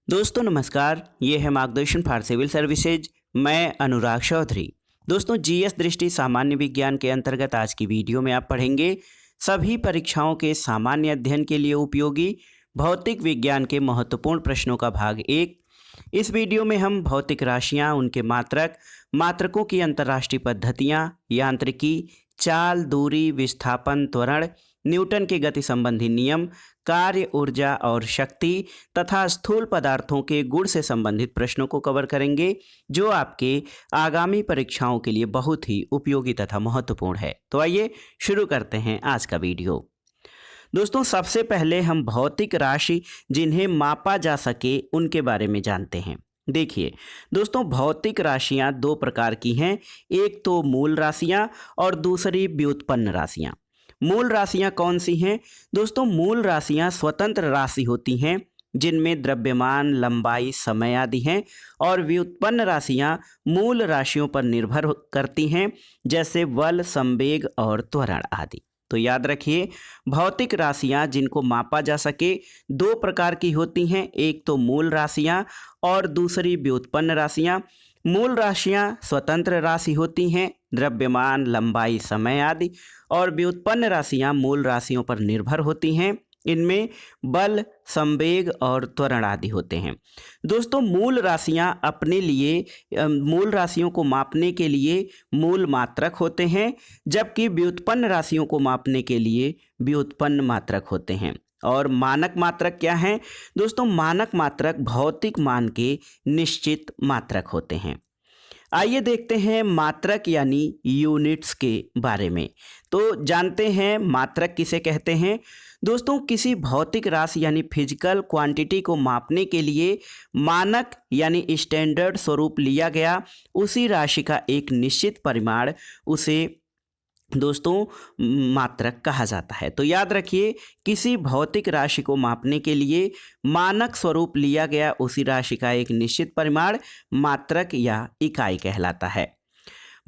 दोस्तों नमस्कार, ये है मार्गदर्शन फॉर सिविल सर्विसेज। मैं अनुराग चौधरी। दोस्तों जीएस दृष्टि सामान्य विज्ञान के अंतर्गत आज की वीडियो में आप पढ़ेंगे सभी परीक्षाओं के सामान्य अध्ययन के लिए उपयोगी भौतिक विज्ञान के महत्वपूर्ण प्रश्नों का भाग 1। इस वीडियो में हम भौतिक राशियां, उनके मात्रक, मात्रकों की अंतर्राष्ट्रीय पद्धतियां, यांत्रिकी, चाल, दूरी, विस्थापन, त्वरण, न्यूटन के गति संबंधी नियम, कार्य, ऊर्जा और शक्ति तथा स्थूल पदार्थों के गुण से संबंधित प्रश्नों को कवर करेंगे, जो आपके आगामी परीक्षाओं के लिए बहुत ही उपयोगी तथा महत्वपूर्ण है। तो आइए शुरू करते हैं आज का वीडियो। दोस्तों सबसे पहले हम भौतिक राशि जिन्हें मापा जा सके उनके बारे में जानते हैं। देखिए दोस्तों, भौतिक राशियां दो प्रकार की हैं। एक तो मूल राशियां और दूसरी व्युत्पन्न राशियां। मूल राशियां कौन सी हैं? दोस्तों मूल राशियां स्वतंत्र राशि होती हैं जिनमें द्रव्यमान, लंबाई, समय आदि हैं, और व्युत्पन्न राशियां मूल राशियों पर निर्भर करती हैं, जैसे बल, संवेग और त्वरण आदि। तो याद रखिए, भौतिक राशियां जिनको मापा जा सके दो प्रकार की होती हैं। एक तो मूल राशियां और दूसरी व्युत्पन्न राशियां। मूल राशियां स्वतंत्र राशि होती हैं, द्रव्यमान, लंबाई, समय आदि, और व्युत्पन्न राशियां मूल राशियों पर निर्भर होती हैं। इनमें बल, संवेग और त्वरण आदि होते हैं। दोस्तों मूल राशियां अपने लिए मूल राशियों को मापने के लिए मूल मात्रक होते हैं, जबकि व्युत्पन्न राशियों को मापने के लिए व्युत्पन्न मात्रक होते हैं। और मानक मात्रक क्या हैं? दोस्तों मानक मात्रक भौतिक मान के निश्चित मात्रक होते हैं। आइए देखते हैं मात्रक यानी यूनिट्स के बारे में। तो जानते हैं मात्रक किसे कहते हैं। दोस्तों किसी भौतिक राशि यानी फिजिकल क्वांटिटी को मापने के लिए मानक यानी स्टैंडर्ड स्वरूप लिया गया उसी राशि का एक निश्चित परिमाण, उसे दोस्तों मात्रक कहा जाता है। तो याद रखिए, किसी भौतिक राशि को मापने के लिए मानक स्वरूप लिया गया उसी राशि का एक निश्चित परिमाण मात्रक या इकाई कहलाता है।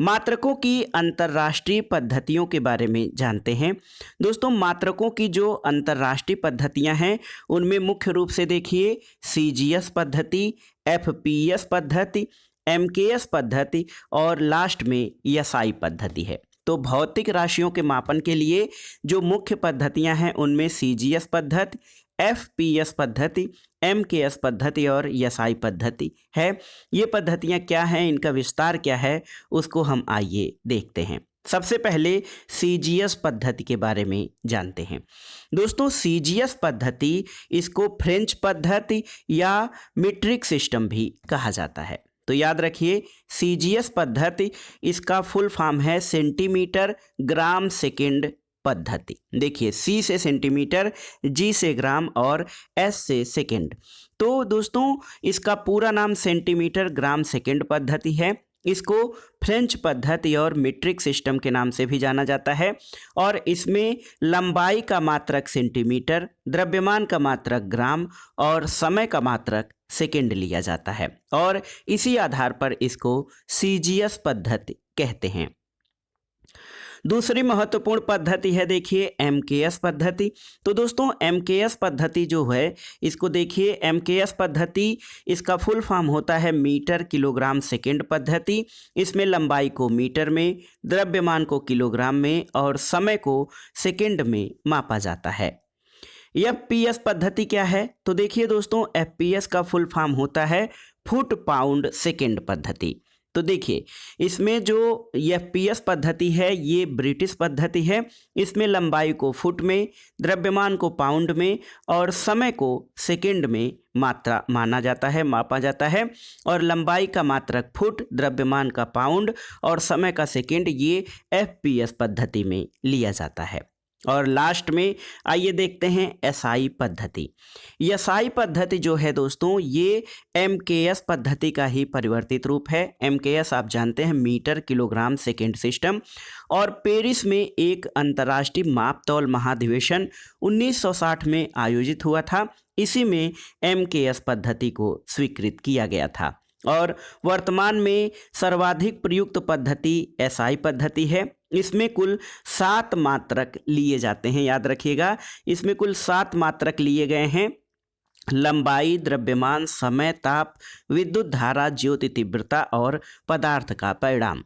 मात्रकों की अंतर्राष्ट्रीय पद्धतियों के बारे में जानते हैं। दोस्तों मात्रकों की जो अंतर्राष्ट्रीय पद्धतियां हैं उनमें मुख्य रूप से देखिए सीजीएस पद्धति, एफपीएस पद्धति, एमकेएस पद्धति और लास्ट में एसआई पद्धति है। तो भौतिक राशियों के मापन के लिए जो मुख्य पद्धतियां हैं उनमें सीजीएस पद्धति, एफपीएस पद्धति, एमकेएस पद्धति और एसआई पद्धति है। ये पद्धतियां क्या हैं, इनका विस्तार क्या है, उसको हम आइए देखते हैं। सबसे पहले सीजीएस पद्धति के बारे में जानते हैं। दोस्तों सीजीएस पद्धति, इसको फ्रेंच पद्धति या मीट्रिक सिस्टम भी कहा जाता है। तो याद रखिए सीजीएस पद्धति, इसका फुल फॉर्म है सेंटीमीटर ग्राम सेकंड पद्धति। देखिए सी से सेंटीमीटर, जी से ग्राम और एस से सेकंड। तो दोस्तों इसका पूरा नाम सेंटीमीटर ग्राम सेकंड पद्धति है। इसको फ्रेंच पद्धति और मीट्रिक सिस्टम के नाम से भी जाना जाता है, और इसमें लंबाई का मात्रक सेंटीमीटर, द्रव्यमान का मात्रक ग्राम और समय का मात्रक सेकंड लिया जाता है, और इसी आधार पर इसको सीजीएस पद्धति कहते हैं। दूसरी महत्वपूर्ण पद्धति है देखिए एमकेएस पद्धति। तो दोस्तों एमकेएस पद्धति जो है, इसको देखिए एमकेएस पद्धति, इसका फुल फॉर्म होता है मीटर किलोग्राम सेकंड पद्धति। इसमें लंबाई को मीटर में, द्रव्यमान को किलोग्राम में और समय को सेकंड में मापा जाता है। एफपीएस पद्धति क्या है? तो देखिए दोस्तों एफपीएस का फुल फॉर्म होता है फुट पाउंड सेकंड पद्धति। तो देखिए इसमें जो एफपीएस पद्धति है ये ब्रिटिश पद्धति है। इसमें लंबाई को फुट में, द्रव्यमान को पाउंड में और समय को सेकंड में मात्रा माना जाता है, मापा जाता है, और लंबाई का मात्रक फुट, द्रव्यमान का पाउंड और समय का सेकंड, ये एफपीएस पद्धति में लिया जाता है। और लास्ट में आइए देखते हैं एसआई पद्धति। एसआई पद्धति जो है दोस्तों, ये एमकेएस पद्धति का ही परिवर्तित रूप है। एमकेएस आप जानते हैं मीटर किलोग्राम सेकंड सिस्टम, और पेरिस में एक अंतर्राष्ट्रीय मापतौल महाधिवेशन 1960 में आयोजित हुआ था। इसी में एमकेएस पद्धति को स्वीकृत किया गया था, और वर्तमान में सर्वाधिक प्रयुक्त पद्धति एसआई पद्धति है। इसमें कुल 7 मात्रक लिए जाते हैं, याद रखिएगा इसमें कुल 7 मात्रक लिए गए हैं। लंबाई, द्रव्यमान, समय, ताप, विद्युत धारा, ज्योति तीव्रता और पदार्थ का परिणाम।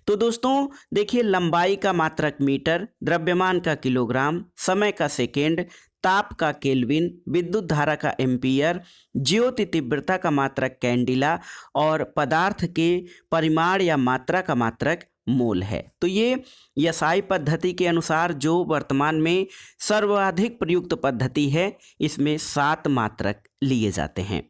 तो दोस्तों देखिए, लंबाई का मात्रक मीटर, द्रव्यमान का किलोग्राम, समय का सेकेंड, ताप का केल्विन, विद्युत धारा का एम्पियर, ज्योति तीव्रता का मात्रक कैंडिला और पदार्थ के परिमाण या मात्रा का मात्रक मोल है। तो ये यसाई पद्धति के अनुसार जो वर्तमान में सर्वाधिक प्रयुक्त पद्धति है, इसमें 7 मात्रक लिए जाते हैं।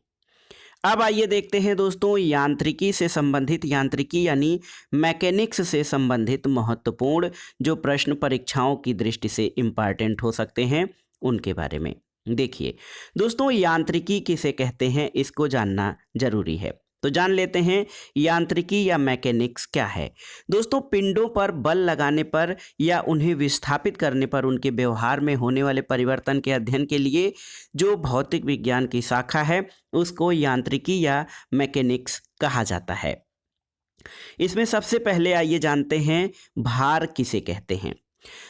अब आइए देखते हैं दोस्तों यांत्रिकी से संबंधित, यांत्रिकी यानी मैकेनिक्स से संबंधित महत्वपूर्ण जो प्रश्न परीक्षाओं की दृष्टि से इम्पॉर्टेंट हो सकते हैं उनके बारे में। देखिए दोस्तों, यांत्रिकी किसे कहते हैं इसको जानना जरूरी है। तो जान लेते हैं यांत्रिकी या मैकेनिक्स क्या है। दोस्तों, पिंडों पर बल लगाने पर या उन्हें विस्थापित करने पर उनके व्यवहार में होने वाले परिवर्तन के अध्ययन के लिए जो भौतिक विज्ञान की शाखा है उसको यांत्रिकी या मैकेनिक्स कहा जाता है। इसमें सबसे पहले आइए जानते हैं भार किसे कहते हैं।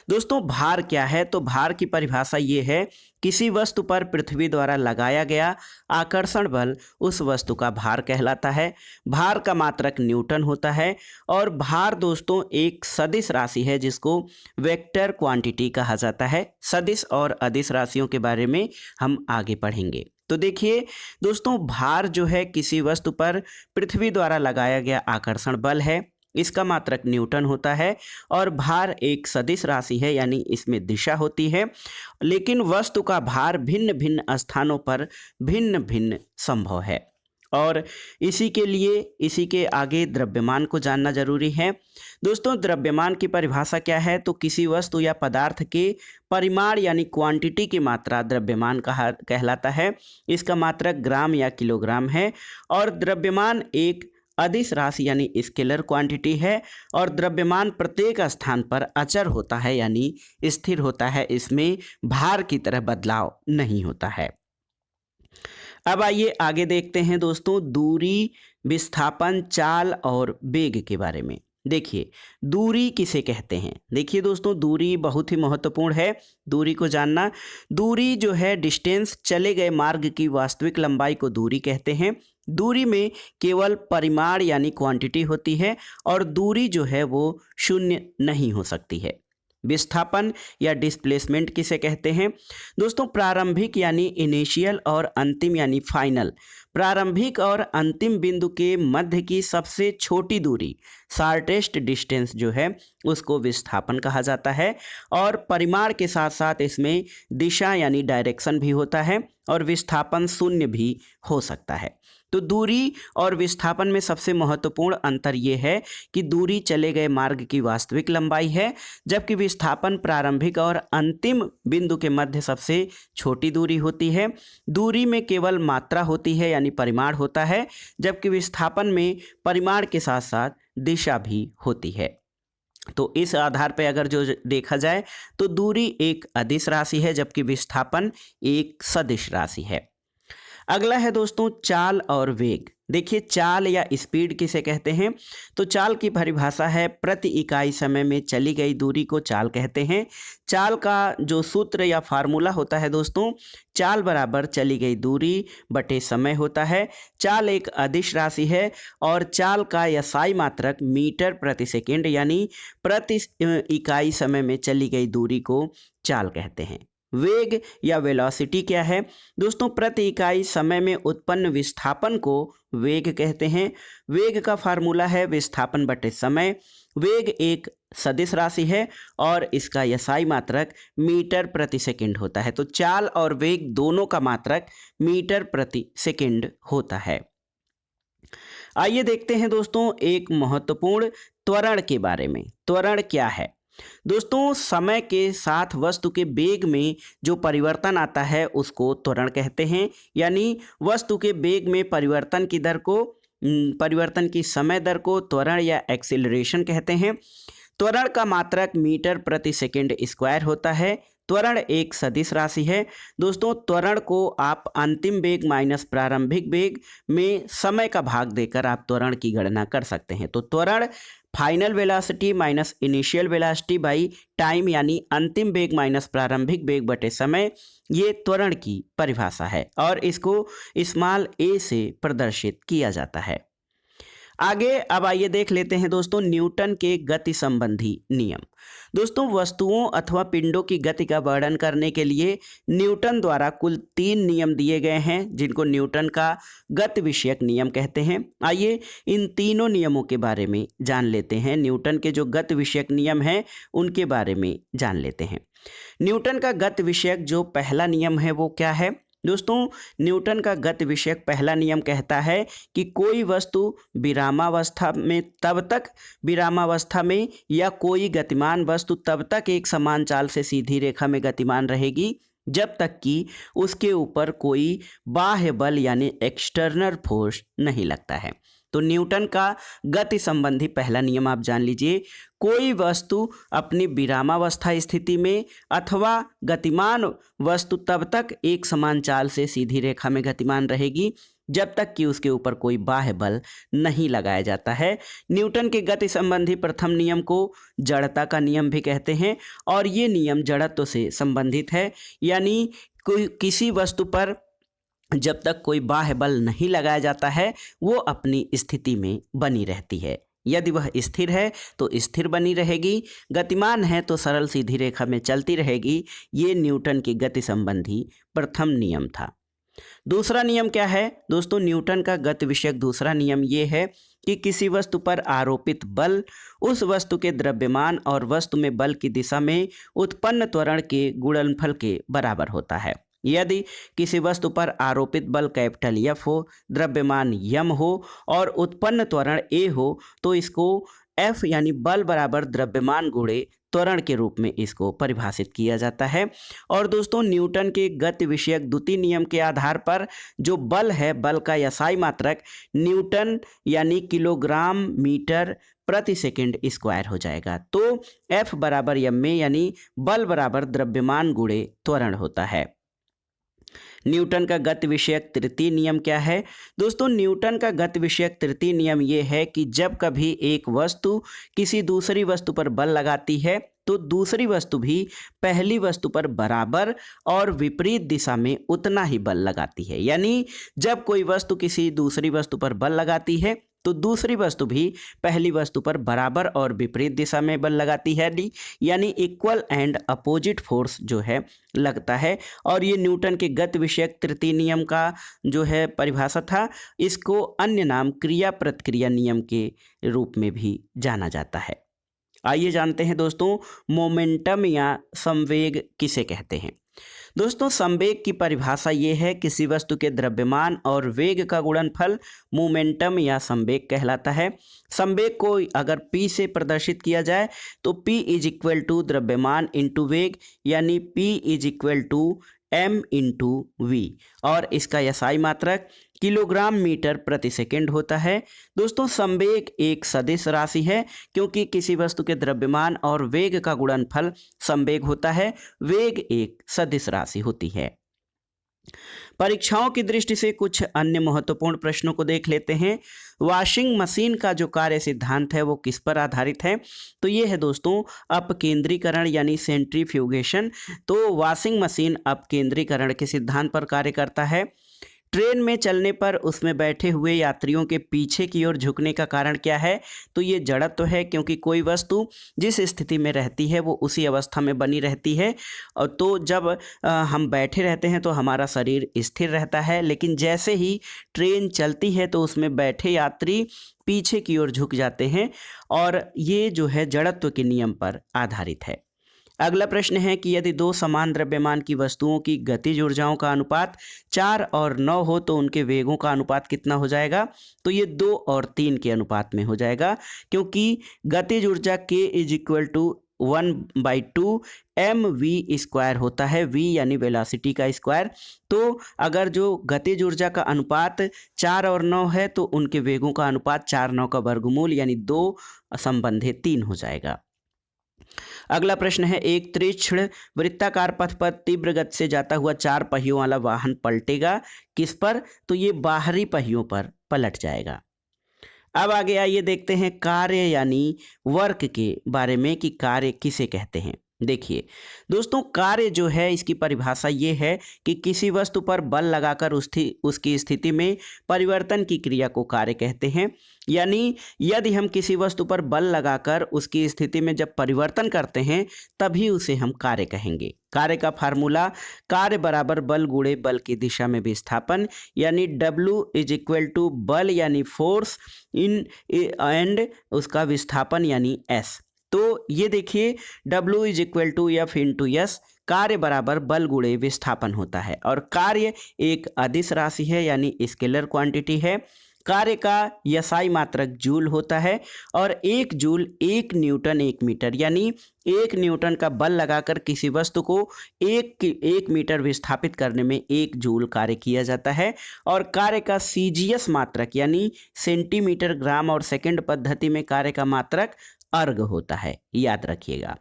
दोस्तों, भार क्या है? तो भार की परिभाषा ये है, किसी वस्तु पर पृथ्वी द्वारा लगाया गया आकर्षण बल उस वस्तु का भार कहलाता है। भार का मात्रक न्यूटन होता है और भार दोस्तों एक सदिश राशि है जिसको वेक्टर क्वांटिटी कहा जाता है। सदिश और अदिश राशियों के बारे में हम आगे पढ़ेंगे। तो देखिए दोस्तों, भार जो है किसी वस्तु पर पृथ्वी द्वारा लगाया गया आकर्षण बल है, इसका मात्रक न्यूटन होता है और भार एक सदिश राशि है, यानी इसमें दिशा होती है। लेकिन वस्तु का भार भिन्न भिन्न स्थानों पर भिन्न भिन्न संभव है और इसी के लिए इसी के आगे द्रव्यमान को जानना जरूरी है। दोस्तों, द्रव्यमान की परिभाषा क्या है? तो किसी वस्तु या पदार्थ के परिमाण यानी क्वांटिटी की मात्रा द्रव्यमान कहलाता है। इसका मात्रक ग्राम या किलोग्राम है और द्रव्यमान एक अदिश राशि यानी स्केलर क्वांटिटी है और द्रव्यमान प्रत्येक स्थान पर अचर होता है यानी स्थिर होता है। इसमें भार की तरह बदलाव नहीं होता है। अब आइए आगे देखते हैं दोस्तों दूरी, विस्थापन, चाल और वेग के बारे में। देखिए दूरी किसे कहते हैं। देखिए दोस्तों, दूरी बहुत ही महत्वपूर्ण है, दूरी को जानना। दूरी जो है डिस्टेंस, चले गए मार्ग की वास्तविक लंबाई को दूरी कहते हैं। दूरी में केवल परिमाण यानी क्वांटिटी होती है और दूरी जो है वो शून्य नहीं हो सकती है। विस्थापन या डिस्प्लेसमेंट किसे कहते हैं? दोस्तों, प्रारंभिक यानी इनिशियल और अंतिम यानी फाइनल, प्रारंभिक और अंतिम बिंदु के मध्य की सबसे छोटी दूरी, शॉर्टेस्ट डिस्टेंस जो है उसको विस्थापन कहा जाता है। और परिमाण के साथ साथ इसमें दिशा यानी डायरेक्शन भी होता है और विस्थापन शून्य भी हो सकता है। तो दूरी और विस्थापन में सबसे महत्वपूर्ण अंतर ये है कि दूरी चले गए मार्ग की वास्तविक लंबाई है, जबकि विस्थापन प्रारंभिक और अंतिम बिंदु के मध्य सबसे छोटी दूरी होती है। दूरी में केवल मात्रा होती है यानी परिमाण होता है, जबकि विस्थापन में परिमाण के साथ साथ दिशा भी होती है। तो इस आधार पर अगर जो देखा जाए तो दूरी एक अदिश राशि है जबकि विस्थापन एक सदिश राशि है। अगला है दोस्तों चाल और वेग। देखिए चाल या स्पीड किसे कहते हैं? तो चाल की परिभाषा है प्रति इकाई समय में चली गई दूरी को चाल कहते हैं। चाल का जो सूत्र या फार्मूला होता है दोस्तों, चाल बराबर चली गई दूरी बटे समय होता है। चाल एक अदिश राशि है और चाल का यसाई मात्रक मीटर प्रति सेकेंड यानी प्रति इकाई समय में चली गई दूरी को चाल कहते हैं। वेग या वेलोसिटी क्या है? दोस्तों, प्रति इकाई समय में उत्पन्न विस्थापन को वेग कहते हैं। वेग का फार्मूला है विस्थापन बटे समय। वेग एक सदिश राशि है और इसका यसाई मात्रक मीटर प्रति सेकंड होता है। तो चाल और वेग दोनों का मात्रक मीटर प्रति सेकंड होता है। आइए देखते हैं दोस्तों एक महत्वपूर्ण त्वरण के बारे में। त्वरण क्या है? दोस्तों, समय के साथ वस्तु के वेग में जो परिवर्तन आता है उसको त्वरण कहते हैं, यानी वस्तु के वेग में परिवर्तन की दर को, परिवर्तन की समय दर को त्वरण या एक्सीलरेशन कहते हैं। त्वरण का मात्रक मीटर प्रति सेकंड स्क्वायर होता है। त्वरण एक सदिश राशि है। दोस्तों त्वरण को आप अंतिम वेग माइनस प्रारंभिक वेग में समय का भाग देकर आप त्वरण की गणना कर सकते हैं। तो त्वरण final velocity minus initial velocity by time, यानी अंतिम वेग माइनस प्रारंभिक वेग बटे समय, ये त्वरण की परिभाषा है और इसको स्मॉल a से प्रदर्शित किया जाता है। आगे अब आइए देख लेते हैं दोस्तों न्यूटन के गति संबंधी नियम। दोस्तों वस्तुओं अथवा पिंडों की गति का वर्णन करने के लिए न्यूटन द्वारा कुल 3 नियम दिए गए हैं, जिनको न्यूटन का गति विषयक नियम कहते हैं। आइए इन तीनों नियमों के बारे में जान लेते हैं। न्यूटन के जो गति विषयक नियम हैं उनके बारे में जान लेते हैं। न्यूटन का गति विषयक जो पहला नियम है वो क्या है? दोस्तों न्यूटन का गति विषयक पहला नियम कहता है कि कोई वस्तु विरामावस्था में या कोई गतिमान वस्तु तब तक एक समान चाल से सीधी रेखा में गतिमान रहेगी जब तक कि उसके ऊपर कोई बाह्य बल यानी एक्सटर्नल फोर्स नहीं लगता है। तो न्यूटन का गति संबंधी पहला नियम आप जान लीजिए, कोई वस्तु अपनी विरामावस्था स्थिति में अथवा गतिमान वस्तु तब तक एक समान चाल से सीधी रेखा में गतिमान रहेगी जब तक कि उसके ऊपर कोई बाह्य बल नहीं लगाया जाता है। न्यूटन के गति संबंधी प्रथम नियम को जड़ता का नियम भी कहते हैं और ये नियम जड़त्व से संबंधित है, यानी किसी वस्तु पर जब तक कोई बाह्य बल नहीं लगाया जाता है वो अपनी स्थिति में बनी रहती है। यदि वह स्थिर है तो स्थिर बनी रहेगी, गतिमान है तो सरल सीधी रेखा में चलती रहेगी। ये न्यूटन की गति संबंधी प्रथम नियम था। दूसरा नियम क्या है? दोस्तों न्यूटन का गति विषयक दूसरा नियम ये है कि किसी वस्तु पर आरोपित बल उस वस्तु के द्रव्यमान और वस्तु में बल की दिशा में उत्पन्न त्वरण के गुणनफल के बराबर होता है। यदि किसी वस्तु पर आरोपित बल कैपिटल F हो, द्रव्यमान m हो और उत्पन्न त्वरण a हो तो इसको F यानी बल बराबर द्रव्यमान गुणे त्वरण के रूप में इसको परिभाषित किया जाता है। और दोस्तों न्यूटन के गति विषयक द्वितीय नियम के आधार पर जो बल है, बल का SI मात्रक न्यूटन यानी किलोग्राम मीटर प्रति सेकंड स्क्वायर हो जाएगा। तो F बराबर ma यानी बल बराबर द्रव्यमान गुणे त्वरण होता है। न्यूटन का गति विषयक तृतीय नियम क्या है? दोस्तों न्यूटन का गति विषयक तृतीय नियम ये है कि जब कभी एक वस्तु किसी दूसरी वस्तु पर बल लगाती है तो दूसरी वस्तु भी पहली वस्तु पर बराबर और विपरीत दिशा में उतना ही बल लगाती है। यानी जब कोई वस्तु किसी दूसरी वस्तु पर बल लगाती है तो दूसरी वस्तु भी पहली वस्तु पर बराबर और विपरीत दिशा में बल लगाती है, यानी इक्वल एंड अपोजिट फोर्स जो है लगता है। और ये न्यूटन के गति विषयक तृतीय नियम का जो है परिभाषा था। इसको अन्य नाम क्रिया प्रतिक्रिया नियम के रूप में भी जाना जाता है। आइए जानते हैं दोस्तों मोमेंटम या संवेग किसे कहते हैं। दोस्तों संवेग की परिभाषा ये है किसी वस्तु के द्रव्यमान और वेग का गुणनफल मोमेंटम या संवेग कहलाता है। संवेग को अगर P से प्रदर्शित किया जाए तो P इज इक्वल टू द्रव्यमान इंटू वेग, यानी P is equal to m into v और इसका SI मात्रक किलोग्राम मीटर प्रति सेकंड होता है। दोस्तों संवेग एक सदिश राशि है क्योंकि किसी वस्तु के द्रव्यमान और वेग का गुणनफल संवेग होता है। वेग एक सदिश राशि होती है। परीक्षाओं की दृष्टि से कुछ अन्य महत्वपूर्ण प्रश्नों को देख लेते हैं। वॉशिंग मशीन का जो कार्य सिद्धांत है वो किस पर आधारित है? तो ये है दोस्तों अपकेंद्रीकरण यानी सेंट्रीफ्यूगेशन। तो वॉशिंग मशीन अपकेंद्रीकरण के सिद्धांत पर कार्य करता है। ट्रेन में चलने पर उसमें बैठे हुए यात्रियों के पीछे की ओर झुकने का कारण क्या है? तो ये जड़त्व है, क्योंकि कोई वस्तु जिस स्थिति में रहती है वो उसी अवस्था में बनी रहती है। और तो जब हम बैठे रहते हैं तो हमारा शरीर स्थिर रहता है, लेकिन जैसे ही ट्रेन चलती है तो उसमें बैठे यात्री पीछे की ओर झुक जाते हैं और ये जो है जड़त्व के नियम पर आधारित है। अगला प्रश्न है कि यदि दो समान द्रव्यमान की वस्तुओं की गतिज ऊर्जाओं का अनुपात 4 और 9 हो तो उनके वेगों का अनुपात कितना हो जाएगा? तो ये 2 और 3 के अनुपात में हो जाएगा, क्योंकि गतिज ऊर्जा K is equal to 1/2 mv square होता है। v यानी वेलोसिटी का स्क्वायर। तो अगर जो गतिज ऊर्जा का अनुपात 4 और 9 है तो उनके वेगों का अनुपात 4 9 का वर्गमूल यानी 2 संबंधित 3 हो जाएगा। अगला प्रश्न है, एक तीक्ष्ण वृत्ताकार पथ पर तीव्र गति से जाता हुआ 4 पहियों वाला वाहन पलटेगा किस पर? तो ये बाहरी पहियों पर पलट जाएगा। अब आगे आइए देखते हैं कार्य यानी वर्क के बारे में कि कार्य किसे कहते हैं। देखिए दोस्तों, कार्य जो है इसकी परिभाषा ये है कि किसी वस्तु पर बल लगाकर उसकी स्थिति में परिवर्तन की क्रिया को कार्य कहते हैं। यानी यदि हम किसी वस्तु पर बल लगाकर उसकी स्थिति में जब परिवर्तन करते हैं तभी उसे हम कार्य कहेंगे। कार्य का फार्मूला कार्य बराबर बल गुणे बल की दिशा में विस्थापन, यानी W इज इक्वल टू बल यानी फोर्स इन एंड उसका विस्थापन यानी S। तो ये देखिए W is equal to F into s, कार्य बराबर बल गुणे विस्थापन होता है। और कार्य एक अदिश राशि है यानी स्केलर क्वांटिटी है। कार्य का यसाई मात्रक जूल होता है और 1 जूल 1 न्यूटन 1 मीटर, यानी 1 न्यूटन का बल लगाकर किसी वस्तु को 1 मीटर विस्थापित करने में 1 जूल कार्य किया जाता है। और कार्य का सीजीएस मात्रक यानी सेंटीमीटर ग्राम और सेकंड पद्धति में कार्य का मात्रक अर्ग होता है, याद रखिएगा।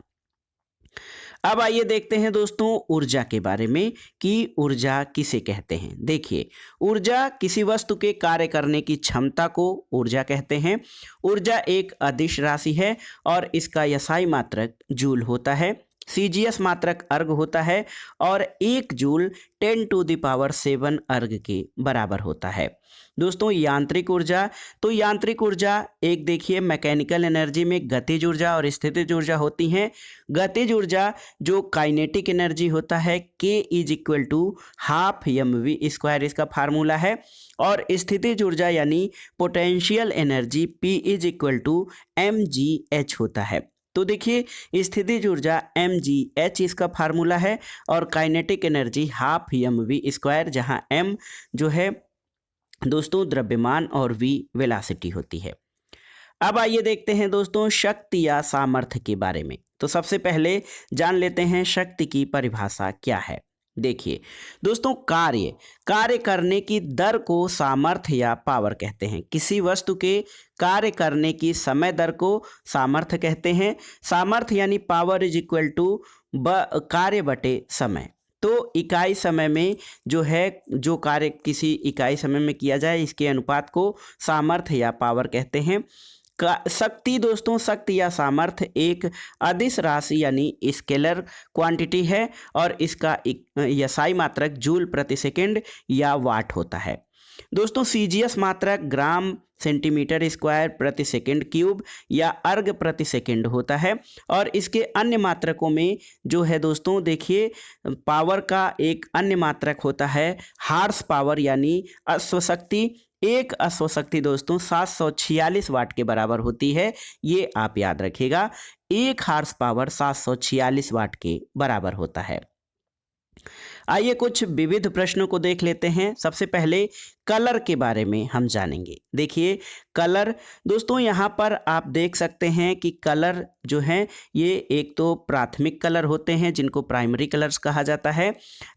अब आइए देखते हैं दोस्तों ऊर्जा के बारे में कि ऊर्जा किसे कहते हैं। देखिए, ऊर्जा किसी वस्तु के कार्य करने की क्षमता को ऊर्जा कहते हैं। ऊर्जा एक अदिश राशि है और इसका यसाई मात्रक जूल होता है। सीजीएस मात्रक अर्ग होता है और 1 जूल 10 टू द पावर 7 अर्ग के बराबर होता है। दोस्तों यांत्रिक ऊर्जा, तो यांत्रिक ऊर्जा एक देखिए मैकेनिकल एनर्जी में गतिज ऊर्जा और स्थितिज ऊर्जा होती हैं। गतिज ऊर्जा जो काइनेटिक एनर्जी होता है K is equal to half mv square, इसका फार्मूला है। और स्थितिज ऊर्जा यानी potential energy P is equal to mgh होता है। तो देखिए स्थितिज ऊर्जा mgh इसका फार्मूला है और kinetic energy half mv square, जहां m जो है दोस्तों द्रव्यमान और v वेलासिटी होती है। अब आइए देखते हैं दोस्तों शक्ति या सामर्थ्य के बारे में। तो सबसे पहले जान लेते हैं शक्ति की परिभाषा क्या है। देखिए दोस्तों, कार्य करने की दर को सामर्थ्य या पावर कहते हैं। किसी वस्तु के कार्य करने की समय दर को सामर्थ्य कहते हैं। सामर्थ्य यानी पावर इज इक्वल टू कार्य बटे समय। तो इकाई समय में जो है जो कार्य किसी इकाई समय में किया जाए इसके अनुपात को सामर्थ्य या पावर कहते हैं। शक्ति दोस्तों, शक्ति या सामर्थ्य एक अदिश राशि यानी स्केलर क्वांटिटी है और इसका यसाई मात्रक जूल प्रति सेकंड या वाट होता है। दोस्तों सीजीएस मात्रक ग्राम सेंटीमीटर स्क्वायर प्रति सेकंड क्यूब या अर्ग प्रति सेकंड होता है। और इसके अन्य मात्रकों में जो है दोस्तों देखिए पावर का एक अन्य मात्रक होता है हार्स पावर यानी अश्वशक्ति। एक अश्वशक्ति दोस्तों 746 वाट के बराबर होती है, ये आप याद रखिएगा। 1 हार्स पावर 746 वाट के बराबर होता है। आइए कुछ विविध प्रश्नों को देख लेते हैं। सबसे पहले कलर के बारे में हम जानेंगे। देखिए कलर दोस्तों, यहाँ पर आप देख सकते हैं कि कलर जो हैं ये एक तो प्राथमिक कलर होते हैं जिनको प्राइमरी कलर्स कहा जाता है।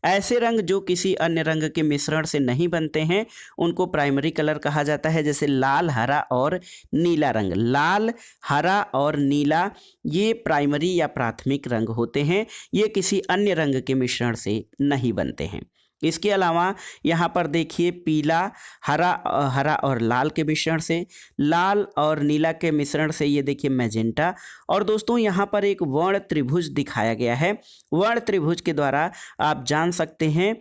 ऐसे रंग जो किसी अन्य रंग के मिश्रण से नहीं बनते हैं उनको प्राइमरी कलर कहा जाता है, जैसे लाल, हरा और नीला रंग। लाल, हरा और नीला ये प्राइमरी या प्राथमिक रंग होते हैं, ये किसी अन्य रंग के मिश्रण से नहीं बनते हैं। इसके अलावा यहाँ पर देखिए पीला, हरा और लाल के मिश्रण से, लाल और नीला के मिश्रण से ये देखिए मैजेंटा। और दोस्तों यहाँ पर एक वर्ण त्रिभुज दिखाया गया है। वर्ण त्रिभुज के द्वारा आप जान सकते हैं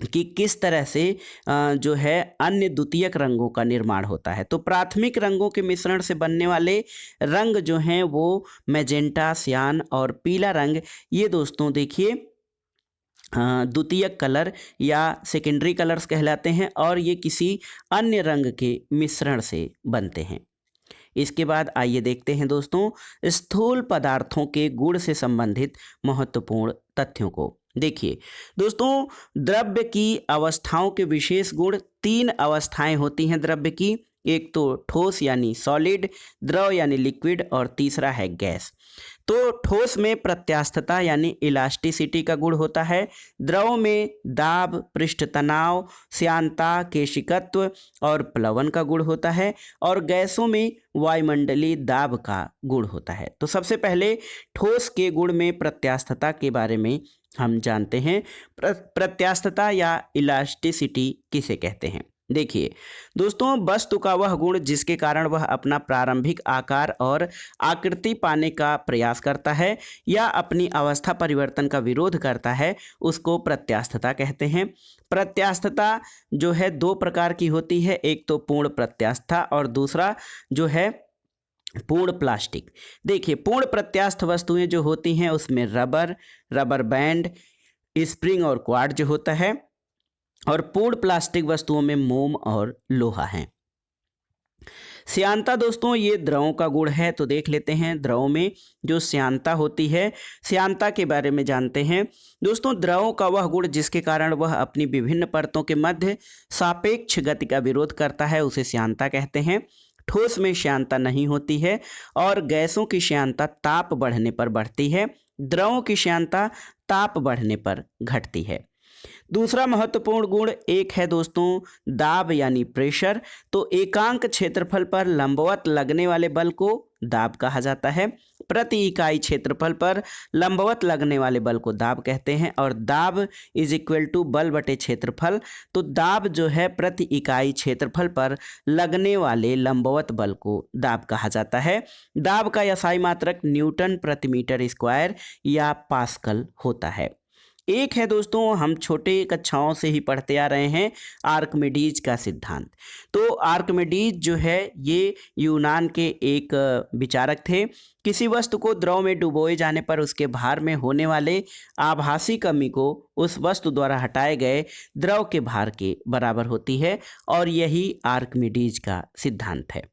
कि किस तरह से जो है अन्य द्वितीयक रंगों का निर्माण होता है। तो प्राथमिक रंगों के मिश्रण से बनने वाले रंग जो हैं वो मैजेंटा, सियान और पीला रंग, ये दोस्तों देखिए द्वितीयक कलर या सेकेंडरी कलर्स कहलाते हैं और ये किसी अन्य रंग के मिश्रण से बनते हैं। इसके बाद आइए देखते हैं दोस्तों स्थूल पदार्थों के गुण से संबंधित महत्वपूर्ण तथ्यों को। देखिए दोस्तों द्रव्य की अवस्थाओं के विशेष गुण, 3 अवस्थाएं होती हैं द्रव्य की। एक तो ठोस यानी सॉलिड, द्रव यानी लिक्विड और तीसरा है गैस। तो ठोस में प्रत्यास्थता यानी इलास्टिसिटी का गुण होता है, द्रव में दाब, पृष्ठ तनाव, श्यानता, केशिकत्व और प्लवन का गुण होता है और गैसों में वायुमंडलीय दाब का गुण होता है। तो सबसे पहले ठोस के गुण में प्रत्यास्थता के बारे में हम जानते हैं। प्रत्यास्थता या इलास्टिसिटी किसे कहते हैं? देखिए दोस्तों, वस्तु का वह गुण जिसके कारण वह अपना प्रारंभिक आकार और आकृति पाने का प्रयास करता है या अपनी अवस्था परिवर्तन का विरोध करता है, उसको प्रत्यास्थता कहते हैं। प्रत्यास्थता जो है दो प्रकार की होती है, एक तो पूर्ण प्रत्यास्था और दूसरा जो है पूर्ण प्लास्टिक। देखिए, पूर्ण प्रत्यास्थ वस्तुएं जो होती हैं उसमें रबर, रबर बैंड, स्प्रिंग और क्वार्ट्ज जो होता है, और पूर्ण प्लास्टिक वस्तुओं में मोम और लोहा है। श्यानता दोस्तों ये द्रवों का गुण है, तो देख लेते हैं द्रवों में जो श्यानता होती है, श्यानता के बारे में जानते हैं। दोस्तों, द्रवों का वह गुण जिसके कारण वह अपनी विभिन्न परतों के मध्य सापेक्ष गति का विरोध करता है उसे श्यानता कहते हैं। ठोस में श्यानता नहीं होती है और गैसों की श्यानता ताप बढ़ने पर बढ़ती है, द्रवों की श्यानता ताप बढ़ने पर घटती है। दूसरा महत्वपूर्ण गुण एक है दोस्तों दाब यानी प्रेशर। तो एकांक क्षेत्रफल पर लंबवत लगने वाले बल को दाब कहा जाता है। प्रति इकाई क्षेत्रफल पर लंबवत लगने वाले बल को दाब कहते हैं और दाब इज इक्वल टू बल बटे क्षेत्रफल। तो दाब जो है प्रति इकाई क्षेत्रफल पर लगने वाले लंबवत बल को दाब कहा जाता है। दाब का SI मात्रक न्यूटन प्रति मीटर स्क्वायर या पास्कल होता है। एक है दोस्तों, हम छोटे कक्षाओं से ही पढ़ते आ रहे हैं, आर्किमिडीज का सिद्धांत। तो आर्किमिडीज जो है ये यूनान के एक विचारक थे। किसी वस्तु को द्रव में डुबोए जाने पर उसके भार में होने वाले आभासी कमी को उस वस्तु द्वारा हटाए गए द्रव के भार के बराबर होती है और यही आर्किमिडीज का सिद्धांत है।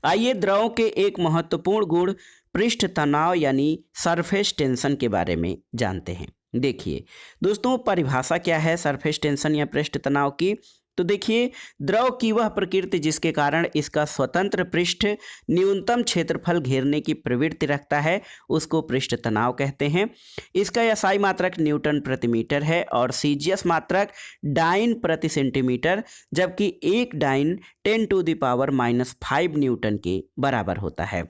आइए द्रवों के एक महत्वपूर्ण गुण पृष्ठ तनाव यानी सरफेस टेंशन के बारे में जानते हैं। देखिए दोस्तों, परिभाषा क्या है सरफेस टेंशन या पृष्ठ तनाव की? तो देखिए, द्रव की वह प्रकृति जिसके कारण इसका स्वतंत्र पृष्ठ न्यूनतम क्षेत्रफल घेरने की प्रवृत्ति रखता है उसको पृष्ठ तनाव कहते हैं। इसका SI मात्रक न्यूटन प्रति मीटर है और CGS मात्रक डाइन प्रति सेंटीमीटर, जबकि एक डाइन 10⁻⁻5 न्यूटन के बराबर होता है।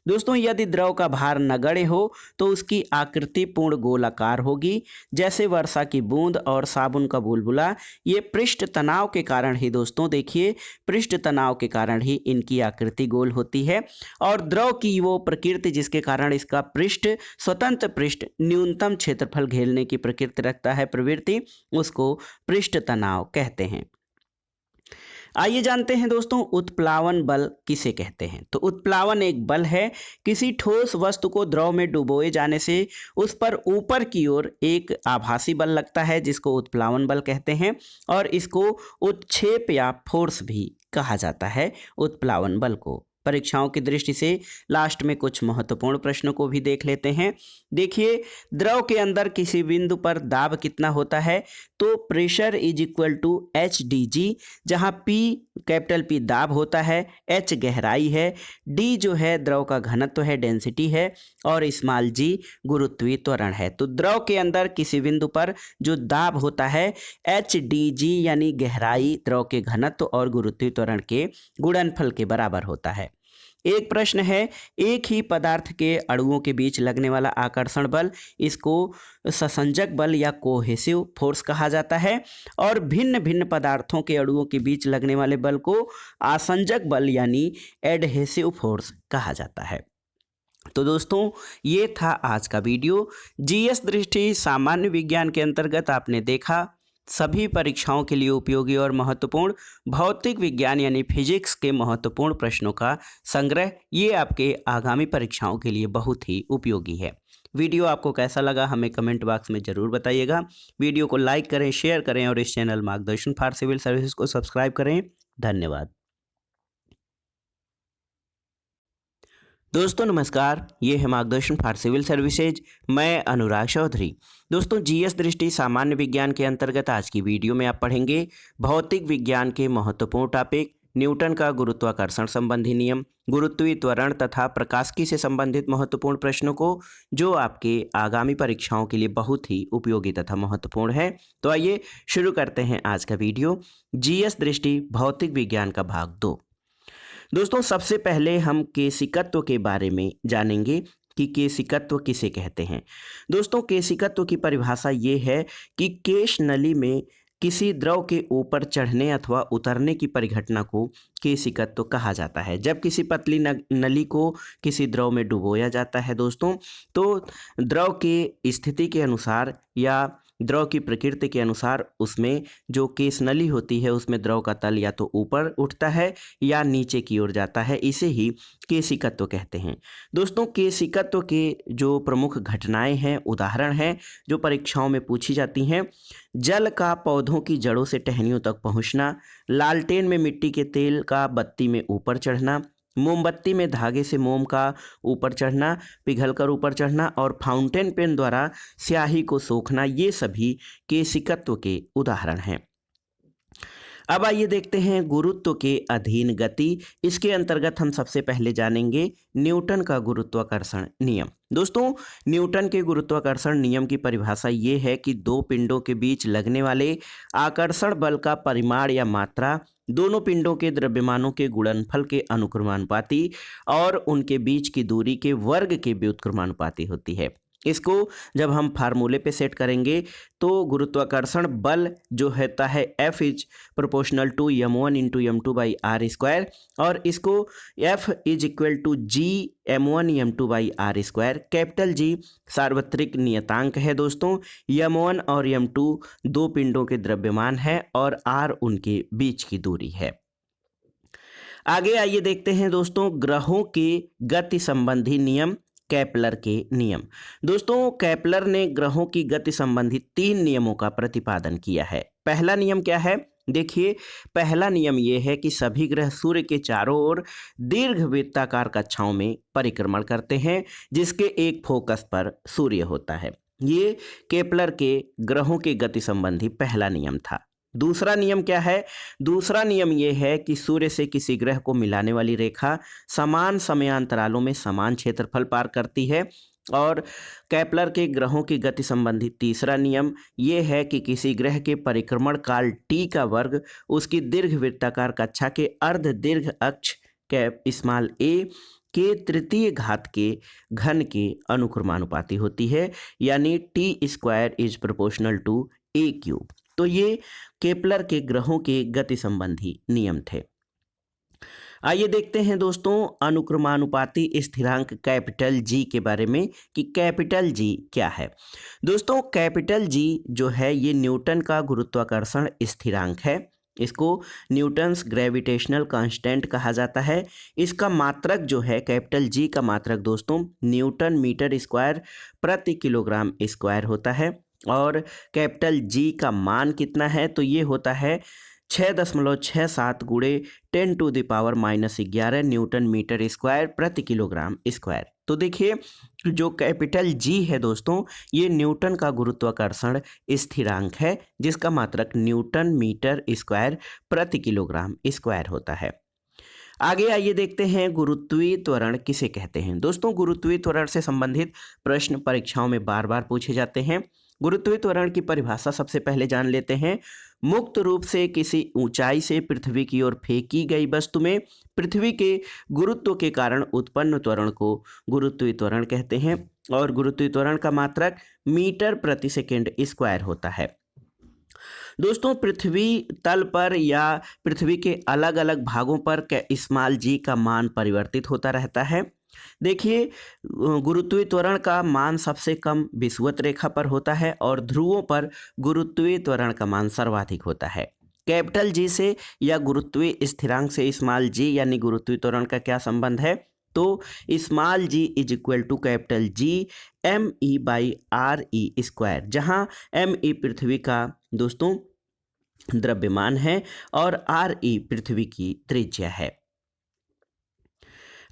दोस्तों, यदि द्रव का भार नगण्य हो तो उसकी आकृति पूर्ण गोलाकार होगी, जैसे वर्षा की बूंद और साबुन का बुलबुला। ये पृष्ठ तनाव के कारण ही दोस्तों, देखिए पृष्ठ तनाव के कारण ही इनकी आकृति गोल होती है। और द्रव की वो प्रकृति जिसके कारण इसका पृष्ठ स्वतंत्र पृष्ठ न्यूनतम क्षेत्रफल घेरने की प्रकृति रखता है प्रवृत्ति, उसको पृष्ठ तनाव कहते हैं। आइए जानते हैं दोस्तों उत्प्लावन बल किसे कहते हैं। तो उत्प्लावन एक बल है, किसी ठोस वस्तु को द्रव में डुबोए जाने से उस पर ऊपर की ओर एक आभासी बल लगता है जिसको उत्प्लावन बल कहते हैं और इसको उत्क्षेप या फोर्स भी कहा जाता है उत्प्लावन बल को। परीक्षाओं की दृष्टि से लास्ट में कुछ महत्वपूर्ण प्रश्नों को भी देख लेते हैं। देखिए, द्रव के अंदर किसी बिंदु पर दाब कितना होता है? तो pressure is equal to HdG, जहां P कैपिटल P दाब होता है, H गहराई है, D जो है द्रव का घनत्व है, डेंसिटी है और स्मॉल g गुरुत्वीय त्वरण है। तो द्रव के अंदर किसी बिंदु पर जो दाब होता है HdG यानी गहराई, द्रव के घनत्व और गुरुत्वीय त्वरण के गुणनफल के बराबर होता है। एक प्रश्न है, एक ही पदार्थ के अणुओं के बीच लगने वाला आकर्षण बल, इसको ससंजक बल या कोहेसिव फोर्स कहा जाता है और भिन्न भिन्न पदार्थों के अणुओं के बीच लगने वाले बल को आसंजक बल यानी एडहेसिव फोर्स कहा जाता है। तो दोस्तों, ये था आज का वीडियो। GS दृष्टि सामान्य विज्ञान के अंतर्गत आपने देखा सभी परीक्षाओं के लिए उपयोगी और महत्वपूर्ण भौतिक विज्ञान यानी फिजिक्स के महत्वपूर्ण प्रश्नों का संग्रह। ये आपके आगामी परीक्षाओं के लिए बहुत ही उपयोगी है। वीडियो आपको कैसा लगा हमें कमेंट बॉक्स में ज़रूर बताइएगा। वीडियो को लाइक करें, शेयर करें और इस चैनल मार्गदर्शन फॉर सिविल सर्विसेज को सब्सक्राइब करें। धन्यवाद। दोस्तों नमस्कार, ये है मार्गदर्शन फॉर सिविल सर्विसेज, मैं अनुराग चौधरी। दोस्तों, GS दृष्टि सामान्य विज्ञान के अंतर्गत आज की वीडियो में आप पढ़ेंगे भौतिक विज्ञान के महत्वपूर्ण टॉपिक न्यूटन का गुरुत्वाकर्षण संबंधी नियम, गुरुत्वीय त्वरण तथा प्रकाशिकी से संबंधित महत्वपूर्ण प्रश्नों को जो आपके आगामी परीक्षाओं के लिए बहुत ही उपयोगी तथा महत्वपूर्ण है। तो आइए शुरू करते हैं आज का वीडियो। जीएस दृष्टि भौतिक विज्ञान का भाग 2। दोस्तों, सबसे पहले हम केशिकत्व के बारे में जानेंगे कि केशिकत्व किसे कहते हैं। दोस्तों, केशिकत्व की परिभाषा ये है कि केश नली में किसी द्रव के ऊपर चढ़ने अथवा उतरने की परिघटना को केशिकत्व कहा जाता है। जब किसी पतली नली को किसी द्रव में डुबोया जाता है दोस्तों, तो द्रव की स्थिति के अनुसार या द्रव की प्रकृति के अनुसार उसमें जो केश नली होती है उसमें द्रव का तल या तो ऊपर उठता है या नीचे की ओर जाता है। इसे ही केशिकत्व कहते हैं। दोस्तों, केशिकत्व के जो प्रमुख घटनाएं हैं, उदाहरण हैं जो परीक्षाओं में पूछी जाती हैं: जल का पौधों की जड़ों से टहनियों तक पहुंचना, लालटेन में मिट्टी के तेल का बत्ती में ऊपर चढ़ना, मोमबत्ती में धागे से मोम का ऊपर चढ़ना, पिघलकर ऊपर चढ़ना और फाउंटेन पेन द्वारा स्याही को सोखना, ये सभी केशिकत्व के उदाहरण हैं। अब आइए देखते हैं गुरुत्व के अधीन गति। इसके अंतर्गत हम सबसे पहले जानेंगे न्यूटन का गुरुत्वाकर्षण नियम। दोस्तों, न्यूटन के गुरुत्वाकर्षण नियम की परिभाषा ये है कि दो पिंडों के बीच लगने वाले आकर्षण बल का परिमाण या मात्रा दोनों पिंडों के द्रव्यमानों के गुणनफल के अनुक्रमानुपाती और उनके बीच की दूरी के वर्ग के व्युत्क्रमानुपाती होती है। इसको जब हम फार्मूले पे सेट करेंगे तो गुरुत्वाकर्षण बल जो होता है F is proportional to m1 into m2 by r square, और इसको F is equal to G m1 m2 by r square. Capital G सार्वत्रिक नियतांक है दोस्तों, m1 और m2 दो पिंडों के द्रव्यमान है और r उनके बीच की दूरी है। आगे आइए देखते हैं दोस्तों ग्रहों के गति संबंधी नियम, केपलर के नियम। दोस्तों, केपलर ने ग्रहों की गति संबंधी 3 नियमों का प्रतिपादन किया है। पहला नियम क्या है? देखिए, पहला नियम यह है कि सभी ग्रह सूर्य के चारों ओर दीर्घवृत्ताकार कक्षाओं में परिक्रमण करते हैं जिसके एक फोकस पर सूर्य होता है। ये केपलर के ग्रहों की गति संबंधी पहला नियम था। दूसरा नियम क्या है? दूसरा नियम यह है कि सूर्य से किसी ग्रह को मिलाने वाली रेखा समान समयांतरालों में समान क्षेत्रफल पार करती है। और केपलर के ग्रहों की गति संबंधी तीसरा नियम यह है कि किसी ग्रह के परिक्रमण काल t का वर्ग उसकी दीर्घवृत्ताकार कक्षा के अर्ध दीर्घ अक्ष कैप स्मॉल a के तृतीय घात के घन के अनुक्रमानुपाती होती है, यानी t² is proportional to a cube. तो ये केपलर के ग्रहों के गति संबंधी नियम थे। आइए देखते हैं दोस्तों अनुक्रमानुपाती स्थिरांक कैपिटल G के बारे में कि कैपिटल G क्या है। दोस्तों, कैपिटल G जो है ये न्यूटन का गुरुत्वाकर्षण स्थिरांक है। इसको न्यूटन्स ग्रेविटेशनल कांस्टेंट कहा जाता है। इसका मात्रक जो है कैपिटल G का मात्रक दोस्तों न्यूटन मीटर स्क्वायर प्रति किलोग्राम स्क्वायर होता है। और कैपिटल G का मान कितना है? तो ये होता है 6.67 गुणे 10⁻⁻11 न्यूटन मीटर स्क्वायर प्रति किलोग्राम स्क्वायर। तो देखिए, जो कैपिटल G है दोस्तों ये न्यूटन का गुरुत्वाकर्षण स्थिरांक है जिसका मात्रक न्यूटन मीटर स्क्वायर प्रति किलोग्राम स्क्वायर होता है। आगे आइए देखते हैं गुरुत्वीय त्वरण किसे कहते हैं। दोस्तों, गुरुत्वीय त्वरण से संबंधित प्रश्न परीक्षाओं में बार बार पूछे जाते हैं। गुरुत्वीय त्वरण की परिभाषा सबसे पहले जान लेते हैं। मुक्त रूप से किसी ऊंचाई से पृथ्वी की ओर फेंकी गई वस्तु में पृथ्वी के गुरुत्व के कारण उत्पन्न त्वरण को गुरुत्वीय त्वरण कहते हैं और गुरुत्वीय त्वरण का मात्रक मीटर प्रति सेकेंड स्क्वायर होता है। दोस्तों, पृथ्वी तल पर या पृथ्वी के अलग अलग भागों पर स्मॉल g का मान परिवर्तित होता रहता है। देखिए, गुरुत्वीय त्वरण का मान सबसे कम विषुवत रेखा पर होता है और ध्रुवों पर गुरुत्वीय त्वरण का मान सर्वाधिक होता है। कैपिटल G से या गुरुत्वीय स्थिरांक से स्मॉल g यानी गुरुत्वीय त्वरण का क्या संबंध है? तो small g is equal to capital G me by RE square, जहाँ me पृथ्वी का दोस्तों द्रव्यमान है और RE पृथ्वी की त्रिज्या है।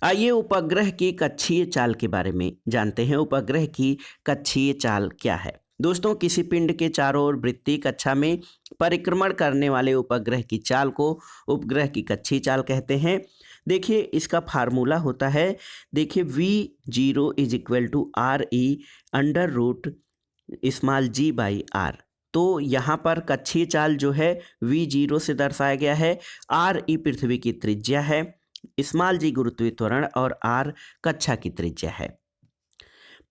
आइए उपग्रह की कक्षीय चाल के बारे में जानते हैं। उपग्रह की कक्षीय चाल क्या है? दोस्तों किसी पिंड के चारों ओर वृत्तीय कक्षा में परिक्रमण करने वाले उपग्रह की चाल को उपग्रह की कक्षीय चाल कहते हैं। देखिए इसका फार्मूला होता है, देखिए V0 = RE√g/r। तो यहाँ पर कक्षीय चाल जो है V0 से दर्शाया गया है, RE पृथ्वी की त्रिज्या है, g गुरुत्वीय त्वरण और r कक्षा की त्रिज्या है।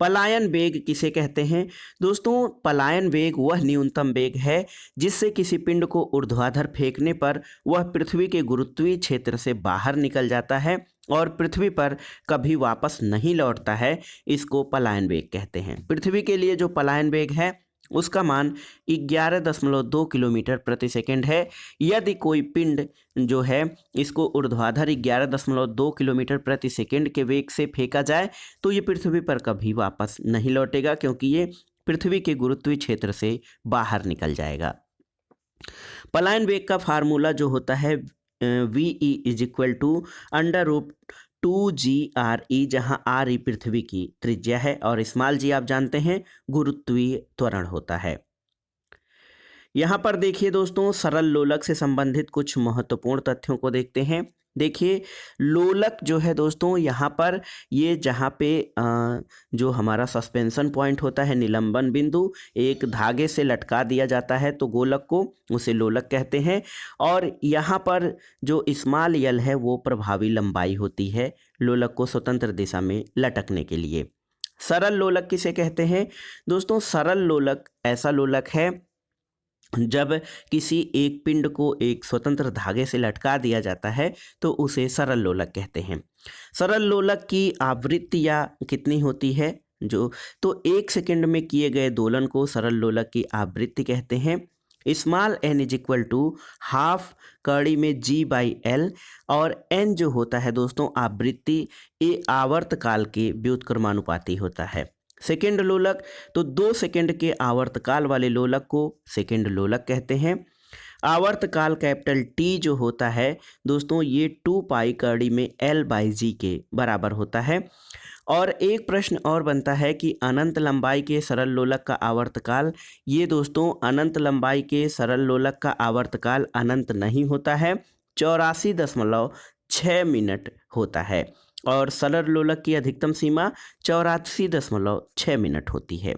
पलायन वेग किसे कहते हैं? दोस्तों पलायन वेग वह न्यूनतम वेग है जिससे किसी पिंड को ऊर्ध्वाधर फेंकने पर वह पृथ्वी के गुरुत्वीय क्षेत्र से बाहर निकल जाता है और पृथ्वी पर कभी वापस नहीं लौटता है, इसको पलायन वेग कहते हैं। पृथ्वी के लिए जो पलायन वेग है उसका मान 11.2 किलोमीटर प्रति सेकंड है। यदि कोई पिंड जो है इसको ऊर्ध्वाधर 11.2 किलोमीटर प्रति सेकंड के वेग से फेंका जाए तो ये पृथ्वी पर कभी वापस नहीं लौटेगा, क्योंकि ये पृथ्वी के गुरुत्वीय क्षेत्र से बाहर निकल जाएगा। पलायन वेग का फार्मूला जो होता है VE = √2GRE, जहां RE पृथ्वी की त्रिज्या है और g आप जानते हैं गुरुत्वीय त्वरण होता है। यहाँ पर देखिए दोस्तों सरल लोलक से संबंधित कुछ महत्वपूर्ण तथ्यों को देखते हैं। देखिए लोलक जो है दोस्तों यहाँ पर ये जहाँ पे जो हमारा सस्पेंशन पॉइंट होता है, निलंबन बिंदु, एक धागे से लटका दिया जाता है तो गोलक को, उसे लोलक कहते हैं। और यहाँ पर जो स्मॉल यल है वो प्रभावी लंबाई होती है लोलक को स्वतंत्र दिशा में लटकने के लिए। सरल लोलक किसे कहते हैं? दोस्तों सरल लोलक ऐसा लोलक है जब किसी एक पिंड को एक स्वतंत्र धागे से लटका दिया जाता है तो उसे सरल लोलक कहते हैं। सरल लोलक की आवृत्तियाँ कितनी होती है? तो 1 सेकंड में किए गए दोलन को सरल लोलक की आवृत्ति कहते हैं। n = हाफ कड़ी में g/l और n जो होता है दोस्तों आवृत्ति, ये आवर्तकाल के व्युत्क्रमानुपाती होता है। सेकेंड लोलक, तो 2 सेकंड के आवर्तकाल वाले लोलक को सेकेंड लोलक कहते हैं। आवर्तकाल कैपिटल T जो होता है दोस्तों ये 2 पाई कड़ी में L/g के बराबर होता है। और एक प्रश्न और बनता है कि अनंत लंबाई के सरल लोलक का आवर्तकाल, ये दोस्तों अनंत लंबाई के सरल लोलक का आवर्तकाल अनंत नहीं होता है, 84.6 मिनट होता है और सरल लोलक की अधिकतम सीमा 84.6 मिनट होती है।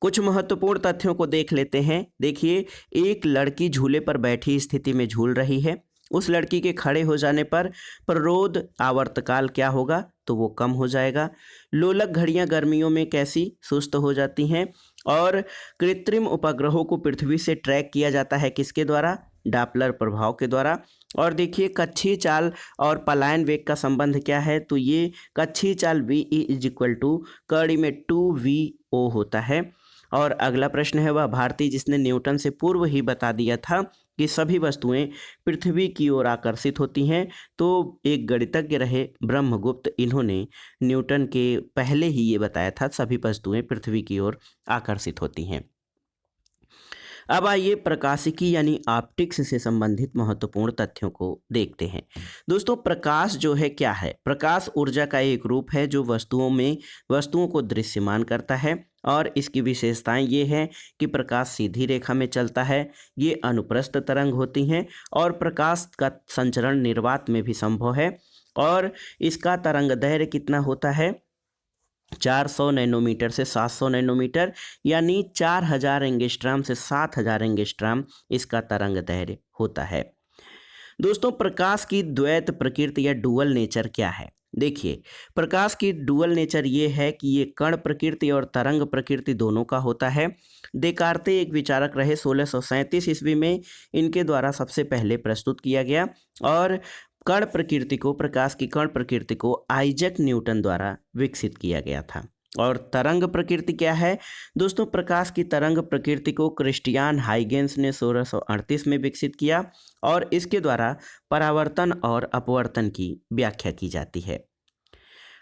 कुछ महत्वपूर्ण तथ्यों को देख लेते हैं। देखिए एक लड़की झूले पर बैठी स्थिति में झूल रही है, उस लड़की के खड़े हो जाने पर प्ररोध आवर्तकाल क्या होगा? तो वो कम हो जाएगा। लोलक घड़ियां गर्मियों में कैसी सुस्त हो जाती हैं। और कृत्रिम उपग्रहों को पृथ्वी से ट्रैक किया जाता है किसके द्वारा? डापलर प्रभाव के द्वारा। और देखिए कक्षीय चाल और पलायन वेग का संबंध क्या है? तो ये कक्षीय चाल VE = कड़ी में 2VO होता है। और अगला प्रश्न है वह भारतीय जिसने न्यूटन से पूर्व ही बता दिया था कि सभी वस्तुएं पृथ्वी की ओर आकर्षित होती हैं। तो एक गणितज्ञ रहे ब्रह्मगुप्त, इन्होंने न्यूटन के पहले ही ये बताया था सभी वस्तुएं पृथ्वी की ओर आकर्षित होती हैं। अब आइए प्रकाशिकी यानी ऑप्टिक्स से संबंधित महत्वपूर्ण तथ्यों को देखते हैं। दोस्तों प्रकाश जो है क्या है? प्रकाश ऊर्जा का एक रूप है जो वस्तुओं को दृश्यमान करता है और इसकी विशेषताएं ये हैं कि प्रकाश सीधी रेखा में चलता है, ये अनुप्रस्थ तरंग होती हैं और प्रकाश का संचरण निर्वात में भी संभव है। और इसका तरंग दैर्घ्य कितना होता है? 400 नैनोमीटर से 700 नैनोमीटर, यानी 4000 एंगस्ट्रॉम से 7000 एंगस्ट्रॉम इसका तरंग दैर्घ्य होता है। दोस्तों प्रकाश की द्वैत प्रकृति या डुअल नेचर क्या है? देखिए प्रकाश की डुअल नेचर ये है कि ये कण प्रकृति और तरंग प्रकृति दोनों का होता है। देकार्ते एक विचारक रहे, 1637 ईस्वी में इनके द्वारा सबसे पहले प्रस्तुत किया गया। और प्रकाश की कण प्रकृति को आइजैक न्यूटन द्वारा विकसित किया गया था। और तरंग प्रकृति क्या है? दोस्तों प्रकाश की तरंग प्रकृति को क्रिस्टियान हाइगेंस ने 1638 में विकसित किया और इसके द्वारा परावर्तन और अपवर्तन की व्याख्या की जाती है।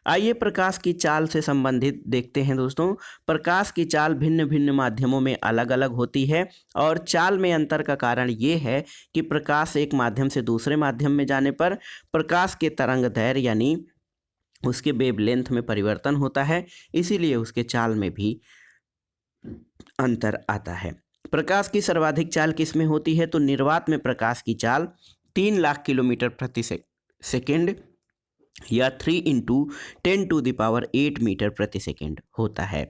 आइए प्रकाश की चाल से संबंधित देखते हैं। दोस्तों प्रकाश की चाल भिन्न भिन्न माध्यमों में अलग अलग होती है और चाल में अंतर का कारण ये है कि प्रकाश एक माध्यम से दूसरे माध्यम में जाने पर प्रकाश के तरंग दैर्घ्य यानी उसके वेवलेंथ में परिवर्तन होता है, इसीलिए उसके चाल में भी अंतर आता है। प्रकाश की सर्वाधिक चाल किस में होती है? तो निर्वात में प्रकाश की चाल 3 लाख किलोमीटर प्रति सेकेंड या 3 × 10⁸ मीटर प्रति सेकेंड होता है।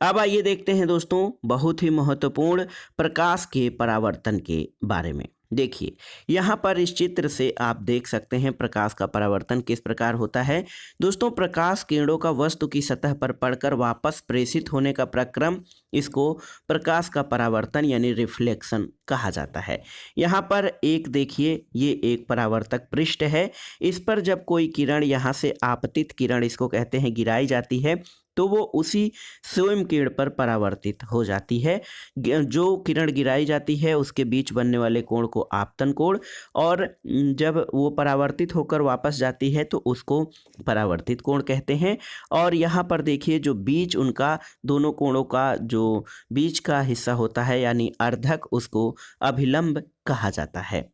अब आइए देखते हैं दोस्तों बहुत ही महत्वपूर्ण प्रकाश के परावर्तन के बारे में। देखिए यहाँ पर इस चित्र से आप देख सकते हैं प्रकाश का परावर्तन किस प्रकार होता है। दोस्तों प्रकाश किरणों का वस्तु की सतह पर पड़कर वापस प्रेषित होने का प्रक्रम, इसको प्रकाश का परावर्तन यानी रिफ्लेक्शन कहा जाता है। यहाँ पर एक देखिए, ये एक परावर्तक पृष्ठ है। इस पर जब कोई किरण यहाँ से आपतित किरण इसको कहते हैं गिराई जाती है, तो वो उसी स्वयं किरण पर परावर्तित हो जाती है। जो किरण गिराई जाती है उसके बीच बनने वाले कोण को आपतन कोण, और जब वो परावर्तित होकर वापस जाती है तो उसको परावर्तित कोण कहते हैं। और यहाँ पर देखिए जो बीच उनका दोनों कोणों का जो बीच का हिस्सा होता है यानी अर्धक, उसको अभिलंब कहा जाता है।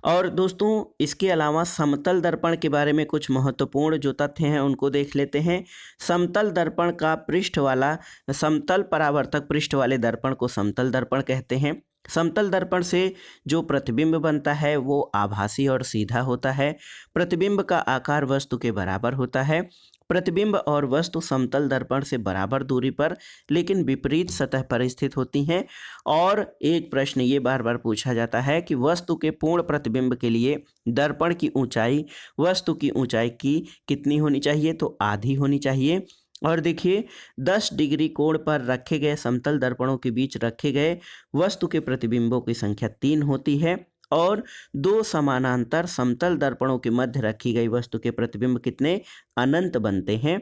और दोस्तों इसके अलावा समतल दर्पण के बारे में कुछ महत्वपूर्ण जो तथ्य हैं उनको देख लेते हैं। समतल दर्पण का पृष्ठ वाला, समतल परावर्तक पृष्ठ वाले दर्पण को समतल दर्पण कहते हैं। समतल दर्पण से जो प्रतिबिंब बनता है वो आभासी और सीधा होता है। प्रतिबिंब का आकार वस्तु के बराबर होता है। प्रतिबिंब और वस्तु समतल दर्पण से बराबर दूरी पर लेकिन विपरीत सतह पर स्थित होती हैं। और एक प्रश्न ये बार बार पूछा जाता है कि वस्तु के पूर्ण प्रतिबिंब के लिए दर्पण की ऊंचाई वस्तु की ऊंचाई की कितनी होनी चाहिए? तो आधी होनी चाहिए। और देखिए 10 डिग्री कोण पर रखे गए समतल दर्पणों के बीच रखे गए वस्तु के प्रतिबिंबों की संख्या 3 होती है, और 2 समानांतर समतल दर्पणों के मध्य रखी गई वस्तु के प्रतिबिंब कितने? अनंत बनते हैं।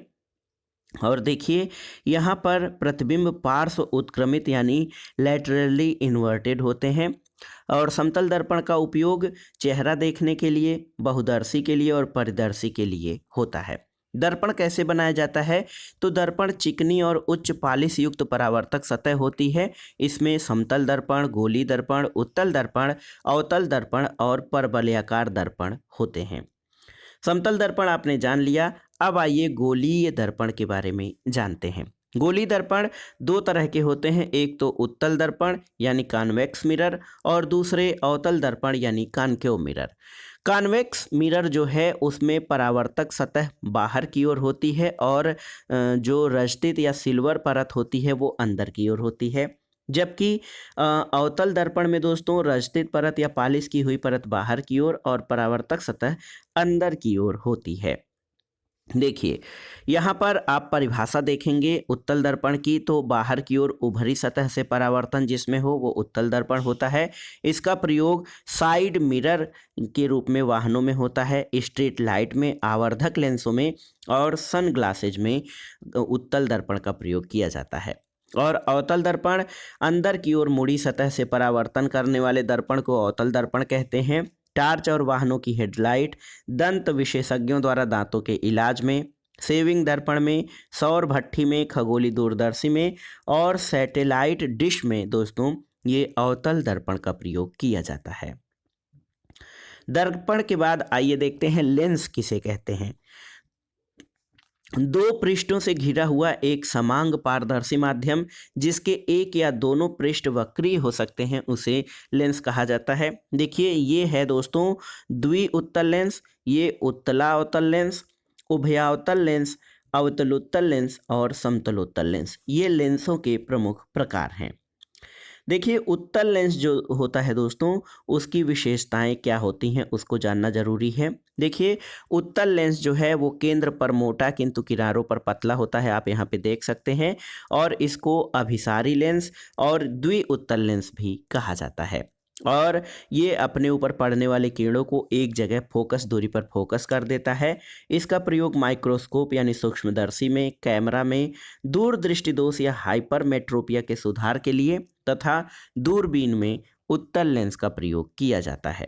और देखिए यहाँ पर प्रतिबिंब पार्श्व उत्क्रमित यानी लैटरली इन्वर्टेड होते हैं। और समतल दर्पण का उपयोग चेहरा देखने के लिए, बहुदर्शी के लिए और परिदर्शी के लिए होता है। दर्पण कैसे बनाया जाता है? तो दर्पण चिकनी और उच्च पालिश युक्त परावर्तक सतह होती है। इसमें समतल दर्पण, गोली दर्पण, उत्तल दर्पण, अवतल दर्पण और परवलयाकार दर्पण होते हैं। समतल दर्पण आपने जान लिया। अब आइए गोलीय दर्पण के बारे में जानते हैं। गोली दर्पण 2 तरह के होते हैं, एक तो उत्तल दर्पण यानी कॉन्वेक्स मिरर, और दूसरे अवतल दर्पण यानी कॉनकेव मिरर। कॉन्वेक्स मिरर जो है उसमें परावर्तक सतह बाहर की ओर होती है और जो रजतित या सिल्वर परत होती है वो अंदर की ओर होती है। जबकि अवतल दर्पण में दोस्तों रजतित परत या पालिश की हुई परत बाहर की ओर और परावर्तक सतह अंदर की ओर होती है। देखिए यहाँ पर आप परिभाषा देखेंगे उत्तल दर्पण की, तो बाहर की ओर उभरी सतह से परावर्तन जिसमें हो वो उत्तल दर्पण होता है। इसका प्रयोग साइड मिरर के रूप में वाहनों में होता है, स्ट्रीट लाइट में, आवर्धक लेंसों में और सन ग्लासेज में उत्तल दर्पण का प्रयोग किया जाता है। और अवतल दर्पण अंदर की ओर मुड़ी सतह से परावर्तन करने वाले दर्पण को अवतल दर्पण कहते हैं। टार्च और वाहनों की हेडलाइट, दंत विशेषज्ञों द्वारा दांतों के इलाज में, सेविंग दर्पण में, सौर भट्ठी में, खगोलीय दूरदर्शी में और सैटेलाइट डिश में दोस्तों ये अवतल दर्पण का प्रयोग किया जाता है। दर्पण के बाद आइए देखते हैं लेंस किसे कहते हैं। 2 पृष्ठों से घिरा हुआ एक समांग पारदर्शी माध्यम जिसके एक या दोनों पृष्ठ वक्रीय हो सकते हैं उसे लेंस कहा जाता है। देखिए ये है दोस्तों द्विउत्तल लेंस, ये उत्तलावतल लेंस, उभयावतल लेंस, अवतलोत्तल लेंस और समतलोत्तल लेंस, ये लेंसों के प्रमुख प्रकार हैं। देखिए उत्तल लेंस जो होता है दोस्तों उसकी विशेषताएं क्या होती हैं उसको जानना जरूरी है। देखिए उत्तल लेंस जो है वो केंद्र पर मोटा किंतु किनारों पर पतला होता है, आप यहाँ पे देख सकते हैं, और इसको अभिसारी लेंस और द्विउत्तल लेंस भी कहा जाता है। और ये अपने ऊपर पड़ने वाले किरणों को एक जगह फोकस दूरी पर फोकस कर देता है। इसका प्रयोग माइक्रोस्कोप यानी सूक्ष्मदर्शी में, कैमरा में, दूरदृष्टि दोष या हाइपरमेट्रोपिया के सुधार के लिए तथा दूरबीन में उत्तल लेंस का प्रयोग किया जाता है।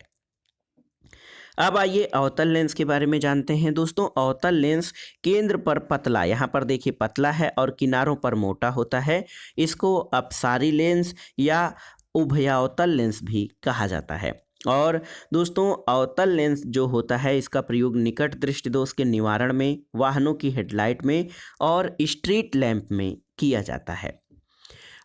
अब आइए अवतल लेंस के बारे में जानते हैं दोस्तों। अवतल लेंस केंद्र पर पतला, यहाँ पर देखिए पतला है और किनारों पर मोटा होता है। इसको अपसारी लेंस या उभयावतल लेंस भी कहा जाता है। और दोस्तों अवतल लेंस जो होता है इसका प्रयोग निकट दृष्टि दोष के निवारण में, वाहनों की हेडलाइट में और स्ट्रीट लैंप में किया जाता है।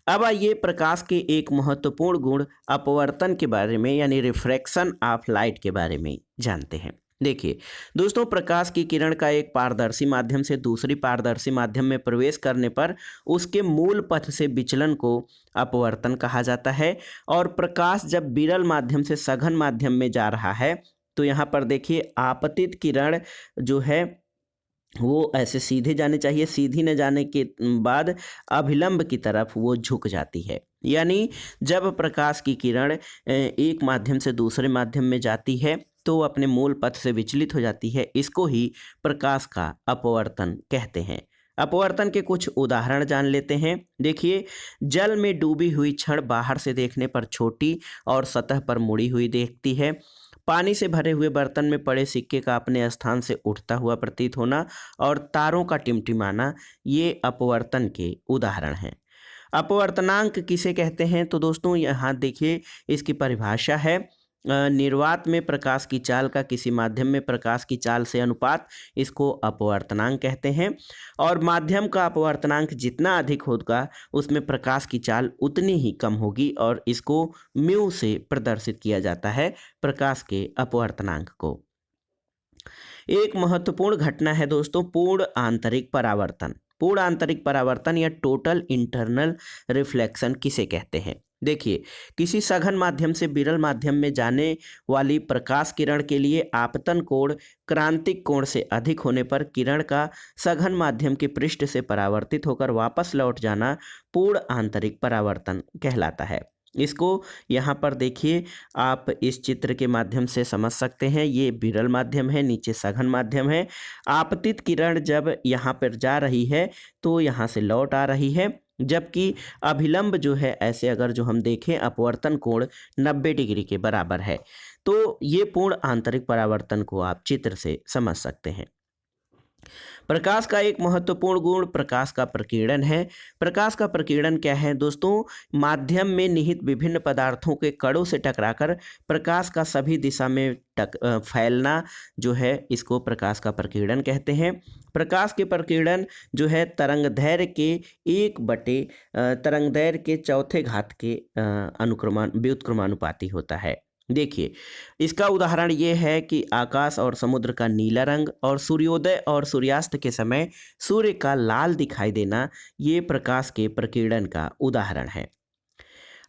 अब आइए प्रकाश के एक महत्वपूर्ण गुण अपवर्तन के बारे में यानी रिफ्रैक्शन ऑफ लाइट के बारे में जानते हैं। देखिए दोस्तों, प्रकाश की किरण का एक पारदर्शी माध्यम से दूसरी पारदर्शी माध्यम में प्रवेश करने पर उसके मूल पथ से विचलन को अपवर्तन कहा जाता है। और प्रकाश जब विरल माध्यम से सघन माध्यम में जा रहा है तो यहाँ पर देखिए आपतित किरण जो है वो ऐसे सीधे जाने चाहिए, सीधी न जाने के बाद अभिलंब की तरफ वो झुक जाती है। यानी जब प्रकाश की किरण एक माध्यम से दूसरे माध्यम में जाती है तो अपने मूल पथ से विचलित हो जाती है। इसको ही प्रकाश का अपवर्तन कहते हैं। अपवर्तन के कुछ उदाहरण जान लेते हैं। देखिए, जल में डूबी हुई छड़ बाहर से देखने पर छोटी और सतह पर मुड़ी हुई दिखती है। पानी से भरे हुए बर्तन में पड़े सिक्के का अपने स्थान से उठता हुआ प्रतीत होना और तारों का टिमटिमाना, ये अपवर्तन के उदाहरण हैं। अपवर्तनांक किसे कहते हैं? तो दोस्तों यहाँ देखिए इसकी परिभाषा है निर्वात में प्रकाश की चाल का किसी माध्यम में प्रकाश की चाल से अनुपात, इसको अपवर्तनांक कहते हैं। और माध्यम का अपवर्तनांक जितना अधिक होगा उसमें प्रकाश की चाल उतनी ही कम होगी और इसको म्यू से प्रदर्शित किया जाता है प्रकाश के अपवर्तनांक को। एक महत्वपूर्ण घटना है दोस्तों पूर्ण आंतरिक परावर्तन। पूर्ण आंतरिक परावर्तन या टोटल इंटरनल रिफ्लेक्शन किसे कहते हैं? देखिए, किसी सघन माध्यम से विरल माध्यम में जाने वाली प्रकाश किरण के लिए आपतन कोण क्रांतिक कोण से अधिक होने पर किरण का सघन माध्यम के पृष्ठ से परावर्तित होकर वापस लौट जाना पूर्ण आंतरिक परावर्तन कहलाता है। इसको यहाँ पर देखिए आप इस चित्र के माध्यम से समझ सकते हैं। ये विरल माध्यम है, नीचे सघन माध्यम है। आपतित किरण जब यहाँ पर जा रही है तो यहाँ से लौट आ रही है, जबकि अभिलंब जो है ऐसे अगर जो हम देखें अपवर्तन कोण 90 डिग्री के बराबर है। तो ये पूर्ण आंतरिक परावर्तन को आप चित्र से समझ सकते हैं। प्रकाश का एक महत्वपूर्ण गुण प्रकाश का प्रकीर्णन है। प्रकाश का प्रकीर्णन क्या है दोस्तों? माध्यम में निहित विभिन्न पदार्थों के कणों से टकराकर प्रकाश का सभी दिशा में फैलना जो है इसको प्रकाश का प्रकीर्णन कहते हैं। प्रकाश के प्रकीर्णन जो है तरंगदैर्घ्य के 1/, तरंगदैर्घ्य के चौथे घात के व्युत्क्रमानुपाती होता है। देखिए, इसका उदाहरण ये है कि आकाश और समुद्र का नीला रंग और सूर्योदय और सूर्यास्त के समय सूर्य का लाल दिखाई देना, ये प्रकाश के प्रकीर्णन का उदाहरण है।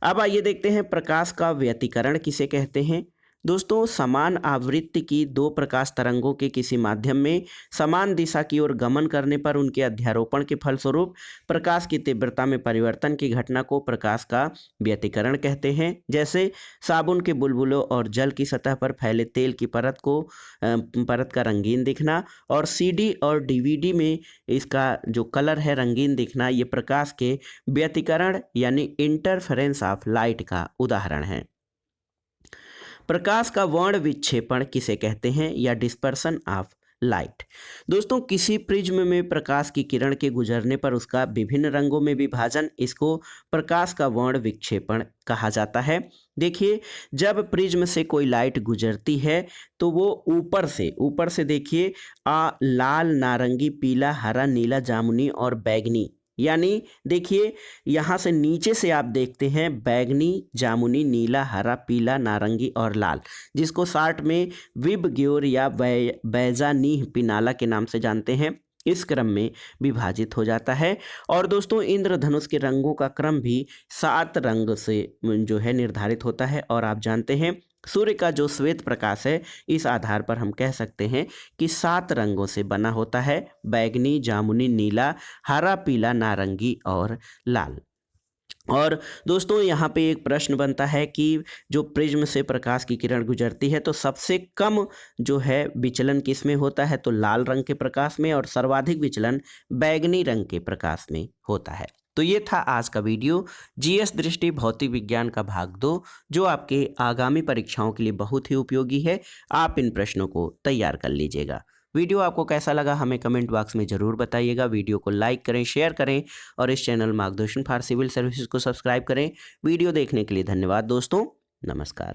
अब आइए देखते हैं प्रकाश का व्यतिकरण किसे कहते हैं। दोस्तों, समान आवृत्ति की दो प्रकाश तरंगों के किसी माध्यम में समान दिशा की ओर गमन करने पर उनके अध्यारोपण के फलस्वरूप प्रकाश की तीव्रता में परिवर्तन की घटना को प्रकाश का व्यतिकरण कहते हैं। जैसे साबुन के बुलबुलों और जल की सतह पर फैले तेल की परत का रंगीन दिखना और सीडी और डीवीडी में इसका जो कलर है रंगीन दिखना, ये प्रकाश के व्यतिकरण यानी इंटरफेरेंस ऑफ लाइट का उदाहरण है। प्रकाश का वर्ण विक्षेपण किसे कहते हैं या डिस्पर्सन ऑफ लाइट? दोस्तों, किसी प्रिज्म में प्रकाश की किरण के गुजरने पर उसका विभिन्न रंगों में विभाजन, इसको प्रकाश का वर्ण विक्षेपण कहा जाता है। देखिए, जब प्रिज्म से कोई लाइट गुजरती है तो वो ऊपर से देखिए लाल, नारंगी, पीला, हरा, नीला, जामुनी और बैंगनी, यानी देखिए यहाँ से नीचे से आप देखते हैं बैंगनी, जामुनी, नीला, हरा, पीला, नारंगी और लाल, जिसको शार्ट में विबग्योर या बैजानीह पिनाला के नाम से जानते हैं, इस क्रम में विभाजित हो जाता है। और दोस्तों, इंद्रधनुष के रंगों का क्रम भी 7 रंग से जो है निर्धारित होता है। और आप जानते हैं सूर्य का जो श्वेत प्रकाश है इस आधार पर हम कह सकते हैं कि 7 रंगों से बना होता है, बैंगनी, जामुनी, नीला, हरा, पीला, नारंगी और लाल। और दोस्तों, यहाँ पे एक प्रश्न बनता है कि जो प्रिज्म से प्रकाश की किरण गुजरती है तो सबसे कम जो है विचलन किस में होता है? तो लाल रंग के प्रकाश में, और सर्वाधिक विचलन बैंगनी रंग के प्रकाश में होता है। तो ये था आज का वीडियो, जीएस दृष्टि भौतिक विज्ञान का भाग 2, जो आपके आगामी परीक्षाओं के लिए बहुत ही उपयोगी है। आप इन प्रश्नों को तैयार कर लीजिएगा। वीडियो आपको कैसा लगा हमें कमेंट बॉक्स में ज़रूर बताइएगा। वीडियो को लाइक करें, शेयर करें और इस चैनल मार्गदर्शन फॉर सिविल सर्विसेज को सब्सक्राइब करें। वीडियो देखने के लिए धन्यवाद दोस्तों। नमस्कार।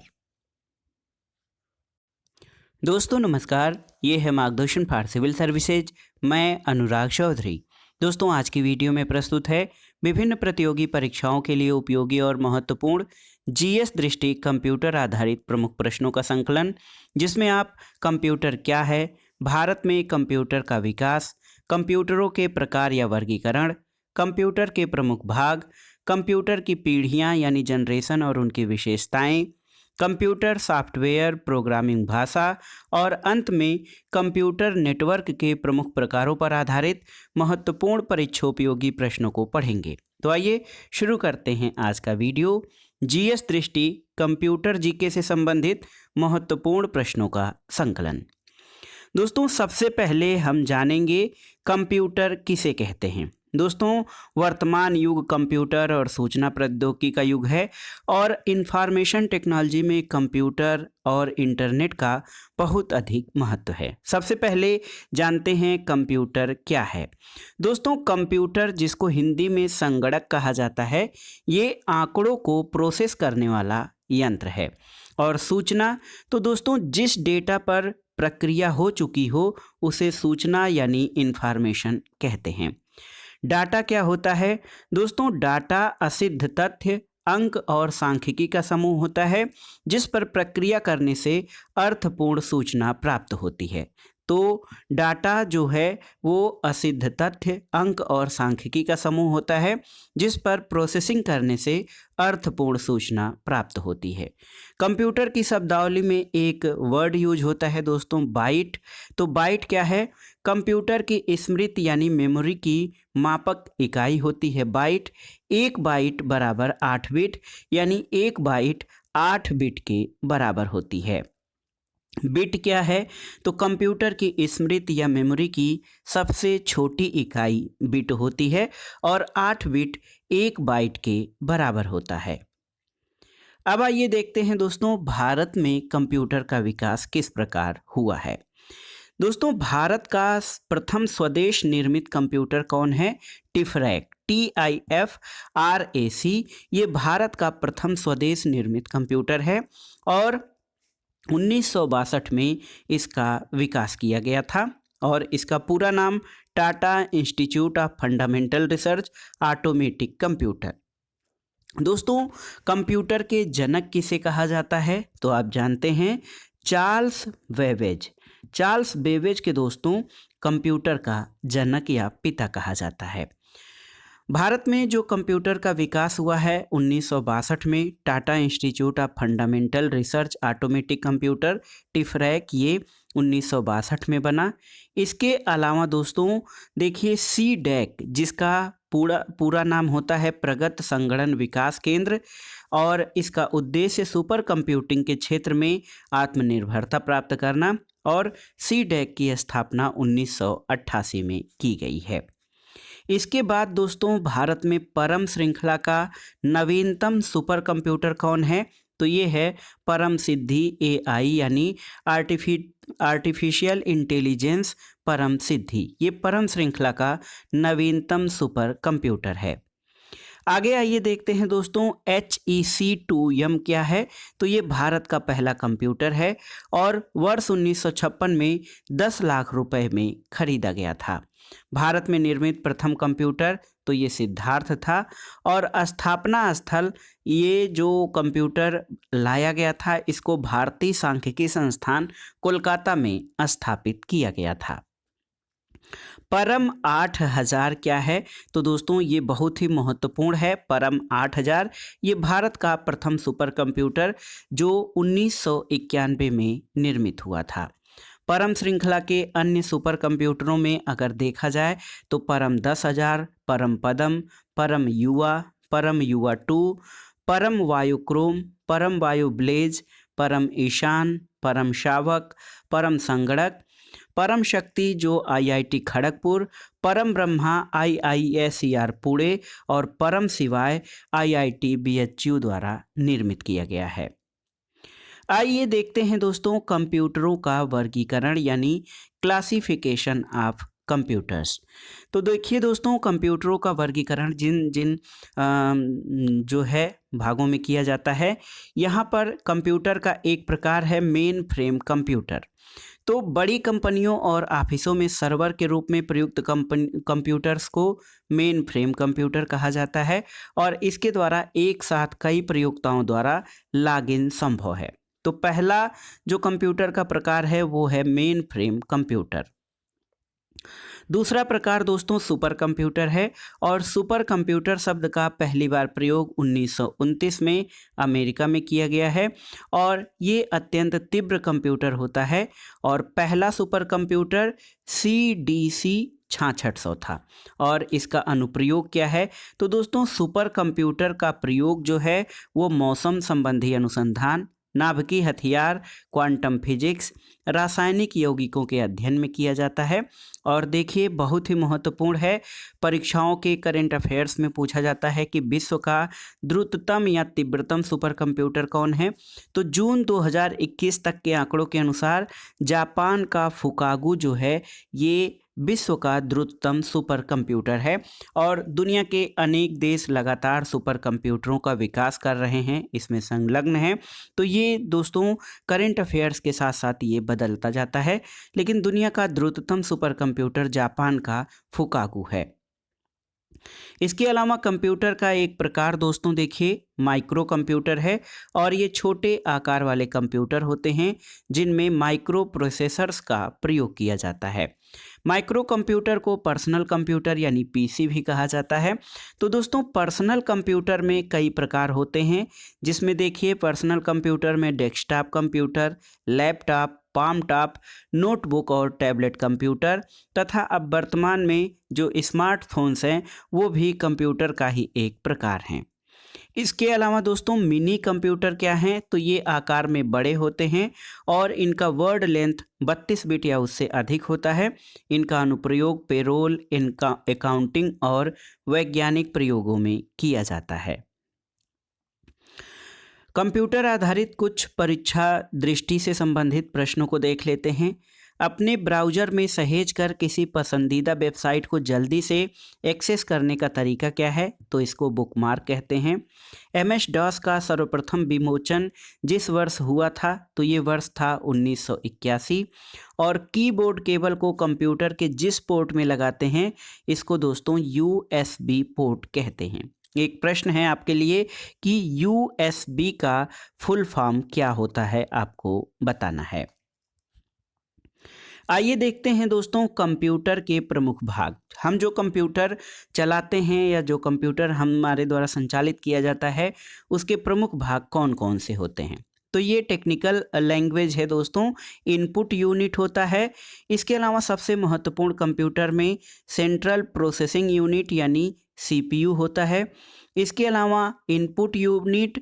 दोस्तों नमस्कार, ये है मार्गदर्शन फॉर सिविल सर्विसेज। मैं अनुराग चौधरी। दोस्तों आज की वीडियो में प्रस्तुत है विभिन्न प्रतियोगी परीक्षाओं के लिए उपयोगी और महत्वपूर्ण जीएस दृष्टि कंप्यूटर आधारित प्रमुख प्रश्नों का संकलन, जिसमें आप कंप्यूटर क्या है, भारत में कंप्यूटर का विकास, कंप्यूटरों के प्रकार या वर्गीकरण, कंप्यूटर के प्रमुख भाग, कंप्यूटर की पीढ़ियाँ यानी जनरेशन और उनकी विशेषताएं, कंप्यूटर सॉफ्टवेयर प्रोग्रामिंग भाषा और अंत में कंप्यूटर नेटवर्क के प्रमुख प्रकारों पर आधारित महत्वपूर्ण परीक्षोपयोगी प्रश्नों को पढ़ेंगे। तो आइए शुरू करते हैं आज का वीडियो। जीएस दृष्टि कंप्यूटर जीके से संबंधित महत्वपूर्ण प्रश्नों का संकलन। दोस्तों सबसे पहले हम जानेंगे कंप्यूटर किसे कहते हैं। दोस्तों वर्तमान युग कंप्यूटर और सूचना प्रौद्योगिकी का युग है और इंफॉर्मेशन टेक्नोलॉजी में कंप्यूटर और इंटरनेट का बहुत अधिक महत्व है। सबसे पहले जानते हैं कंप्यूटर क्या है। दोस्तों कंप्यूटर, जिसको हिंदी में संगणक कहा जाता है, ये आंकड़ों को प्रोसेस करने वाला यंत्र है। और सूचना, तो दोस्तों जिस डेटा पर प्रक्रिया हो चुकी हो उसे सूचना यानी इंफॉर्मेशन कहते हैं। डाटा क्या होता है? दोस्तों डाटा असिद्ध तथ्य, अंक और सांख्यिकी का समूह होता है जिस पर प्रक्रिया करने से अर्थपूर्ण सूचना प्राप्त होती है। तो डाटा जो है वो असिद्ध तथ्य, अंक और सांख्यिकी का समूह होता है जिस पर प्रोसेसिंग करने से अर्थपूर्ण सूचना प्राप्त होती है। कंप्यूटर की शब्दावली में एक वर्ड यूज होता है दोस्तों, बाइट। तो बाइट क्या है? कंप्यूटर की स्मृति यानी मेमोरी की मापक इकाई होती है बाइट। एक बाइट बराबर 8 बिट, यानी एक बाइट 8 बिट के बराबर होती है। बिट क्या है? तो कंप्यूटर की स्मृति या मेमोरी की सबसे छोटी इकाई बिट होती है और 8 बिट एक बाइट के बराबर होता है। अब आइए देखते हैं दोस्तों भारत में कंप्यूटर का विकास किस प्रकार हुआ है। दोस्तों भारत का प्रथम स्वदेश निर्मित कंप्यूटर कौन है? टिफरैक, TIFRAC। ये भारत का प्रथम स्वदेश निर्मित कंप्यूटर है और 1962 में इसका विकास किया गया था और इसका पूरा नाम Tata institute of fundamental research automatic computer. दोस्तों कंप्यूटर के जनक किसे कहा जाता है? तो आप जानते हैं चार्ल्स बेबेज। चार्ल्स बेबेज के दोस्तों कंप्यूटर का जनक या पिता कहा जाता है। भारत में जो कंप्यूटर का विकास हुआ है 1962 में Tata institute of fundamental research automatic computer TIFRAC, ये 1962 में बना। इसके अलावा दोस्तों देखिए CDAC, जिसका पूरा नाम होता है प्रगत संगणन विकास केंद्र, और इसका उद्देश्य सुपर कंप्यूटिंग के क्षेत्र में आत्मनिर्भरता प्राप्त करना, और CDAC की स्थापना 1988 में की गई है। इसके बाद दोस्तों भारत में परम श्रृंखला का नवीनतम सुपर कंप्यूटर कौन है? तो ये है परम सिद्धि AI यानी आर्टिफिशियल इंटेलिजेंस परम सिद्धि। ये परम श्रृंखला का नवीनतम सुपर कंप्यूटर है। आगे आइए देखते हैं दोस्तों HEC2M क्या है। तो ये भारत का पहला कंप्यूटर है और वर्ष 1956 में 10 लाख रुपए में खरीदा गया था। भारत में निर्मित प्रथम कंप्यूटर तो ये सिद्धार्थ था और स्थापना स्थल, ये जो कंप्यूटर लाया गया था इसको भारतीय सांख्यिकी संस्थान कोलकाता में स्थापित किया गया था। परम 8000 क्या है? तो दोस्तों ये बहुत ही महत्वपूर्ण है। परम 8000 ये भारत का प्रथम सुपर कंप्यूटर जो 1991 में निर्मित हुआ था। परम श्रृंखला के अन्य सुपर कंप्यूटरों में अगर देखा जाए तो परम 10,000, परम पदम, परम युवा, परम युवा 2, परम वायुक्रोम, परम वायु ब्लेज, परम ईशान, परम शावक, परम संगणक, परम शक्ति जो IIT खड़गपुर, परम ब्रह्मा IISER पुणे और परम शिवाय IIT BHU द्वारा निर्मित किया गया है। आइए देखते हैं दोस्तों कंप्यूटरों का वर्गीकरण यानी क्लासिफिकेशन ऑफ कंप्यूटर्स। तो देखिए दोस्तों, कंप्यूटरों का वर्गीकरण जिन जिन जो है भागों में किया जाता है। यहाँ पर कंप्यूटर का एक प्रकार है मेन फ्रेम कंप्यूटर। तो बड़ी कंपनियों और ऑफिसों में सर्वर के रूप में प्रयुक्त कंप्यूटर्स को मेन फ्रेम कंप्यूटर कहा जाता है और इसके द्वारा एक साथ कई प्रयोक्ताओं द्वारा लॉगिन संभव है। तो पहला जो कंप्यूटर का प्रकार है वो है मेन फ्रेम कंप्यूटर। दूसरा प्रकार दोस्तों सुपर कंप्यूटर है और सुपर कंप्यूटर शब्द का पहली बार प्रयोग 1929 में अमेरिका में किया गया है और ये अत्यंत तीव्र कंप्यूटर होता है और पहला सुपर कंप्यूटर CDC 6600 था। और इसका अनुप्रयोग क्या है? तो दोस्तों सुपर कंप्यूटर का प्रयोग जो है वो मौसम संबंधी अनुसंधान, नाभिकीय हथियार, क्वांटम फिजिक्स, रासायनिक यौगिकों के अध्ययन में किया जाता है। और देखिए बहुत ही महत्वपूर्ण है, परीक्षाओं के करंट अफेयर्स में पूछा जाता है कि विश्व का द्रुततम या तीव्रतम सुपर कंप्यूटर कौन है। तो जून 2021 तक के आंकड़ों के अनुसार जापान का फुकागु जो है ये विश्व का द्रुततम सुपर कंप्यूटर है और दुनिया के अनेक देश लगातार सुपर कंप्यूटरों का विकास कर रहे हैं, इसमें संलग्न हैं। तो ये दोस्तों करंट अफेयर्स के साथ साथ ये बदलता जाता है, लेकिन दुनिया का द्रुततम सुपर कंप्यूटर जापान का फुकागु है। इसके अलावा कंप्यूटर का एक प्रकार दोस्तों देखिए माइक्रो कंप्यूटर है और ये छोटे आकार वाले कंप्यूटर होते हैं जिनमें माइक्रो प्रोसेसर्स का प्रयोग किया जाता है। माइक्रो कंप्यूटर को पर्सनल कंप्यूटर यानी PC भी कहा जाता है। तो दोस्तों पर्सनल कंप्यूटर में कई प्रकार होते हैं, जिसमें देखिए पर्सनल कंप्यूटर में desktop computer, laptop, palm top, notebook और टैबलेट कंप्यूटर तथा अब वर्तमान में जो स्मार्टफोन्स हैं वो भी कंप्यूटर का ही एक प्रकार हैं। इसके अलावा दोस्तों मिनी कंप्यूटर क्या हैं? तो ये आकार में बड़े होते हैं और इनका वर्ड लेंथ 32 बिट या उससे अधिक होता है। इनका अनुप्रयोग पेरोल, इनका अकाउंटिंग और वैज्ञानिक प्रयोगों में किया जाता है। कंप्यूटर आधारित कुछ परीक्षा दृष्टि से संबंधित प्रश्नों को देख लेते हैं। अपने ब्राउज़र में सहेज कर किसी पसंदीदा वेबसाइट को जल्दी से एक्सेस करने का तरीका क्या है? तो इसको बुकमार्क कहते हैं। MS-DOS का सर्वप्रथम विमोचन जिस वर्ष हुआ था तो ये वर्ष था 1981 और कीबोर्ड केबल को कंप्यूटर के जिस पोर्ट में लगाते हैं इसको दोस्तों USB पोर्ट कहते हैं। एक प्रश्न है आपके लिए कि USB का फुल फॉर्म क्या होता है, आपको बताना है। आइए देखते हैं दोस्तों कंप्यूटर के प्रमुख भाग। हम जो कंप्यूटर चलाते हैं या जो कंप्यूटर हमारे द्वारा संचालित किया जाता है उसके प्रमुख भाग कौन कौन से होते हैं। तो ये टेक्निकल लैंग्वेज है दोस्तों, इनपुट यूनिट होता है। इसके अलावा सबसे महत्वपूर्ण कंप्यूटर में सेंट्रल प्रोसेसिंग यूनिट यानी CPU होता है। इसके अलावा इनपुट यूनिट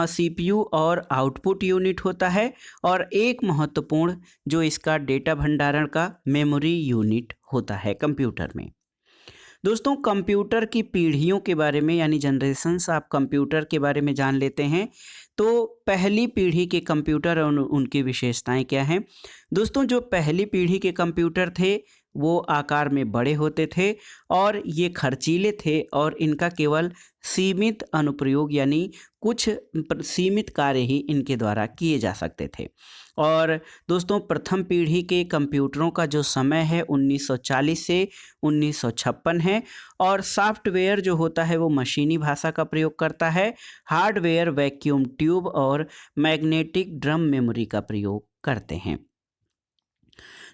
CPU और आउटपुट यूनिट होता है और एक महत्वपूर्ण जो इसका डेटा भंडारण का मेमोरी यूनिट होता है कंप्यूटर में। दोस्तों कंप्यूटर की पीढ़ियों के बारे में यानी जनरेशन्स ऑफ कंप्यूटर के बारे में जान लेते हैं। तो पहली पीढ़ी के कंप्यूटर और उनकी विशेषताएं क्या हैं। दोस्तों जो पहली पीढ़ी के कंप्यूटर थे वो आकार में बड़े होते थे और ये खर्चीले थे और इनका केवल सीमित अनुप्रयोग यानी कुछ सीमित कार्य ही इनके द्वारा किए जा सकते थे। और दोस्तों प्रथम पीढ़ी के कंप्यूटरों का जो समय है 1940 से 1956 है और सॉफ्टवेयर जो होता है वो मशीनी भाषा का प्रयोग करता है। हार्डवेयर वैक्यूम ट्यूब और मैग्नेटिक ड्रम मेमोरी का प्रयोग करते हैं।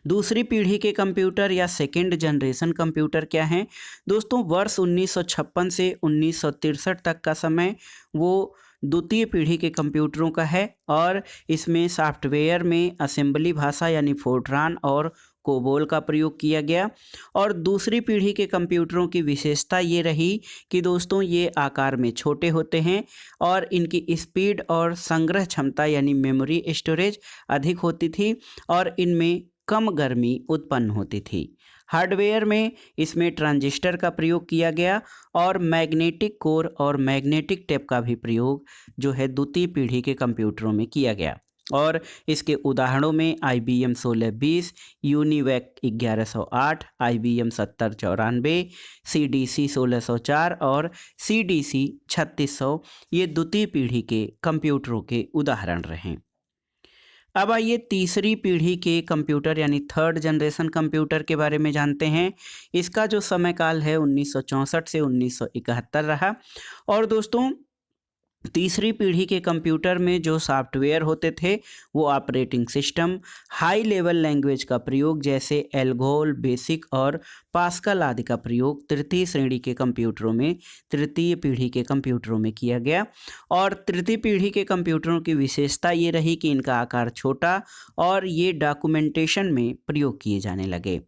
दूसरी पीढ़ी के कंप्यूटर या सेकेंड जनरेशन कंप्यूटर क्या हैं। दोस्तों वर्ष 1956 से 1963 तक का समय वो द्वितीय पीढ़ी के कंप्यूटरों का है और इसमें सॉफ्टवेयर में असेंबली भाषा यानी फोर्ट्रान और कोबोल का प्रयोग किया गया। और दूसरी पीढ़ी के कंप्यूटरों की विशेषता ये रही कि दोस्तों ये आकार में छोटे होते हैं और इनकी स्पीड और संग्रह क्षमता यानी मेमोरी स्टोरेज अधिक होती थी और इनमें कम गर्मी उत्पन्न होती थी। हार्डवेयर में इसमें ट्रांजिस्टर का प्रयोग किया गया और मैग्नेटिक कोर और मैग्नेटिक टेप का भी प्रयोग जो है द्वितीय पीढ़ी के कंप्यूटरों में किया गया। और इसके उदाहरणों में IBM 1620, यूनिवैक 1108, IBM 7094, CDC 1604 और CDC 3600 ये द्वितीय पीढ़ी के कंप्यूटरों के उदाहरण रहे। अब आइए तीसरी पीढ़ी के कंप्यूटर यानी थर्ड जनरेशन कंप्यूटर के बारे में जानते हैं। इसका जो समय काल है 1964 से 1971 रहा। और दोस्तों तीसरी पीढ़ी के कंप्यूटर में जो सॉफ्टवेयर होते थे वो operating system, high level language का प्रयोग जैसे एल्गोल, बेसिक और पास्कल आदि का प्रयोग तृतीय श्रेणी के कंप्यूटरों में, तृतीय पीढ़ी के कंप्यूटरों में किया गया। और तृतीय पीढ़ी के कंप्यूटरों की विशेषता ये रही कि इनका आकार छोटा और ये डॉक्यूमेंटेशन में प्रयोग किए जाने लगे।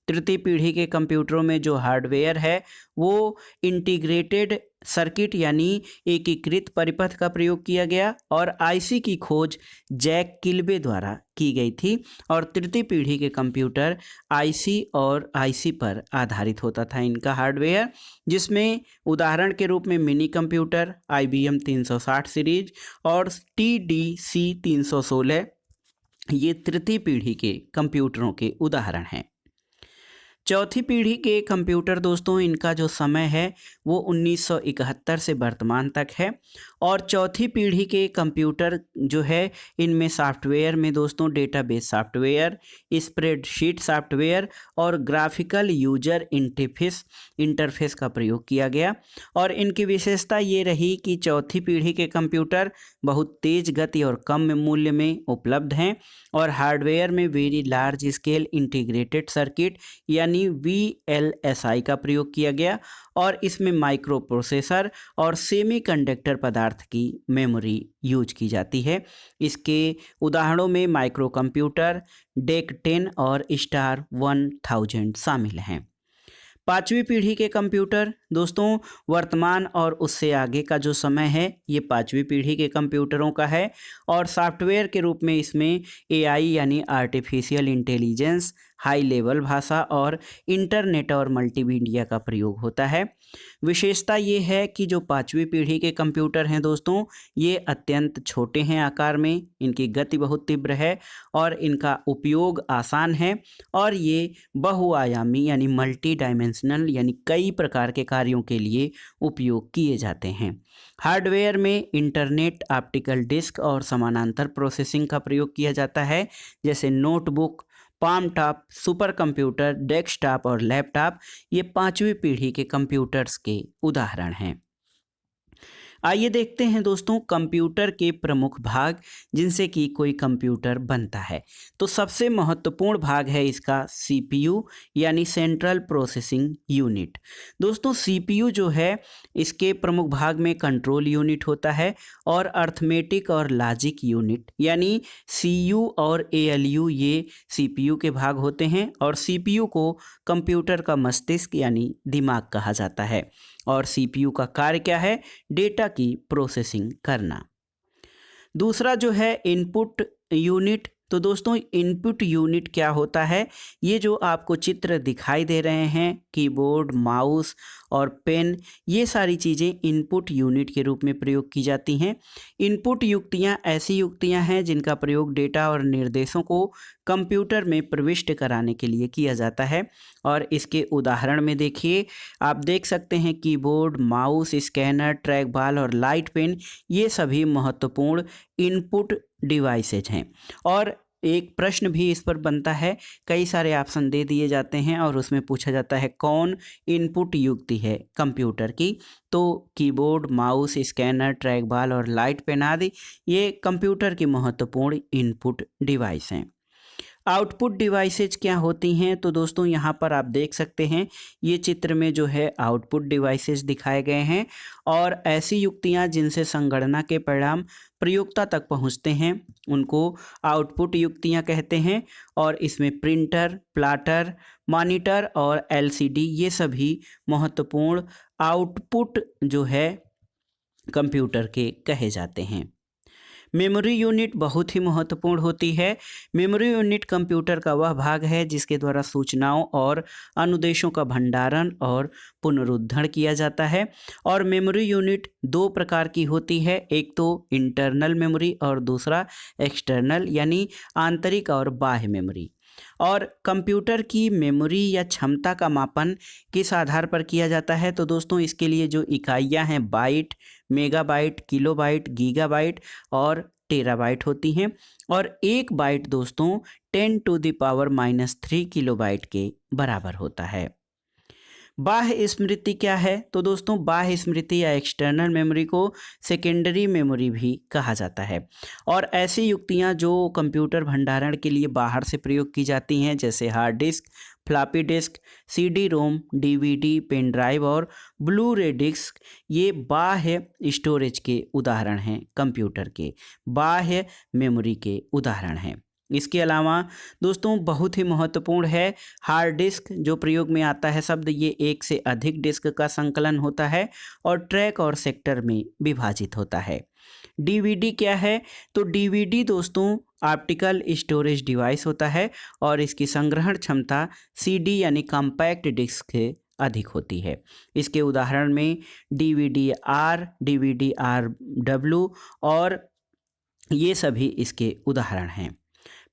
तृतीय पीढ़ी के कंप्यूटरों में जो हार्डवेयर है वो इंटीग्रेटेड सर्किट यानी एकीकृत परिपथ का प्रयोग किया गया और आईसी की खोज जैक किल्बे द्वारा की गई थी। और तृतीय पीढ़ी के कंप्यूटर आईसी और आईसी पर आधारित होता था इनका हार्डवेयर, जिसमें उदाहरण के रूप में मिनी कंप्यूटर, IBM 360 सीरीज और TDC 316 ये तृतीय पीढ़ी के कंप्यूटरों के उदाहरण हैं। चौथी पीढ़ी के कंप्यूटर दोस्तों इनका जो समय है वो 1971 से वर्तमान तक है। और चौथी पीढ़ी के कंप्यूटर जो है इनमें सॉफ्टवेयर में दोस्तों डेटाबेस सॉफ्टवेयर, स्प्रेडशीट सॉफ्टवेयर और ग्राफिकल यूजर इंटरफेस का प्रयोग किया गया। और इनकी विशेषता ये रही कि चौथी पीढ़ी के कंप्यूटर बहुत तेज़ गति और कम मूल्य में उपलब्ध हैं और हार्डवेयर में very large scale integrated circuit यानी VLSI का प्रयोग किया गया। और इसमें माइक्रो प्रोसेसर और सेमीकंडक्टर पदार्थ की मेमोरी यूज की जाती है। इसके उदाहरणों में माइक्रो कंप्यूटर, DEC 10 और स्टार 1000 शामिल हैं। पांचवी पीढ़ी के कंप्यूटर दोस्तों वर्तमान और उससे आगे का जो समय है ये पांचवी पीढ़ी के कंप्यूटरों का है। और सॉफ्टवेयर के रूप में इसमें AI यानी आर्टिफिशियल इंटेलिजेंस, हाई लेवल भाषा और इंटरनेट और मल्टीमीडिया का प्रयोग होता है। विशेषता ये है कि जो पांचवी पीढ़ी के कंप्यूटर हैं दोस्तों ये अत्यंत छोटे हैं आकार में, इनकी गति बहुत तीव्र है और इनका उपयोग आसान है और ये बहुआयामी यानी मल्टी डायमेंशनल यानी कई प्रकार के कार्यों के लिए उपयोग किए जाते हैं। हार्डवेयर में इंटरनेट, ऑप्टिकल डिस्क और समानांतर प्रोसेसिंग का प्रयोग किया जाता है, जैसे notebook, palm top, super computer, desktop और लैपटॉप ये पांचवी पीढ़ी के कंप्यूटर्स के उदाहरण हैं। आइए देखते हैं दोस्तों कंप्यूटर के प्रमुख भाग जिनसे कि कोई कंप्यूटर बनता है। तो सबसे महत्वपूर्ण भाग है इसका CPU यानी सेंट्रल प्रोसेसिंग यूनिट। दोस्तों CPU जो है इसके प्रमुख भाग में कंट्रोल यूनिट होता है और अर्थमेटिक और लॉजिक यूनिट यानी CU और ALU ये CPU के भाग होते हैं। और CPU को कंप्यूटर का मस्तिष्क यानी दिमाग कहा जाता है। और CPU का कार्य क्या है? डेटा की प्रोसेसिंग करना। दूसरा जो है इनपुट यूनिट। तो दोस्तों इनपुट यूनिट क्या होता है? ये जो आपको चित्र दिखाई दे रहे हैं, कीबोर्ड, माउस और पेन, ये सारी चीज़ें इनपुट यूनिट के रूप में प्रयोग की जाती हैं। इनपुट युक्तियाँ ऐसी युक्तियाँ हैं जिनका प्रयोग डेटा और निर्देशों को कंप्यूटर में प्रविष्ट कराने के लिए किया जाता है। और इसके उदाहरण में देखिए, आप देख सकते हैं keyboard, mouse, scanner, track ball और लाइट पेन ये सभी महत्वपूर्ण इनपुट डिवाइसेज हैं। और एक प्रश्न भी इस पर बनता है, कई सारे ऑप्शन दे दिए जाते हैं और उसमें पूछा जाता है कौन इनपुट युक्ति है कंप्यूटर की। तो keyboard, mouse, scanner, track ball और लाइट पेन आदि ये कंप्यूटर की महत्वपूर्ण इनपुट डिवाइस हैं। आउटपुट डिवाइसेज क्या होती हैं? तो दोस्तों यहाँ पर आप देख सकते हैं ये चित्र में जो है आउटपुट डिवाइसेज दिखाए गए हैं और ऐसी युक्तियाँ जिनसे संगणना के परिणाम प्रयोक्ता तक पहुँचते हैं उनको आउटपुट युक्तियाँ कहते हैं। और इसमें प्रिंटर, प्लॉटर, मॉनिटर और LCD ये सभी महत्वपूर्ण आउटपुट जो है कंप्यूटर के कहे जाते हैं। मेमोरी यूनिट बहुत ही महत्वपूर्ण होती है। मेमोरी यूनिट कंप्यूटर का वह भाग है जिसके द्वारा सूचनाओं और अनुदेशों का भंडारण और पुनरुद्धरण किया जाता है। और मेमोरी यूनिट दो प्रकार की होती है, एक तो इंटरनल मेमोरी और दूसरा एक्सटर्नल यानी आंतरिक और बाह्य मेमोरी। और कंप्यूटर की मेमोरी या क्षमता का मापन किस आधार पर किया जाता है, तो दोस्तों इसके लिए जो इकाइयां हैं बाइट, मेगाबाइट, किलोबाइट, गीगाबाइट और टेराबाइट होती हैं। और एक बाइट दोस्तों 10⁻³ किलोबाइट के बराबर होता है। बाह्य स्मृति क्या है, तो दोस्तों बाह्य स्मृति या एक्सटर्नल मेमोरी को सेकेंडरी मेमोरी भी कहा जाता है। और ऐसी युक्तियां जो कंप्यूटर भंडारण के लिए बाहर से प्रयोग की जाती हैं, जैसे hard disk, floppy disk, CD ROM, DVD, pen drive और ब्लू रे डिस्क, ये बाह्य स्टोरेज के उदाहरण हैं, कंप्यूटर के बाह्य मेमोरी के उदाहरण हैं। इसके अलावा दोस्तों बहुत ही महत्वपूर्ण है हार्ड डिस्क, जो प्रयोग में आता है शब्द, ये एक से अधिक डिस्क का संकलन होता है और ट्रैक और सेक्टर में विभाजित होता है। डीवीडी क्या है, तो डीवीडी दोस्तों ऑप्टिकल स्टोरेज डिवाइस होता है और इसकी संग्रहण क्षमता सीडी यानी कॉम्पैक्ट डिस्क से अधिक होती है। इसके उदाहरण में डीवीडी-आर, डीवीडी-आर-डब्ल्यू और ये सभी इसके उदाहरण हैं।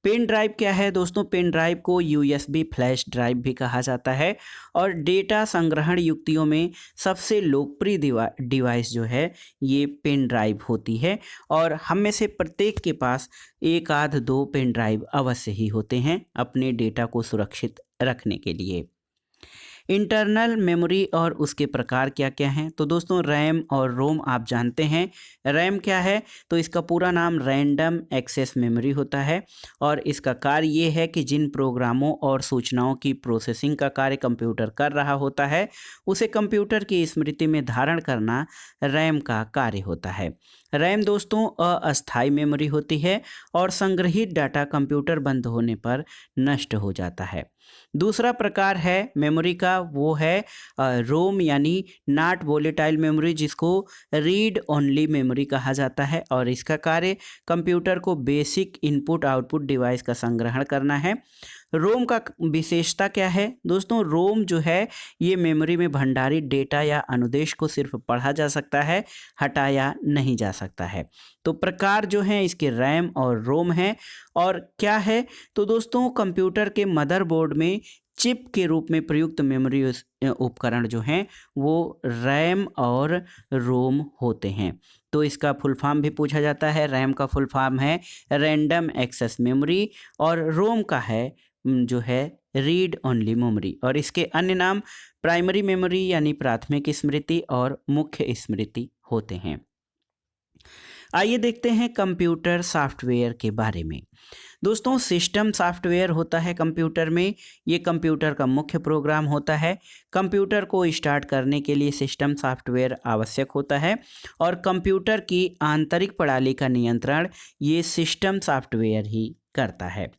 पेन ड्राइव क्या है दोस्तों, पेन ड्राइव को यूएसबी फ्लैश ड्राइव भी कहा जाता है और डेटा संग्रहण युक्तियों में सबसे लोकप्रिय डिवाइस जो है ये पेन ड्राइव होती है। और हम में से प्रत्येक के पास एक आध दो पेन ड्राइव अवश्य ही होते हैं अपने डेटा को सुरक्षित रखने के लिए। इंटरनल मेमोरी और उसके प्रकार क्या क्या हैं, तो दोस्तों रैम और रोम आप जानते हैं। रैम क्या है, तो इसका पूरा नाम रैंडम एक्सेस मेमोरी होता है और इसका कार्य ये है कि जिन प्रोग्रामों और सूचनाओं की प्रोसेसिंग का कार्य कंप्यूटर कर रहा होता है उसे कंप्यूटर की स्मृति में धारण करना रैम का कार्य होता है। रैम दोस्तों अस्थायी मेमोरी होती है और संग्रहित डाटा कंप्यूटर बंद होने पर नष्ट हो जाता है। दूसरा प्रकार है मेमोरी का, वो है रोम यानी नॉट वोलेटाइल मेमोरी, जिसको रीड ओनली मेमोरी कहा जाता है और इसका कार्य कंप्यूटर को बेसिक इनपुट आउटपुट डिवाइस का संग्रहण करना है। रोम का विशेषता क्या है दोस्तों, रोम जो है ये मेमोरी में भंडारित डेटा या अनुदेश को सिर्फ पढ़ा जा सकता है, हटाया नहीं जा सकता है। तो प्रकार जो हैं इसके रैम और रोम हैं। और क्या है, तो दोस्तों कंप्यूटर के मदरबोर्ड में चिप के रूप में प्रयुक्त मेमोरी उपकरण जो हैं वो रैम और रोम होते हैं। तो इसका फुल फॉर्म भी पूछा जाता है। रैम का फुल फॉर्म है रैंडम एक्सेस मेमोरी और रोम का है जो है रीड ओनली मेमोरी। और इसके अन्य नाम प्राइमरी मेमोरी यानी प्राथमिक स्मृति और मुख्य स्मृति होते हैं। आइए देखते हैं कंप्यूटर सॉफ्टवेयर के बारे में। दोस्तों सिस्टम सॉफ्टवेयर होता है कंप्यूटर में, ये कंप्यूटर का मुख्य प्रोग्राम होता है। कंप्यूटर को स्टार्ट करने के लिए सिस्टम सॉफ्टवेयर आवश्यक होता है और कंप्यूटर की आंतरिक प्रणाली का नियंत्रण ये सिस्टम सॉफ्टवेयर ही करता है।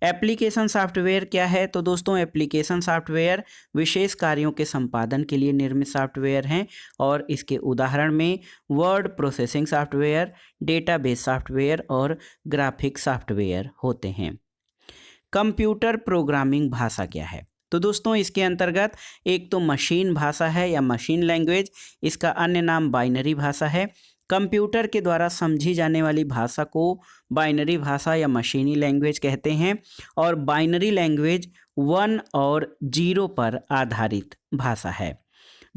एप्लीकेशन सॉफ्टवेयर क्या है, तो दोस्तों एप्लीकेशन सॉफ्टवेयर विशेष कार्यों के संपादन के लिए निर्मित सॉफ्टवेयर हैं और इसके उदाहरण में word processing software, database software और ग्राफिक सॉफ्टवेयर होते हैं। कंप्यूटर प्रोग्रामिंग भाषा क्या है, तो दोस्तों इसके अंतर्गत एक तो मशीन भाषा है या मशीन लैंग्वेज, इसका अन्य नाम बाइनरी भाषा है। कंप्यूटर के द्वारा समझी जाने वाली भाषा को बाइनरी भाषा या मशीनी लैंग्वेज कहते हैं और बाइनरी लैंग्वेज 1 और 0 पर आधारित भाषा है।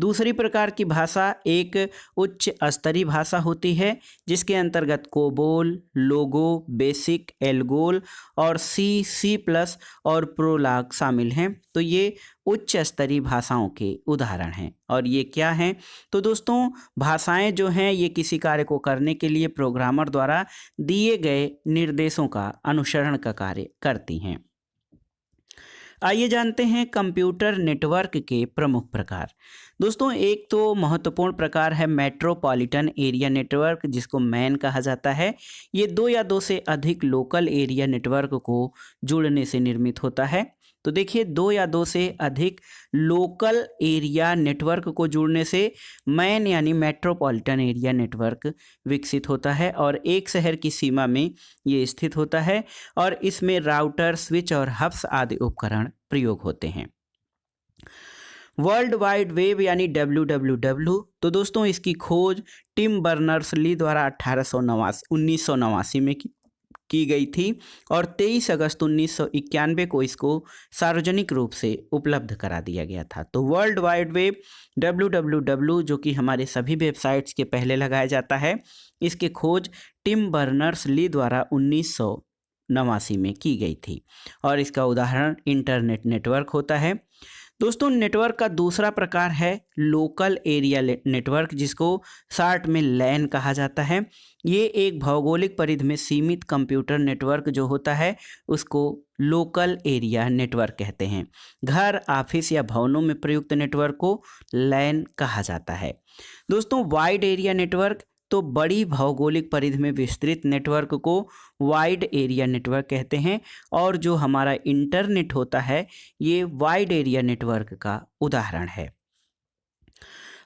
दूसरी प्रकार की भाषा एक उच्च स्तरीय भाषा होती है जिसके अंतर्गत कोबोल, लोगो, बेसिक, एल्गोल और सी++ और प्रोलॉग शामिल हैं। तो ये उच्च स्तरीय भाषाओं के उदाहरण हैं। और ये क्या हैं, तो दोस्तों भाषाएं जो हैं ये किसी कार्य को करने के लिए प्रोग्रामर द्वारा दिए गए निर्देशों का अनुसरण का कार्य करती हैं। आइए जानते हैं कंप्यूटर नेटवर्क के प्रमुख प्रकार। दोस्तों एक तो महत्वपूर्ण प्रकार है मेट्रोपॉलिटन एरिया नेटवर्क, जिसको मैन कहा जाता है। ये दो या दो से अधिक लोकल एरिया नेटवर्क को जुड़ने से निर्मित होता है। तो देखिए, दो या दो से अधिक लोकल एरिया नेटवर्क को जुड़ने से मैन यानी मेट्रोपॉलिटन एरिया नेटवर्क विकसित होता है और एक शहर की सीमा में ये स्थित होता है और इसमें राउटर, स्विच और हब्स आदि उपकरण प्रयोग होते हैं। वर्ल्ड वाइड वेब यानी WWW, तो दोस्तों इसकी खोज टिम बर्नर्स-ली द्वारा 1989 में की गई थी और 23 अगस्त 1991 को इसको सार्वजनिक रूप से उपलब्ध करा दिया गया था। तो वर्ल्ड वाइड वेब WWW, जो कि हमारे सभी वेबसाइट्स के पहले लगाया जाता है, इसकी खोज टिम बर्नर्स-ली द्वारा 1989 में की गई थी और इसका उदाहरण इंटरनेट नेटवर्क होता है। दोस्तों नेटवर्क का दूसरा प्रकार है लोकल एरिया नेटवर्क, जिसको शॉर्ट में लैन कहा जाता है। ये एक भौगोलिक परिधि में सीमित कंप्यूटर नेटवर्क जो होता है उसको लोकल एरिया नेटवर्क कहते हैं। घर, ऑफिस या भवनों में प्रयुक्त नेटवर्क को लैन कहा जाता है। दोस्तों वाइड एरिया नेटवर्क, तो बड़ी भौगोलिक परिधि में विस्तृत नेटवर्क को वाइड एरिया नेटवर्क कहते हैं और जो हमारा इंटरनेट होता है ये वाइड एरिया नेटवर्क का उदाहरण है।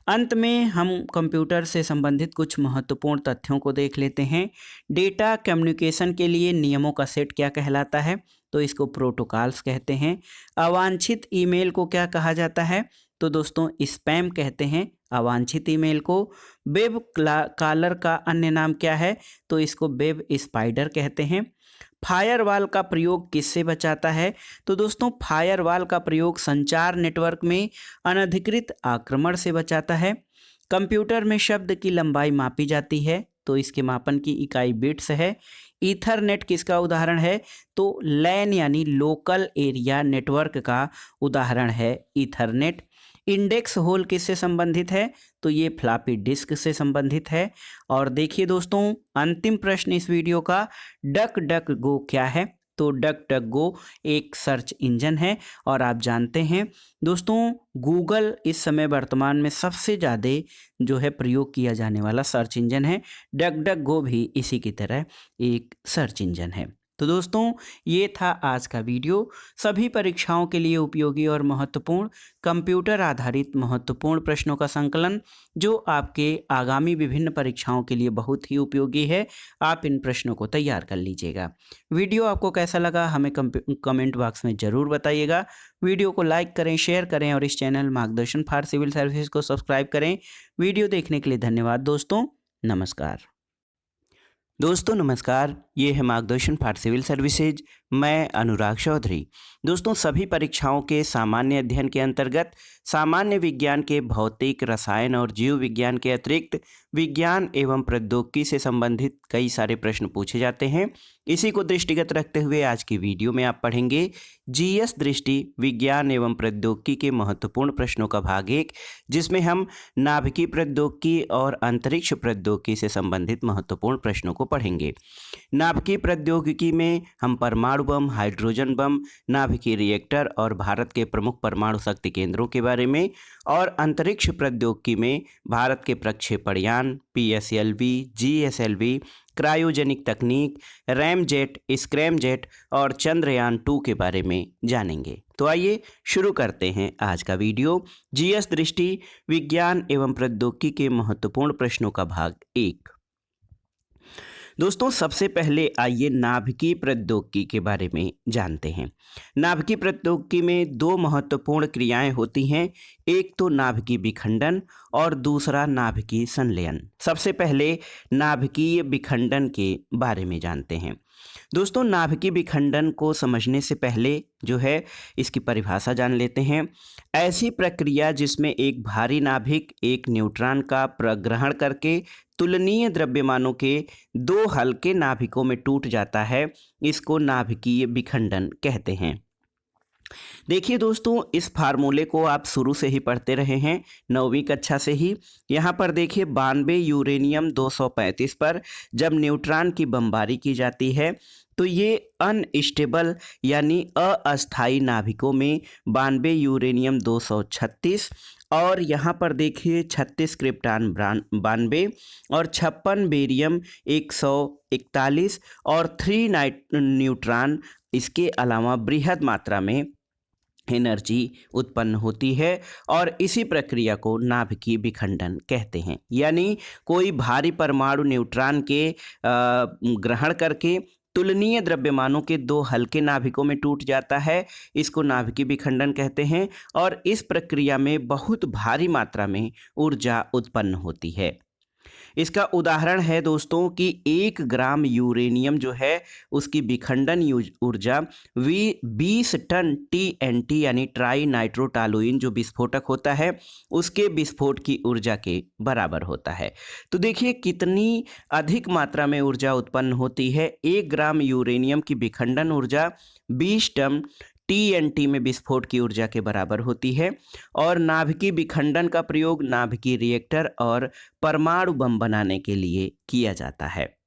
अंत में हम कंप्यूटर से संबंधित कुछ महत्वपूर्ण तथ्यों को देख लेते हैं। डेटा कम्युनिकेशन के लिए नियमों का सेट क्या कहलाता है? तो इसको प्रोटोकॉल्स कहते हैं। अवांछित ईमेल को क्या कहा जाता है? तो दोस्तों स्पैम कहते हैं अवांछित ईमेल को। वेब कॉलर का अन्य नाम क्या है? तो इसको वेब स्पाइडर कहते हैं। फायरवॉल का प्रयोग किससे बचाता है? तो दोस्तों फायरवॉल का प्रयोग संचार नेटवर्क में अनधिकृत आक्रमण से बचाता है। कंप्यूटर में शब्द की लंबाई मापी जाती है, तो इसके मापन की इकाई बिट्स है। ईथरनेट किसका उदाहरण है? तो लैन यानी लोकल एरिया नेटवर्क का उदाहरण है ईथरनेट। इंडेक्स होल किससे संबंधित है? तो ये फ्लॉपी डिस्क से संबंधित है। और देखिए दोस्तों अंतिम प्रश्न इस वीडियो का, डक डक गो क्या है? तो डक डक गो एक सर्च इंजन है और आप जानते हैं दोस्तों गूगल इस समय वर्तमान में सबसे ज़्यादा जो है प्रयोग किया जाने वाला सर्च इंजन है। डक डक गो भी इसी की तरह एक सर्च इंजन है। तो दोस्तों ये था आज का वीडियो। सभी परीक्षाओं के लिए उपयोगी और महत्वपूर्ण कंप्यूटर आधारित महत्वपूर्ण प्रश्नों का संकलन, जो आपके आगामी विभिन्न परीक्षाओं के लिए बहुत ही उपयोगी है। आप इन प्रश्नों को तैयार कर लीजिएगा। वीडियो आपको कैसा लगा हमें कमेंट बॉक्स में ज़रूर बताइएगा। वीडियो को लाइक करें, शेयर करें और इस चैनल मार्गदर्शन फॉर सिविल सर्विसेज को सब्सक्राइब करें। वीडियो देखने के लिए धन्यवाद दोस्तों। नमस्कार। दोस्तों नमस्कार, ये है मार्गदर्शन फॉर सिविल सर्विसेज। मैं अनुराग चौधरी। दोस्तों सभी परीक्षाओं के सामान्य अध्ययन के अंतर्गत सामान्य विज्ञान के भौतिक, रसायन और जीव विज्ञान के अतिरिक्त विज्ञान एवं प्रौद्योगिकी से संबंधित कई सारे प्रश्न पूछे जाते हैं। इसी को दृष्टिगत रखते हुए आज की वीडियो में आप पढ़ेंगे जीएस दृष्टि विज्ञान एवं प्रौद्योगिकी के महत्वपूर्ण प्रश्नों का भाग 1, जिसमें हम नाभिकीय प्रौद्योगिकी और अंतरिक्ष प्रौद्योगिकी से संबंधित महत्वपूर्ण प्रश्नों को पढ़ेंगे। नाभिकीय प्रौद्योगिकी में हम परमाणु बम, हाइड्रोजन बम, नाभिकीय रिएक्टर और भारत के प्रमुख परमाणु शक्ति केंद्रों के बारे में, और अंतरिक्ष प्रौद्योगिकी में भारत के प्रक्षेपण, PSLV, GSLV, क्रायोजेनिक तकनीक, रैमजेट, स्क्रैमजेट और चंद्रयान 2 के बारे में जानेंगे। तो आइए शुरू करते हैं आज का वीडियो। जीएस दृष्टि विज्ञान एवं प्रौद्योगिकी के महत्वपूर्ण प्रश्नों का भाग 1। दोस्तों सबसे पहले आइए नाभिकीय प्रौद्योगिकी के बारे में जानते हैं। नाभिकीय प्रौद्योगिकी में दो महत्वपूर्ण क्रियाएं होती हैं, एक तो नाभिकीय विखंडन और दूसरा नाभिकीय संलयन। सबसे पहले नाभिकीय विखंडन के बारे में जानते हैं। दोस्तों नाभिकीय विखंडन को समझने से पहले जो है इसकी परिभाषा जान लेते हैं। ऐसी प्रक्रिया जिसमें एक भारी नाभिक एक न्यूट्रॉन का प्रग्रहण करके तुलनीय द्रव्यमानों के दो हल्के नाभिकों में टूट जाता है, इसको नाभिकीय विखंडन कहते हैं। देखिए दोस्तों इस फार्मूले को आप शुरू से ही पढ़ते रहे हैं, 9वीं कक्षा से ही। यहाँ पर देखिए 92 यूरेनियम 235 पर जब न्यूट्रॉन की बमबारी की जाती है तो ये अनस्टेबल यानी अस्थायी नाभिकों में 92 यूरेनियम 236 और यहाँ पर देखिए 36 क्रिप्टान 92 और 56 बेरियम 141 और 3 न्यूट्रॉन, इसके अलावा बृहद मात्रा में एनर्जी उत्पन्न होती है और इसी प्रक्रिया को नाभिकीय विखंडन कहते हैं। यानी कोई भारी परमाणु न्यूट्रॉन के ग्रहण करके तुलनीय द्रव्यमानों के दो हल्के नाभिकों में टूट जाता है, इसको नाभिकीय विखंडन कहते हैं और इस प्रक्रिया में बहुत भारी मात्रा में ऊर्जा उत्पन्न होती है। इसका उदाहरण है दोस्तों कि 1 ग्राम यूरेनियम जो है उसकी विखंडन ऊर्जा 20 टन TNT यानी ट्राई नाइट्रोटॉलुइन जो विस्फोटक होता है उसके विस्फोट की ऊर्जा के बराबर होता है। तो देखिए कितनी अधिक मात्रा में ऊर्जा उत्पन्न होती है। 1 ग्राम यूरेनियम की विखंडन ऊर्जा 20 टन TNT में विस्फोट की ऊर्जा के बराबर होती है और नाभिकीय विखंडन का प्रयोग नाभिकीय रिएक्टर और परमाणु बम बनाने के लिए किया जाता है।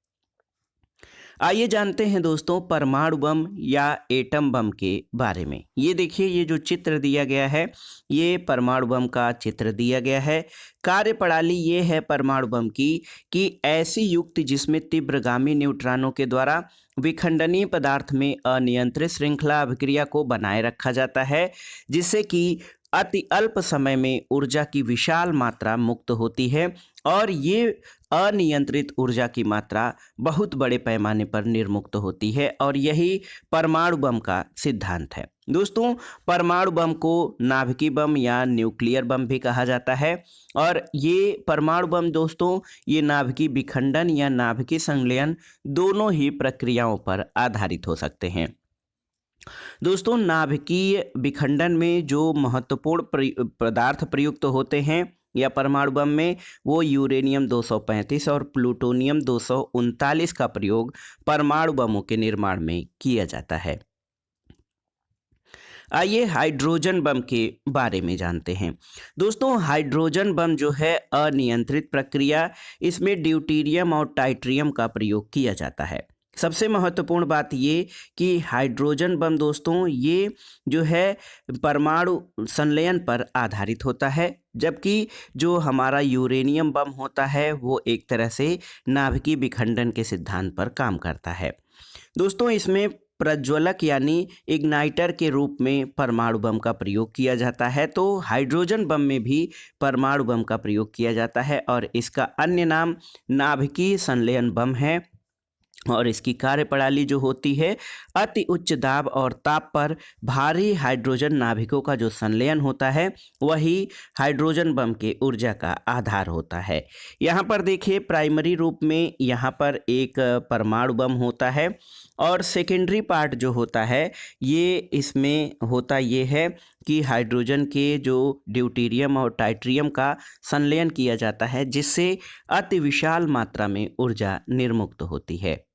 आइए जानते हैं दोस्तों परमाणु बम या एटम बम के बारे में। ये देखिए ये जो चित्र दिया गया है ये परमाणु बम का चित्र दिया गया है। कार्यप्रणाली ये है परमाणु बम की कि ऐसी युक्ति जिसमें तीव्रगामी न्यूट्रॉनों के द्वारा विखंडनीय पदार्थ में अनियंत्रित श्रृंखला अभिक्रिया को बनाए रखा जाता है, जिससे कि अति अल्प समय में ऊर्जा की विशाल मात्रा मुक्त होती है और ये अनियंत्रित ऊर्जा की मात्रा बहुत बड़े पैमाने पर निर्मुक्त होती है और यही परमाणु बम का सिद्धांत है। दोस्तों परमाणु बम को नाभिकीय बम या न्यूक्लियर बम भी कहा जाता है और ये परमाणु बम दोस्तों ये नाभिकीय विखंडन या नाभिकीय संलयन दोनों ही प्रक्रियाओं पर आधारित हो सकते हैं। दोस्तों नाभिकीय विखंडन में जो महत्वपूर्ण पदार्थ प्रयुक्त होते हैं या परमाणु बम में वो यूरेनियम 235 और प्लूटोनियम 239 का प्रयोग परमाणु बमों के निर्माण में किया जाता है। आइए हाइड्रोजन बम के बारे में जानते हैं। दोस्तों हाइड्रोजन बम जो है अनियंत्रित प्रक्रिया, इसमें ड्यूटेरियम और टाइट्रियम का प्रयोग किया जाता है। सबसे महत्वपूर्ण बात ये कि हाइड्रोजन बम दोस्तों ये जो है परमाणु संलयन पर आधारित होता है, जबकि जो हमारा यूरेनियम बम होता है वो एक तरह से नाभिकीय विखंडन के सिद्धांत पर काम करता है। दोस्तों इसमें प्रज्वलक यानी इग्नाइटर के रूप में परमाणु बम का प्रयोग किया जाता है, तो हाइड्रोजन बम में भी परमाणु बम का प्रयोग किया जाता है और इसका अन्य नाम नाभिकीय संलयन बम है और इसकी कार्यप्रणाली जो होती है अति उच्च दाब और ताप पर भारी हाइड्रोजन नाभिकों का जो संलयन होता है वही हाइड्रोजन बम के ऊर्जा का आधार होता है। यहाँ पर देखिए प्राइमरी रूप में यहाँ पर एक परमाणु बम होता है और सेकेंडरी पार्ट जो होता है ये इसमें होता ये है कि हाइड्रोजन के जो ड्यूटेरियम और टाइट्रियम का संलयन किया जाता है, जिससे अति विशाल मात्रा में ऊर्जा निर्मुक्त होती है।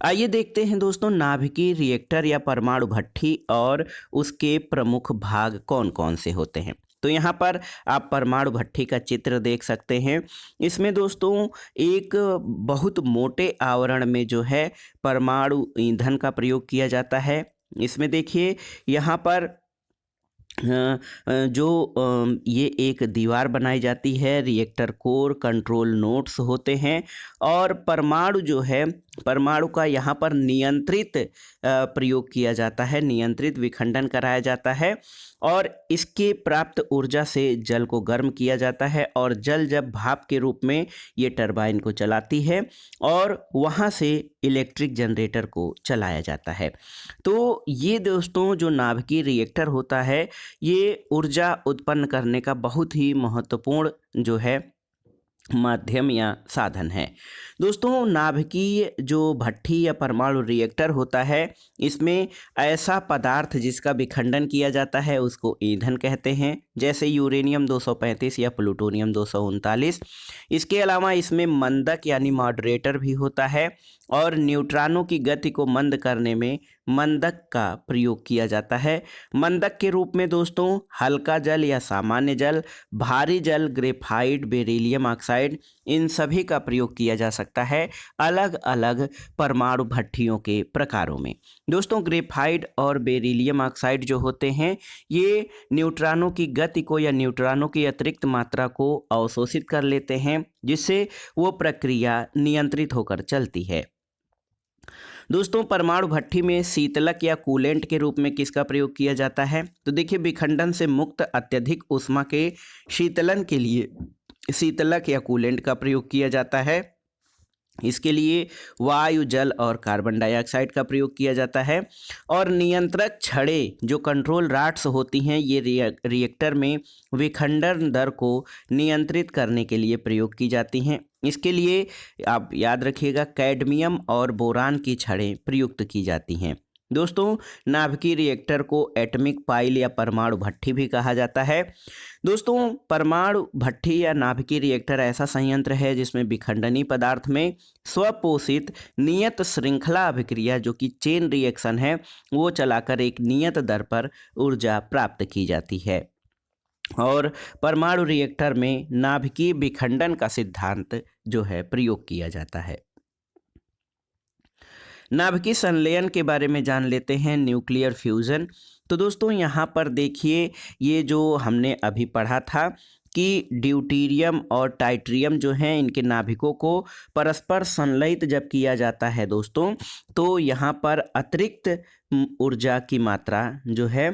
आइए देखते हैं दोस्तों नाभिकीय रिएक्टर या परमाणु भट्ठी और उसके प्रमुख भाग कौन कौन से होते हैं। तो यहाँ पर आप परमाणु भट्ठी का चित्र देख सकते हैं। इसमें दोस्तों एक बहुत मोटे आवरण में जो है परमाणु ईंधन का प्रयोग किया जाता है। इसमें देखिए यहाँ पर ये एक दीवार बनाई जाती है, रिएक्टर कोर, कंट्रोल नोड्स होते हैं और परमाणु जो है परमाणु का यहाँ पर नियंत्रित प्रयोग किया जाता है, नियंत्रित विखंडन कराया जाता है और इसके प्राप्त ऊर्जा से जल को गर्म किया जाता है और जल जब भाप के रूप में ये टरबाइन को चलाती है और वहाँ से इलेक्ट्रिक जनरेटर को चलाया जाता है। तो ये दोस्तों जो नाभिकीय रिएक्टर होता है ये ऊर्जा उत्पन्न करने का बहुत ही महत्वपूर्ण जो है माध्यम या साधन है। दोस्तों नाभिकीय जो भट्ठी या परमाणु रिएक्टर होता है इसमें ऐसा पदार्थ जिसका विखंडन किया जाता है उसको ईंधन कहते हैं, जैसे यूरेनियम 235 या प्लूटोनियम 239। इसके अलावा इसमें मंदक यानी मॉडरेटर भी होता है और न्यूट्रॉनों की गति को मंद करने में मंदक का प्रयोग किया जाता है। मंदक के रूप में दोस्तों हल्का जल या सामान्य जल, भारी जल, ग्रेफाइट, बेरिलियम ऑक्साइड, इन सभी का प्रयोग किया जा सकता है अलग अलग परमाणु भट्ठियों के प्रकारों में। दोस्तों ग्रेफाइट और बेरिलियम ऑक्साइड जो होते हैं ये न्यूट्रॉनों की गति को या न्यूट्रॉनों की अतिरिक्त मात्रा को अवशोषित कर लेते हैं, जिससे वो प्रक्रिया नियंत्रित होकर चलती है। दोस्तों परमाणु भट्ठी में शीतलक या कूलेंट के रूप में किसका प्रयोग किया जाता है? तो देखिए विखंडन से मुक्त अत्यधिक ऊष्मा के शीतलन के लिए शीतलक या कूलेंट का प्रयोग किया जाता है। इसके लिए वायु, जल और कार्बन डाइऑक्साइड का प्रयोग किया जाता है। और नियंत्रक छड़ें जो कंट्रोल रॉड्स होती हैं ये रिएक्टर में विखंडन दर को नियंत्रित करने के लिए प्रयोग की जाती हैं। इसके लिए आप याद रखिएगा कैडमियम और बोरान की छड़ें प्रयुक्त की जाती हैं। दोस्तों नाभिकीय रिएक्टर को एटॉमिक पाइल या परमाणु भट्ठी भी कहा जाता है। दोस्तों परमाणु भट्ठी या नाभिकीय रिएक्टर ऐसा संयंत्र है जिसमें विखंडनी पदार्थ में स्वपोषित नियत श्रृंखला अभिक्रिया जो कि चेन रिएक्शन है वो चलाकर एक नियत दर पर ऊर्जा प्राप्त की जाती है। और परमाणु रिएक्टर में नाभिकीय विखंडन का सिद्धांत जो है प्रयोग किया जाता है। नाभिकीय संलयन के बारे में जान लेते हैं, न्यूक्लियर फ्यूजन। तो दोस्तों यहाँ पर देखिए ये जो हमने अभी पढ़ा था कि ड्यूटेरियम और टाइट्रियम जो हैं इनके नाभिकों को परस्पर संलयित जब किया जाता है दोस्तों तो यहाँ पर अतिरिक्त ऊर्जा की मात्रा जो है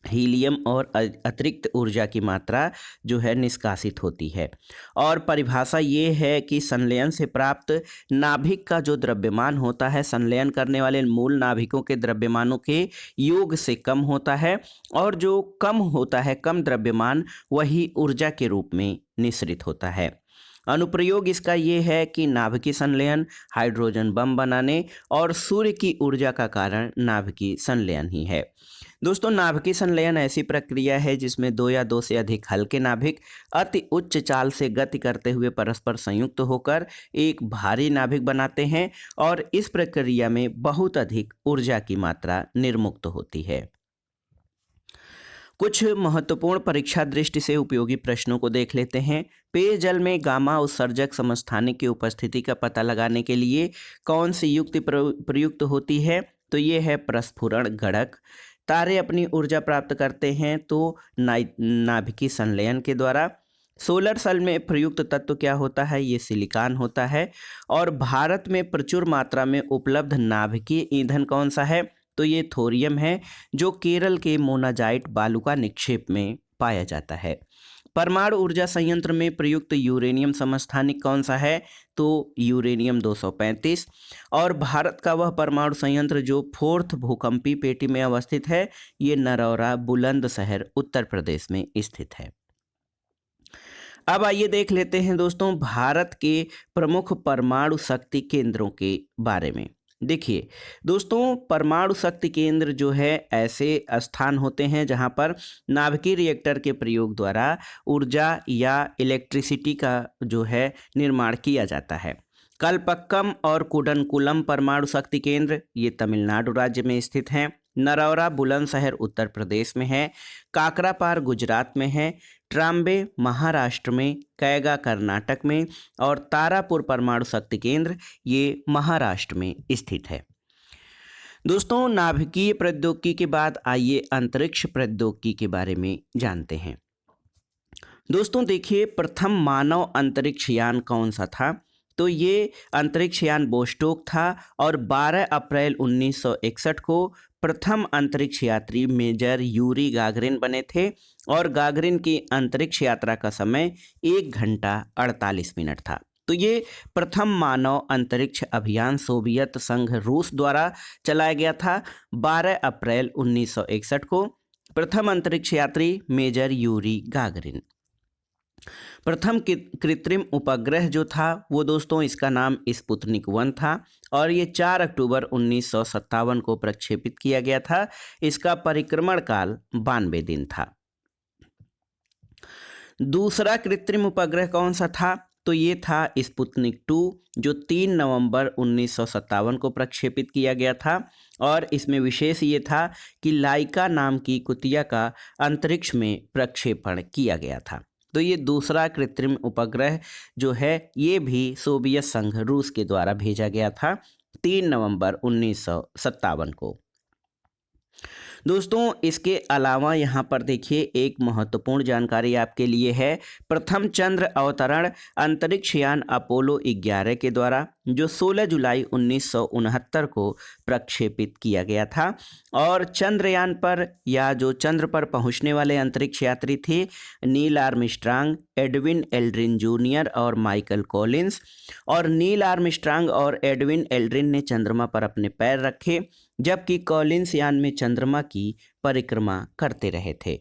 हीलियम और अतिरिक्त ऊर्जा की मात्रा जो है निष्कासित होती है। और परिभाषा ये है कि संलयन से प्राप्त नाभिक का जो द्रव्यमान होता है संलयन करने वाले मूल नाभिकों के द्रव्यमानों के योग से कम होता है और जो कम होता है कम द्रव्यमान वही ऊर्जा के रूप में निःसृत होता है। अनुप्रयोग इसका ये है कि नाभिकीय संलयन हाइड्रोजन बम बनाने और सूर्य की ऊर्जा का कारण नाभिकीय संलयन ही है। दोस्तों नाभिकीय संलयन ऐसी प्रक्रिया है जिसमें दो या दो से अधिक हल्के नाभिक अति उच्च चाल से गति करते हुए परस्पर संयुक्त होकर एक भारी नाभिक बनाते हैं और इस प्रक्रिया में बहुत अधिक ऊर्जा की मात्रा निर्मुक्त होती है। कुछ महत्वपूर्ण परीक्षा दृष्टि से उपयोगी प्रश्नों को देख लेते हैं। पेयजल में गामा उत्सर्जक समस्थानिक की उपस्थिति का पता लगाने के लिए कौन सी युक्ति प्रयुक्त होती है? तो ये है प्रस्फुरण गड़क। तारे अपनी ऊर्जा प्राप्त करते हैं तो नाभिकीय संलयन के द्वारा। सोलर सेल में प्रयुक्त तत्व क्या होता है? ये सिलिकॉन होता है। और भारत में प्रचुर मात्रा में उपलब्ध नाभिकीय ईंधन कौन सा है? तो ये थोरियम है जो केरल के मोनाजाइट बालू का निक्षेप में पाया जाता है। परमाणु ऊर्जा संयंत्र में प्रयुक्त यूरेनियम समस्थानिक कौन सा है? तो यूरेनियम 235। और भारत का वह परमाणु संयंत्र जो फोर्थ भूकंपी पेटी में अवस्थित है ये नरौरा बुलंदशहर उत्तर प्रदेश में स्थित है। अब आइए देख लेते हैं दोस्तों भारत के प्रमुख परमाणु शक्ति केंद्रों के बारे में। देखिए दोस्तों परमाणु शक्ति केंद्र जो है ऐसे स्थान होते हैं जहां पर नाभिकीय रिएक्टर के प्रयोग द्वारा ऊर्जा या इलेक्ट्रिसिटी का जो है निर्माण किया जाता है। कलपक्कम और कुडनकुलम परमाणु शक्ति केंद्र ये तमिलनाडु राज्य में स्थित हैं। नरौरा बुलंदशहर उत्तर प्रदेश में है। काकरापार गुजरात में है। ट्राम्बे महाराष्ट्र में, कैगा कर्नाटक में और तारापुर परमाणु शक्ति केंद्र ये महाराष्ट्र में स्थित है। दोस्तों नाभिकीय प्रौद्योगिकी के बाद आइए अंतरिक्ष प्रौद्योगिकी के बारे में जानते हैं। दोस्तों देखिए प्रथम मानव अंतरिक्ष यान कौन सा था? तो ये अंतरिक्ष यान बोस्टोक था और 12 अप्रैल 1961 को प्रथम अंतरिक्ष यात्री मेजर यूरी गागरिन बने थे और गागरिन की अंतरिक्ष यात्रा का समय 1 घंटा 48 मिनट था। तो ये प्रथम मानव अंतरिक्ष अभियान सोवियत संघ रूस द्वारा चलाया गया था। 12 अप्रैल 1961 को प्रथम अंतरिक्ष यात्री मेजर यूरी गागरिन। प्रथम कृत्रिम उपग्रह जो था वो दोस्तों इसका नाम स्पुतनिक 1 था और ये 4 अक्टूबर 1957 को प्रक्षेपित किया गया था। इसका परिक्रमण काल 92 दिन था। दूसरा कृत्रिम उपग्रह कौन सा था? तो ये था स्पुतनिक 2 जो 3 नवंबर 1957 को प्रक्षेपित किया गया था। और इसमें विशेष ये था कि लाइका नाम की कुतिया का अंतरिक्ष में प्रक्षेपण किया गया था। तो ये दूसरा कृत्रिम उपग्रह जो है ये भी सोवियत संघ रूस के द्वारा भेजा गया था 3 नवंबर 1957 को। दोस्तों इसके अलावा यहाँ पर देखिए एक महत्वपूर्ण जानकारी आपके लिए है। प्रथम चंद्र अवतरण अंतरिक्ष यान अपोलो 11 के द्वारा जो 16 जुलाई 1969 को प्रक्षेपित किया गया था। और चंद्रयान पर या जो चंद्र पर पहुंचने वाले अंतरिक्ष यात्री थे Neil Armstrong, Edwin Aldrin junior और माइकल कॉलिंस। और नील आर्मस्ट्रांग और एडविन एल्ड्रिन ने चंद्रमा पर अपने पैर रखे जबकि कॉलिंस यान में चंद्रमा की परिक्रमा करते रहे थे।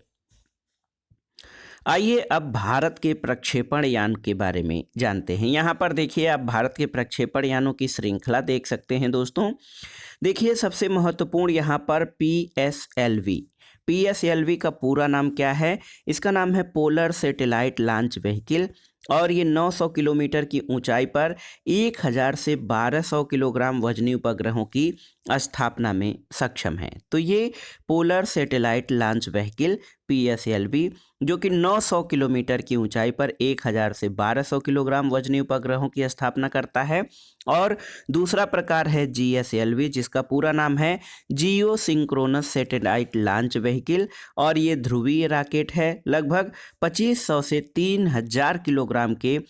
आइए अब भारत के प्रक्षेपण यान के बारे में जानते हैं। यहाँ पर देखिए आप भारत के प्रक्षेपण यानों की श्रृंखला देख सकते हैं। दोस्तों देखिए सबसे महत्वपूर्ण यहाँ पर PSLV का पूरा नाम क्या है? इसका नाम है पोलर सैटेलाइट लॉन्च व्हीकल और ये 900 किलोमीटर की ऊंचाई पर 1000 से 1200 किलोग्राम वजनी उपग्रहों की स्थापना में सक्षम है। तो ये polar satellite launch vehicle PSLV जो कि 900 किलोमीटर की ऊंचाई पर 1000 से 1200 किलोग्राम वजनी उपग्रहों की स्थापना करता है। और दूसरा प्रकार है GSLV जिसका पूरा नाम है जियो सिंक्रोनस सैटेलाइट लॉन्च व्हीकल और ये ध्रुवीय रॉकेट है। लगभग 2500 से 3000 किलोग्राम के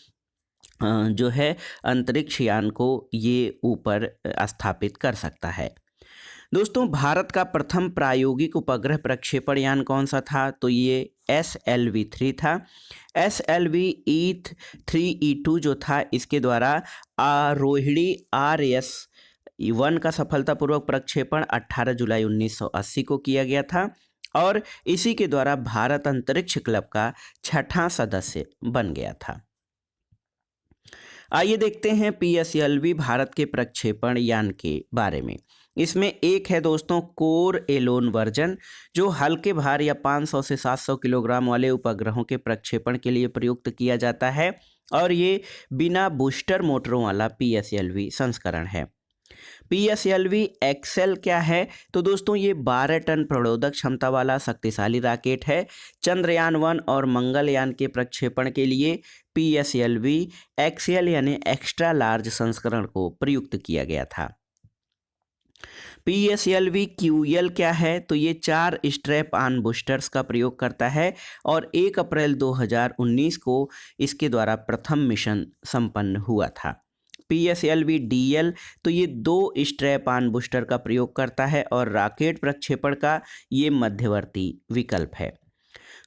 जो है अंतरिक्ष यान को ये ऊपर स्थापित कर सकता है। दोस्तों भारत का प्रथम प्रायोगिक उपग्रह प्रक्षेपण यान कौन सा था? तो ये SLV-3 था। SLV-3E2 जो था इसके द्वारा रोहिणी RS-1 का सफलतापूर्वक प्रक्षेपण 18 जुलाई 1980 को किया गया था और इसी के द्वारा भारत अंतरिक्ष क्लब का 6वां सदस्य बन गया था। आइए देखते हैं PSLV भारत के प्रक्षेपण यान के बारे में। इसमें एक है दोस्तों कोर एलोन वर्जन जो हल्के भार या 500 से 700 किलोग्राम वाले उपग्रहों के प्रक्षेपण के लिए प्रयुक्त किया जाता है और ये बिना बूस्टर मोटरों वाला PSLV संस्करण है। PSLV XL क्या है? तो दोस्तों ये 12 टन प्रणोदक क्षमता वाला शक्तिशाली रॉकेट है। चंद्रयान 1 और मंगलयान के प्रक्षेपण के लिए PSLV XL यानी एक्स्ट्रा लार्ज संस्करण को प्रयुक्त किया गया था। PSLV QL क्या है? तो ये 4 स्ट्रैप ऑन बूस्टर्स का प्रयोग करता है और 1 अप्रैल 2019 को इसके द्वारा प्रथम मिशन संपन्न हुआ था। PSLV DL तो ये 2 स्ट्रैप ऑन बूस्टर का प्रयोग करता है और रॉकेट प्रक्षेपण का ये मध्यवर्ती विकल्प है।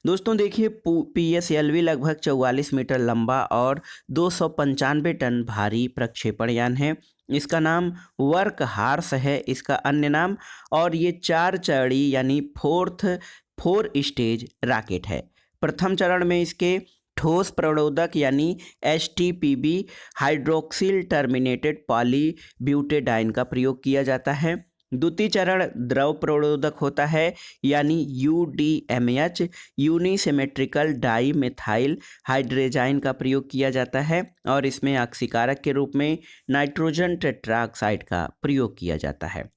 दोस्तों देखिए PSLV लगभग 44 मीटर लंबा और 295 टन भारी प्रक्षेपण यान है। इसका नाम वर्क हार्स है इसका अन्य नाम और ये 4 चरणी यानी 4 स्टेज रॉकेट है। प्रथम चरण में इसके ठोस प्रणोदक यानी HTPB हाइड्रोक्सिल टर्मिनेटेड पॉलीब्यूटेडाइन का प्रयोग किया जाता है। द्वितीय चरण द्रव प्रणोदक होता है यानी UDMH यूनिसिमेट्रिकल डाई मेथाइल हाइड्रोजाइन का प्रयोग किया जाता है और इसमें ऑक्सीकारक के रूप में नाइट्रोजन टेट्राऑक्साइड का प्रयोग किया जाता है।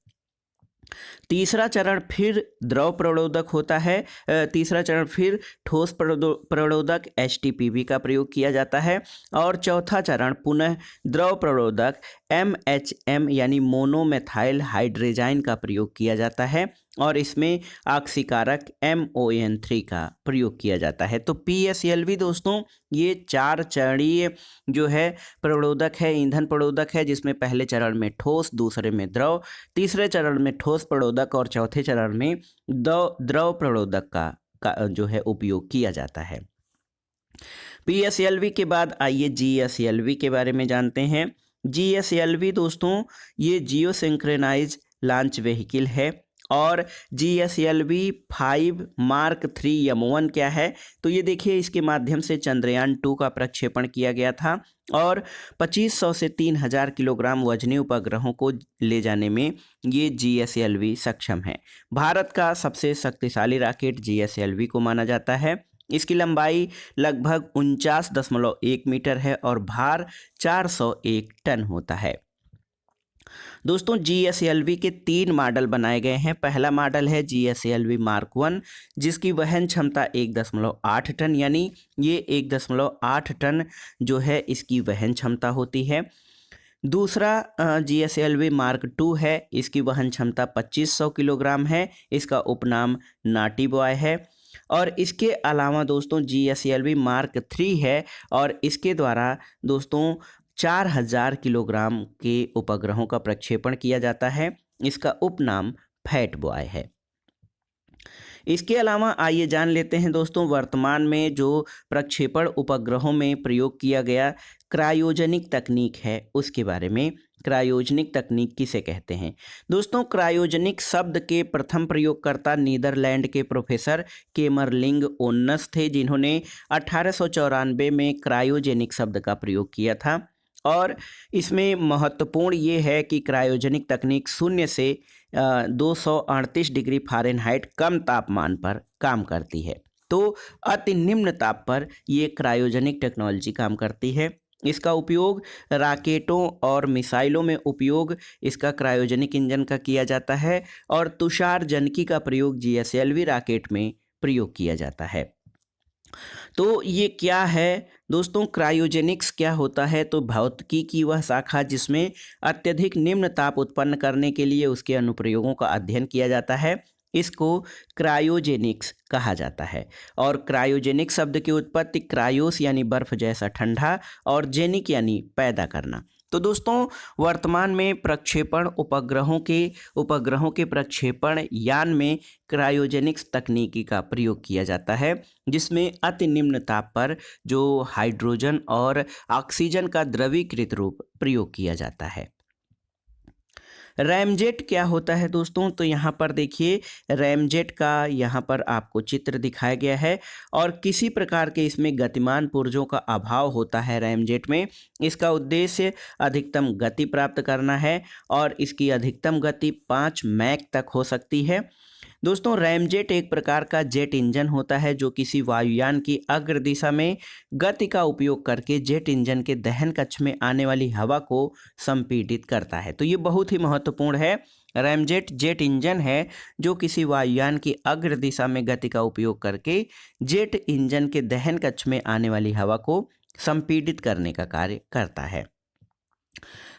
तीसरा चरण फिर द्रव प्रणोदक होता है। तीसरा चरण फिर ठोस प्रणोदक HTPB का प्रयोग किया जाता है और चौथा चरण पुनः द्रव प्रणोदक MHM यानी मोनोमेथाइल हाइड्रोजाइन का प्रयोग किया जाता है और इसमें ऑक्सीकारक MON3 का प्रयोग किया जाता है। तो PSLV दोस्तों ये 4 चरणीय जो है प्रणोदक है, ईंधन प्रणोदक है जिसमें पहले चरण में ठोस, दूसरे में द्रव, तीसरे चरण में ठोस प्रणोदक और चौथे चरण में द्रव प्रणोदक का जो है उपयोग किया जाता है। PSLV के बाद आइए GSLV के बारे में जानते हैं। GSLV दोस्तों ये जियो सिंक्रोनाइज लॉन्च व्हीकल है और GSLV 5 Mark 3 M1 क्या है? तो ये देखिए इसके माध्यम से चंद्रयान 2 का प्रक्षेपण किया गया था और 2500 से 3000 किलोग्राम वजनी उपग्रहों को ले जाने में ये GSLV सक्षम है। भारत का सबसे शक्तिशाली रॉकेट GSLV को माना जाता है इसकी लंबाई लगभग 49.1 मीटर है और भार 401 टन होता है। दोस्तों GSLV के 3 मॉडल बनाए गए हैं। पहला मॉडल है GSLV Mark 1 जिसकी वहन क्षमता 1.8 टन, यानी ये 1.8 टन जो है इसकी वहन क्षमता होती है। दूसरा GSLV Mark 2 है, इसकी वहन क्षमता 2500 किलोग्राम है। इसका उपनाम नाटी बॉय है। और इसके अलावा दोस्तों GSLV Mark 3 है और इसके द्वारा दोस्तों 4000 किलोग्राम के उपग्रहों का प्रक्षेपण किया जाता है। इसका उपनाम फैट बॉय है। इसके अलावा आइए जान लेते हैं दोस्तों वर्तमान में जो प्रक्षेपण उपग्रहों में प्रयोग किया गया क्रायोजेनिक तकनीक है उसके बारे में। क्रायोजेनिक तकनीक किसे कहते हैं? दोस्तों क्रायोजेनिक शब्द के प्रथम प्रयोगकर्ता नीदरलैंड के प्रोफेसर केमरलिंग ओन्नस थे, जिन्होंने 1894 में क्रायोजेनिक शब्द का प्रयोग किया था। और इसमें महत्वपूर्ण ये है कि क्रायोजेनिक तकनीक 0 से 238 डिग्री फ़ारेनहाइट कम तापमान पर काम करती है। तो अति निम्न ताप पर ये क्रायोजेनिक टेक्नोलॉजी काम करती है। इसका उपयोग राकेटों और मिसाइलों में उपयोग इसका क्रायोजेनिक इंजन का किया जाता है और तुषार जनकी का प्रयोग GSLV रॉकेट में प्रयोग किया जाता है। तो ये क्या है दोस्तों? क्रायोजेनिक्स क्या होता है? तो भौतिकी की वह शाखा जिसमें अत्यधिक निम्न ताप उत्पन्न करने के लिए उसके अनुप्रयोगों का अध्ययन किया जाता है, इसको क्रायोजेनिक्स कहा जाता है। और क्रायोजेनिक शब्द की उत्पत्ति क्रायोस यानी बर्फ जैसा ठंडा और जेनिक यानी पैदा करना। तो दोस्तों वर्तमान में प्रक्षेपण उपग्रहों के प्रक्षेपण यान में क्रायोजेनिक्स तकनीकी का प्रयोग किया जाता है, जिसमें अति निम्न ताप पर जो हाइड्रोजन और ऑक्सीजन का द्रवीकृत रूप प्रयोग किया जाता है। रैमजेट क्या होता है दोस्तों? तो यहाँ पर देखिए रैमजेट का यहाँ पर आपको चित्र दिखाया गया है और किसी प्रकार के इसमें गतिमान पुर्जों का अभाव होता है रैमजेट में। इसका उद्देश्य अधिकतम गति प्राप्त करना है और इसकी अधिकतम गति 5 मैक तक हो सकती है। दोस्तों रैमजेट एक प्रकार का जेट इंजन होता है जो किसी वायुयान की अग्र दिशा में गति का उपयोग करके जेट इंजन के दहन कक्ष में आने वाली हवा को संपीड़ित करता है। तो ये बहुत ही महत्वपूर्ण है। रैमजेट जेट इंजन है जो किसी वायुयान की अग्र दिशा में गति का उपयोग करके जेट इंजन के दहन कक्ष में आने वाली हवा को संपीड़ित करने का कार्य करता है।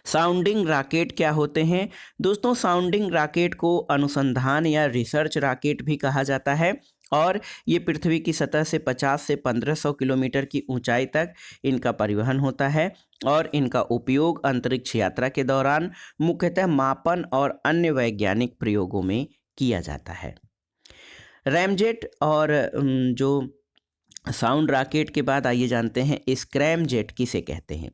साउंडिंग रॉकेट क्या होते हैं? दोस्तों साउंडिंग रॉकेट को अनुसंधान या रिसर्च रॉकेट भी कहा जाता है और ये पृथ्वी की सतह से 50 से 1500 किलोमीटर की ऊंचाई तक इनका परिवहन होता है और इनका उपयोग अंतरिक्ष यात्रा के दौरान मुख्यतः मापन और अन्य वैज्ञानिक प्रयोगों में किया जाता है। रैमजेट और जो साउंड रॉकेट के बाद आइए जानते हैं स्क्रैम जेट किसे कहते हैं।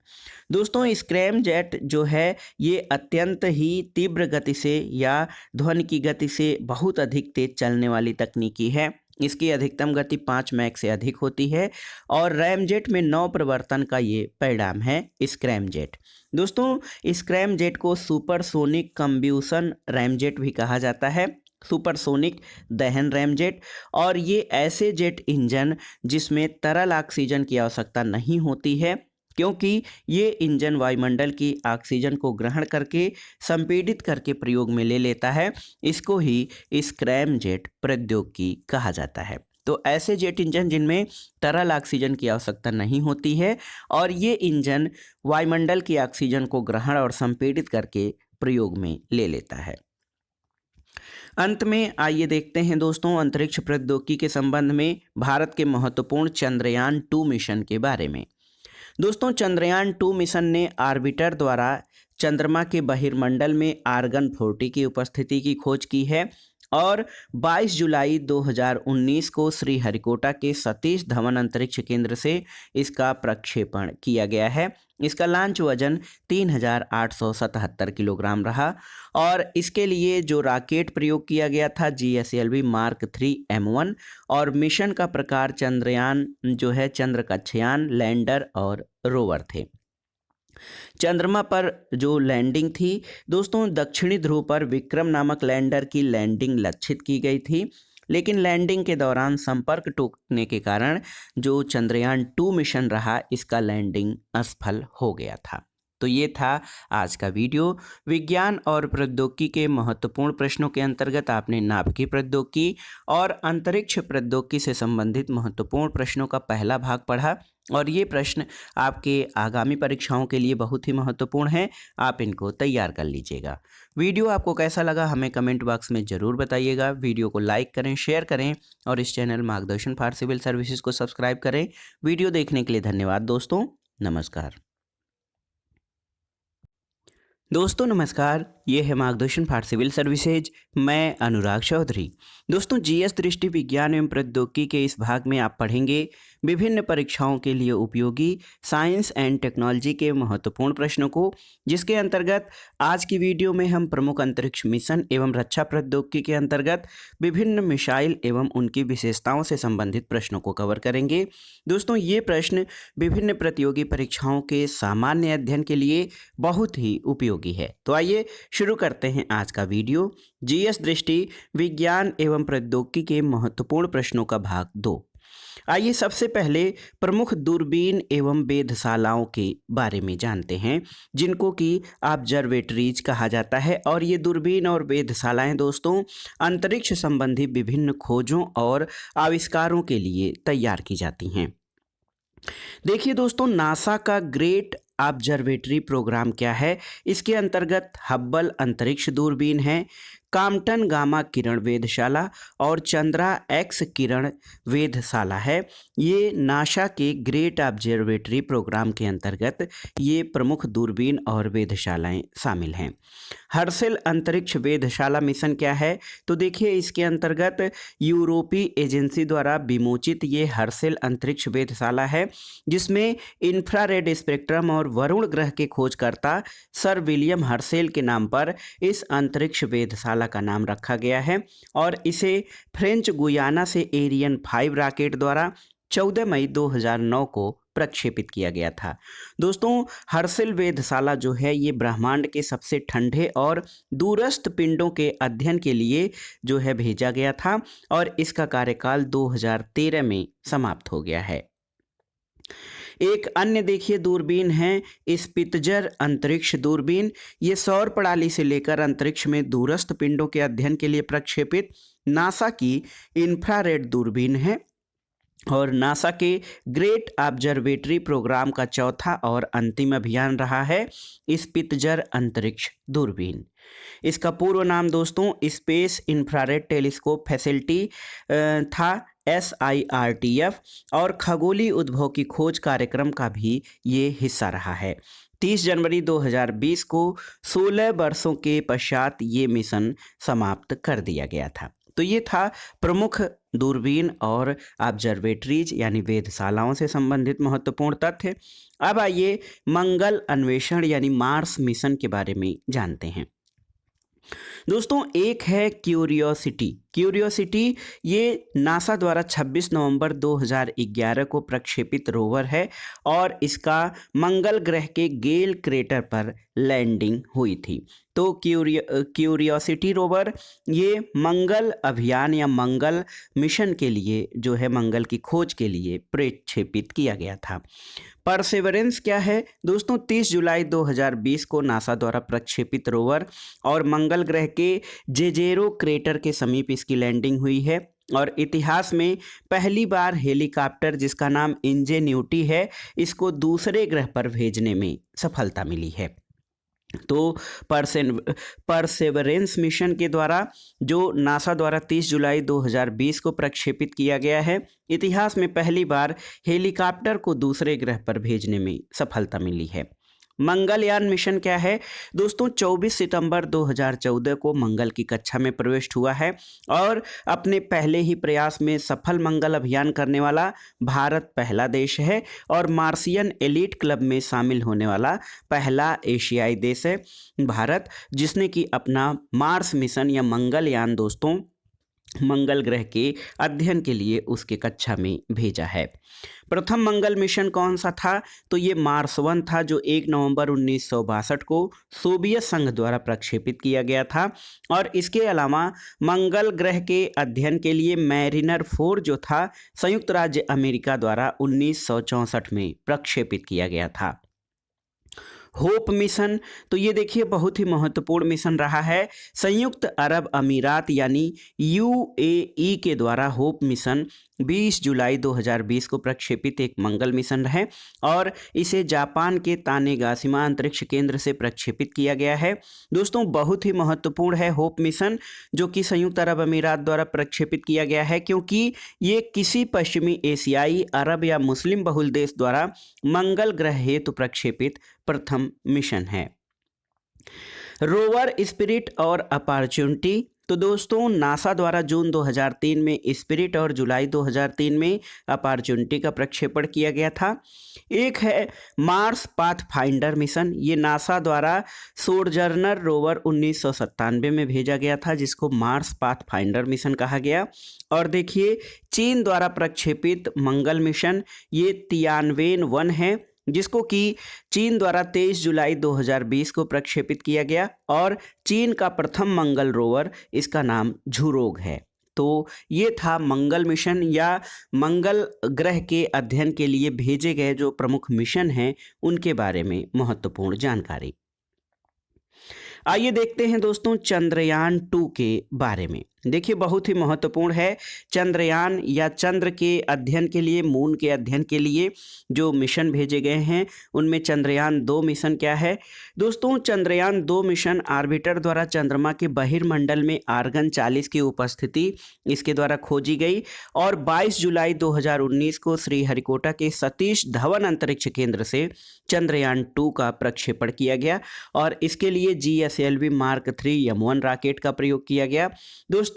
दोस्तों स्क्रैम जेट जो है ये अत्यंत ही तीव्र गति से या ध्वनि की गति से बहुत अधिक तेज चलने वाली तकनीकी है। इसकी अधिकतम गति 5 मैक से अधिक होती है और रैम जेट में 9 प्रवर्तन का ये परिणाम है स्क्रैम जेट। दोस्तों स्क्रैम जेट को सुपरसोनिक कंब्यूशन रैम जेट भी कहा जाता है, सुपरसोनिक दहन रैमजेट। और ये ऐसे जेट इंजन जिसमें तरल ऑक्सीजन की आवश्यकता नहीं होती है, क्योंकि ये इंजन वायुमंडल की ऑक्सीजन को ग्रहण करके संपीड़ित करके प्रयोग में ले लेता है। इसको ही स्क्रैम जेट प्रौद्योगिकी कहा जाता है। तो ऐसे जेट इंजन जिनमें तरल ऑक्सीजन की आवश्यकता नहीं होती है और ये इंजन वायुमंडल की ऑक्सीजन को ग्रहण और संपीड़ित करके प्रयोग में ले लेता है। अंत में आइए देखते हैं दोस्तों अंतरिक्ष प्रौद्योगिकी के संबंध में भारत के महत्वपूर्ण चंद्रयान 2 मिशन के बारे में। दोस्तों चंद्रयान 2 मिशन ने ऑर्बिटर द्वारा चंद्रमा के बहिर्मंडल में आर्गन 40 की उपस्थिति की खोज की है और 22 जुलाई 2019 को श्रीहरिकोटा के सतीश धवन अंतरिक्ष केंद्र से इसका प्रक्षेपण किया गया है। इसका लॉन्च वजन 3877 किलोग्राम रहा और इसके लिए जो रॉकेट प्रयोग किया गया था GSLV Mark 3 M1 और मिशन का प्रकार चंद्रयान जो है चंद्रकक्षयान, लैंडर और रोवर थे। चंद्रमा पर जो लैंडिंग थी दोस्तों दक्षिणी ध्रुव पर विक्रम नामक लैंडर की लैंडिंग लक्षित की गई थी लेकिन लैंडिंग के दौरान संपर्क टूटने के कारण जो चंद्रयान-2 मिशन रहा, इसका लैंडिंग असफल हो गया था। तो ये था आज का वीडियो। विज्ञान और प्रौद्योगिकी के महत्वपूर्ण प्रश्नों के अंतर्गत आपने नाभिकीय प्रौद्योगिकी और अंतरिक्ष प्रौद्योगिकी से संबंधित महत्वपूर्ण प्रश्नों का पहला भाग पढ़ा और ये प्रश्न आपके आगामी परीक्षाओं के लिए बहुत ही महत्वपूर्ण हैं। आप इनको तैयार कर लीजिएगा। वीडियो आपको कैसा लगा हमें कमेंट बॉक्स में ज़रूर बताइएगा। वीडियो को लाइक करें, शेयर करें और इस चैनल मार्गदर्शन फॉर सिविल सर्विसेज को सब्सक्राइब करें। वीडियो देखने के लिए धन्यवाद दोस्तों। नमस्कार। दोस्तों नमस्कार, ये है मार्गदर्शन फॉर सिविल सर्विसेज। मैं अनुराग चौधरी। दोस्तों जीएस दृष्टि विज्ञान एवं प्रौद्योगिकी के इस भाग में आप पढ़ेंगे विभिन्न परीक्षाओं के लिए उपयोगी साइंस एंड टेक्नोलॉजी के महत्वपूर्ण प्रश्नों को, जिसके अंतर्गत आज की वीडियो में हम प्रमुख अंतरिक्ष मिशन एवं रक्षा प्रौद्योगिकी के अंतर्गत विभिन्न मिसाइल एवं उनकी विशेषताओं से संबंधित प्रश्नों को कवर करेंगे। दोस्तों ये प्रश्न विभिन्न प्रतियोगी परीक्षाओं के सामान्य अध्ययन के लिए बहुत ही उपयोगी है। तो आइए शुरू करते हैं आज का वीडियो। जीएस दृष्टि विज्ञान एवं प्रौद्योगिकी के महत्वपूर्ण प्रश्नों का भाग 2। आइए सबसे पहले प्रमुख दूरबीन एवं वेधशालाओं के बारे में जानते हैं, जिनको कि ऑब्जर्वेटरीज कहा जाता है। और ये दूरबीन और वेधशालाएं दोस्तों अंतरिक्ष संबंधी विभिन्न खोजों और आविष्कारों के लिए तैयार की जाती हैं। देखिए दोस्तों, नासा का ग्रेट ऑब्जर्वेटरी प्रोग्राम क्या है? इसके अंतर्गत हब्बल अंतरिक्ष दूरबीन है, काम्पटन गामा किरण वेधशाला और चंद्रा एक्स किरण वेधशाला है। ये नासा के ग्रेट ऑब्जर्वेटरी प्रोग्राम के अंतर्गत ये प्रमुख दूरबीन और वेधशालाएं शामिल हैं। हर्सेल अंतरिक्ष वेधशाला मिशन क्या है? तो देखिए इसके अंतर्गत यूरोपीय एजेंसी द्वारा विमोचित ये हर्सेल अंतरिक्ष वेधशाला है, जिसमें इंफ्रारेड स्पेक्ट्रम और वरुण ग्रह के खोजकर्ता सर विलियम हर्सेल के नाम पर इस अंतरिक्ष वेधशाला का नाम रखा गया है। और इसे फ्रेंच गुयाना से एरियन 5 रॉकेट द्वारा 14 मई 2009 को प्रक्षेपित किया गया था। दोस्तों हर्सेल वेधशाला जो है ये ब्रह्मांड के सबसे ठंडे और दूरस्थ पिंडों के अध्ययन के लिए जो है भेजा गया था और इसका कार्यकाल 2013 में समाप्त हो गया है। एक अन्य देखिए दूरबीन है स्पित्ज़र अंतरिक्ष दूरबीन। ये सौर प्रणाली से लेकर अंतरिक्ष में दूरस्थ पिंडों के अध्ययन के लिए प्रक्षेपित नासा की इंफ्रारेड दूरबीन है और नासा के ग्रेट ऑब्जर्वेटरी प्रोग्राम का चौथा और अंतिम अभियान रहा है स्पित्ज़र अंतरिक्ष दूरबीन। इसका पूर्व नाम दोस्तों स्पेस इंफ्रारेड टेलीस्कोप फैसिलिटी था, SIRTF, और खगोलीय उद्भव की खोज कार्यक्रम का भी ये हिस्सा रहा है। 30 जनवरी 2020 को 16 वर्षों के पश्चात ये मिशन समाप्त कर दिया गया था। तो ये था प्रमुख दूरबीन और ऑब्जर्वेटरीज यानी वेधशालाओं से संबंधित महत्वपूर्ण तथ्य। अब आइए मंगल अन्वेषण यानी मार्स मिशन के बारे में जानते हैं। दोस्तों एक है क्यूरियोसिटी ये नासा द्वारा 26 नवंबर 2011 को प्रक्षेपित रोवर है और इसका मंगल ग्रह के गेल क्रेटर पर लैंडिंग हुई थी। तो क्यूरियोसिटी रोवर ये मंगल अभियान या मंगल मिशन के लिए जो है मंगल की खोज के लिए प्रक्षेपित किया गया था। परसेवरेंस क्या है दोस्तों? 30 जुलाई 2020 को नासा द्वारा प्रक्षेपित रोवर और मंगल ग्रह के जेजेरो क्रेटर के समीप इसकी लैंडिंग हुई है और इतिहास में पहली बार हेलीकॉप्टर जिसका नाम इंजेन्यूटी है इसको दूसरे ग्रह पर भेजने में सफलता मिली है। तो परसेवरेंस मिशन के द्वारा जो नासा द्वारा 30 जुलाई 2020 को प्रक्षेपित किया गया है, इतिहास में पहली बार हेलीकॉप्टर को दूसरे ग्रह पर भेजने में सफलता मिली है। मंगलयान मिशन क्या है दोस्तों? 24 सितंबर 2014 को मंगल की कक्षा में प्रविष्ट हुआ है और अपने पहले ही प्रयास में सफल मंगल अभियान करने वाला भारत पहला देश है और मार्सियन एलीट क्लब में शामिल होने वाला पहला एशियाई देश है भारत, जिसने कि अपना मार्स मिशन या मंगलयान दोस्तों मंगल ग्रह के अध्ययन के लिए उसके कक्षा में भेजा है। प्रथम मंगल मिशन कौन सा था? तो ये मार्स 1 था, जो 1 नवंबर 1962 को सोवियत संघ द्वारा प्रक्षेपित किया गया था। और इसके अलावा मंगल ग्रह के अध्ययन के लिए मैरिनर 4 जो था, संयुक्त राज्य अमेरिका द्वारा 1964 में प्रक्षेपित किया गया था। होप मिशन, तो ये देखिए बहुत ही महत्वपूर्ण मिशन रहा है। संयुक्त अरब अमीरात यानी यूएई के द्वारा होप मिशन 20 जुलाई 2020 को प्रक्षेपित एक मंगल मिशन है और इसे जापान के तानेगाशिमा अंतरिक्ष केंद्र से प्रक्षेपित किया गया है। दोस्तों बहुत ही महत्वपूर्ण है होप मिशन, जो कि संयुक्त अरब अमीरात द्वारा प्रक्षेपित किया गया है, क्योंकि ये किसी पश्चिमी एशियाई, अरब या मुस्लिम बहुल देश द्वारा मंगल ग्रह हेतु प्रक्षेपित प्रथम मिशन है। रोवर स्पिरिट और अपॉर्चुनिटी, तो दोस्तों नासा द्वारा जून 2003 में स्पिरिट और जुलाई 2003 में अपॉर्चुनिटी का प्रक्षेपण किया गया था। एक है मार्स पाथफाइंडर मिशन, ये नासा द्वारा सोजर्नर रोवर 1997 में भेजा गया था, जिसको मार्स पाथफाइंडर मिशन कहा गया। और देखिए चीन द्वारा प्रक्षेपित मंगल मिशन, ये तियानवेन 1 है, जिसको कि चीन द्वारा 23 जुलाई 2020 को प्रक्षेपित किया गया और चीन का प्रथम मंगल रोवर, इसका नाम झुरोग है। तो ये था मंगल मिशन या मंगल ग्रह के अध्ययन के लिए भेजे गए जो प्रमुख मिशन हैं उनके बारे में महत्वपूर्ण जानकारी। आइए देखते हैं दोस्तों चंद्रयान 2 के बारे में। देखिए बहुत ही महत्वपूर्ण है चंद्रयान या चंद्र के अध्ययन के लिए, मून के अध्ययन के लिए जो मिशन भेजे गए हैं उनमें चंद्रयान 2 मिशन क्या है? दोस्तों चंद्रयान 2 मिशन ऑर्बिटर द्वारा चंद्रमा के बहिर्मंडल में आर्गन 40 की उपस्थिति इसके द्वारा खोजी गई और 22 जुलाई 2019 को श्रीहरिकोटा के सतीश धवन अंतरिक्ष केंद्र से चंद्रयान 2 का प्रक्षेपण किया गया और इसके लिए GSLV Mark 3 M1 रॉकेट का प्रयोग किया गया। दोस्तों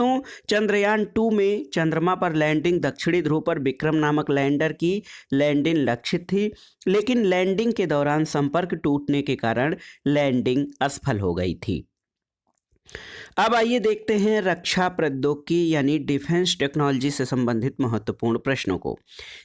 चंद्रयान 2 में चंद्रमा पर लैंडिंग, दक्षिणी ध्रुव पर विक्रम नामक लैंडर की लैंडिंग लक्षित थी, लेकिन लैंडिंग के दौरान संपर्क टूटने के कारण लैंडिंग असफल हो गई थी। अब आइए देखते हैं रक्षा प्रौद्योगिकी यानी डिफेंस टेक्नोलॉजी से संबंधित महत्वपूर्ण प्रश्नों को।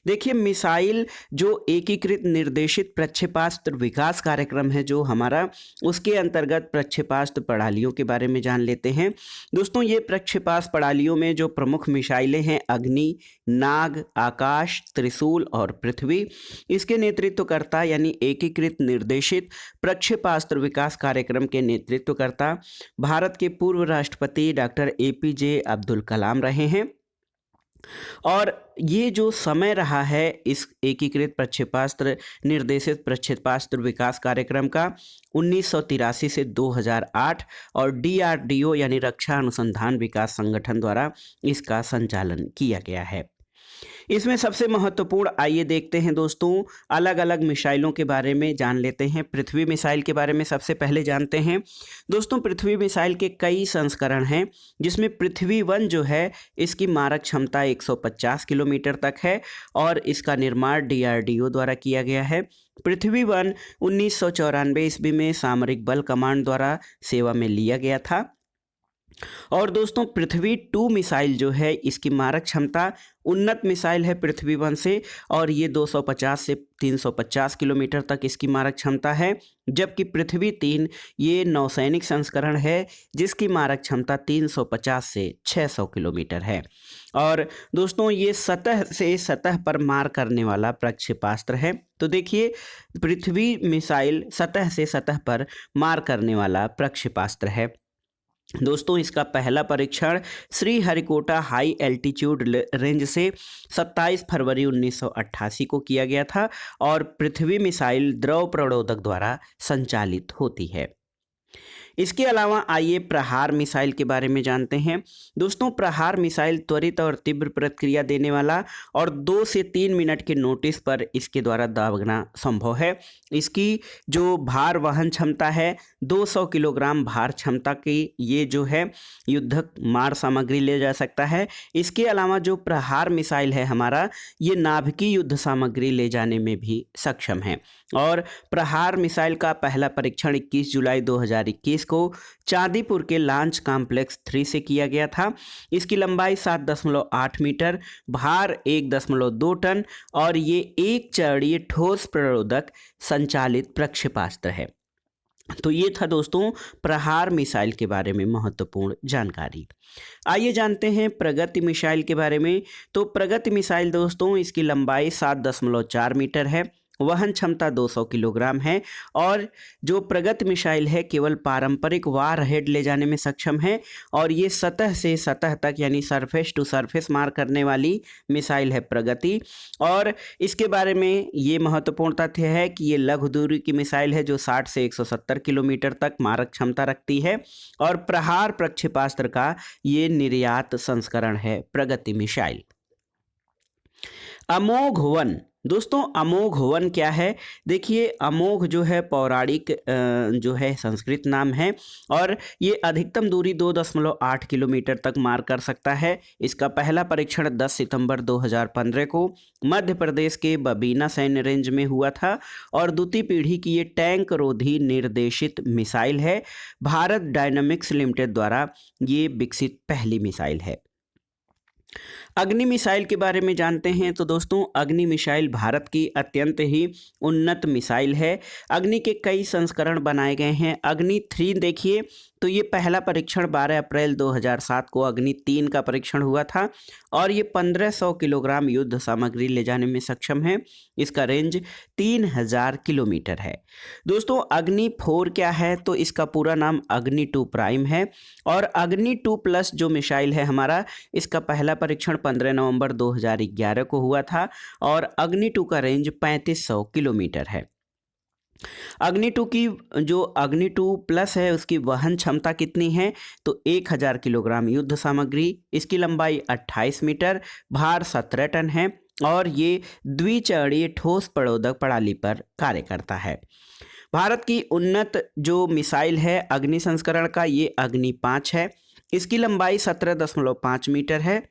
देखिए मिसाइल जो एकीकृत निर्देशित प्रक्षेपास्त्र विकास कार्यक्रम है जो हमारा, उसके अंतर्गत प्रक्षेपास्त्र प्रणालियों के बारे में जान लेते हैं। दोस्तों ये प्रक्षेपास्त्र प्रणालियों में जो प्रमुख मिसाइलें हैं अग्नि, नाग, आकाश, त्रिशूल और पृथ्वी, इसके नेतृत्वकर्ता यानी एकीकृत निर्देशित प्रक्षेपास्त्र विकास कार्यक्रम के नेतृत्वकर्ता भारत के पूर्व राष्ट्रपति डॉक्टर APJ अब्दुल कलाम रहे हैं। और ये जो समय रहा है इस एकीकृत प्रक्षेपास्त्र निर्देशित प्रक्षेपास्त्र विकास कार्यक्रम का 1983 से 2008 और DRDO यानी रक्षा अनुसंधान विकास संगठन द्वारा इसका संचालन किया गया है। इसमें सबसे महत्वपूर्ण आइए देखते हैं दोस्तों, अलग अलग मिसाइलों के बारे में जान लेते हैं। पृथ्वी मिसाइल के बारे में सबसे पहले जानते हैं। दोस्तों पृथ्वी मिसाइल के कई संस्करण हैं, जिसमें पृथ्वी 1 जो है इसकी मारक क्षमता 150 किलोमीटर तक है और इसका निर्माण DRDO द्वारा किया गया है। पृथ्वी 1 1994 ईस्वी में सामरिक बल कमांड द्वारा सेवा में लिया गया था। और दोस्तों पृथ्वी 2 मिसाइल जो है इसकी मारक क्षमता उन्नत मिसाइल है पृथ्वी 1 से और ये 250 से 350 किलोमीटर तक इसकी मारक क्षमता है, जबकि पृथ्वी 3 ये नौसैनिक संस्करण है जिसकी मारक क्षमता 350 से 600 किलोमीटर है। और दोस्तों ये सतह से सतह पर मार करने वाला प्रक्षेपास्त्र है। तो देखिए पृथ्वी मिसाइल सतह से सतह पर मार करने वाला प्रक्षेपास्त्र है। दोस्तों इसका पहला परीक्षण श्रीहरिकोटा हाई एल्टीट्यूड रेंज से 27 फरवरी 1988 को किया गया था और पृथ्वी मिसाइल द्रव प्रणोदक द्वारा संचालित होती है। इसके अलावा आइए प्रहार मिसाइल के बारे में जानते हैं। दोस्तों प्रहार मिसाइल त्वरित और तीव्र प्रतिक्रिया देने वाला और 2 से 3 मिनट के नोटिस पर इसके द्वारा दागना संभव है। इसकी जो भार वहन क्षमता है 200 किलोग्राम भार क्षमता की ये जो है युद्धक मार सामग्री ले जा सकता है। इसके अलावा जो प्रहार मिसाइल है हमारा, ये नाभिकीय युद्ध सामग्री ले जाने में भी सक्षम है। और प्रहार मिसाइल का पहला परीक्षण 21 जुलाई 2021 को चांदीपुर के लॉन्च कॉम्प्लेक्स 3 से किया गया था। इसकी लंबाई 7.8 मीटर, भार 1.2 टन और ये एक चरणीय ठोस प्ररोधक संचालित प्रक्षेपास्त्र है। तो ये था दोस्तों प्रहार मिसाइल के बारे में महत्वपूर्ण जानकारी। आइए जानते हैं प्रगति मिसाइल के बारे में। तो प्रगति मिसाइल दोस्तों, इसकी लंबाई 7.4 मीटर है, वहन क्षमता 200 किलोग्राम है और जो प्रगति मिसाइल है केवल पारंपरिक वार हेड ले जाने में सक्षम है और ये सतह से सतह तक यानी सरफेस टू सरफेस मार करने वाली मिसाइल है प्रगति। और इसके बारे में ये महत्वपूर्ण तथ्य है कि ये लघु दूरी की मिसाइल है जो 60 से 170 किलोमीटर तक मारक क्षमता रखती है और प्रहार प्रक्षेपास्त्र का ये निर्यात संस्करण है प्रगति मिसाइल। अमोघ वन दोस्तों, अमोघ वन क्या है? देखिए, अमोघ जो है पौराणिक जो है संस्कृत नाम है और ये अधिकतम दूरी 2.8 किलोमीटर तक मार कर सकता है। इसका पहला परीक्षण 10 सितंबर 2015 को मध्य प्रदेश के बबीना सैन्य रेंज में हुआ था और द्वितीय पीढ़ी की ये टैंक रोधी निर्देशित मिसाइल है। भारत डायनामिक्स लिमिटेड द्वारा ये विकसित पहली मिसाइल है। अग्नि मिसाइल के बारे में जानते हैं। तो दोस्तों, अग्नि मिसाइल भारत की अत्यंत ही उन्नत मिसाइल है। अग्नि के कई संस्करण बनाए गए हैं। अग्नि 3 देखिए, तो ये पहला परीक्षण 12 अप्रैल 2007 को अग्नि 3 का परीक्षण हुआ था और ये 1500 किलोग्राम युद्ध सामग्री ले जाने में सक्षम है। इसका रेंज 3000 किलोमीटर है। दोस्तों, अग्नि 4 क्या है? तो इसका पूरा नाम अग्नि 2 प्राइम है और अग्नि 2 प्लस जो मिसाइल है हमारा, इसका पहला परीक्षण 15 नवंबर 2011 को हुआ था और अग्नि 2 का रेंज 3500 किलोमीटर है। अग्नि 2 की जो अग्नि 2 प्लस है उसकी वहन क्षमता कितनी है? तो 1000 किलोग्राम युद्ध सामग्री, इसकी लंबाई 28 मीटर, भार 17 टन है और ये द्विचरणीय ठोस प्ररोधक प्रणाली पर कार्य करता है। भारत की उन्नत जो मिसाइल है अग्नि संस्करण का, ये अग्नि 5 है। इसकी लंबाई 17.5 मीटर है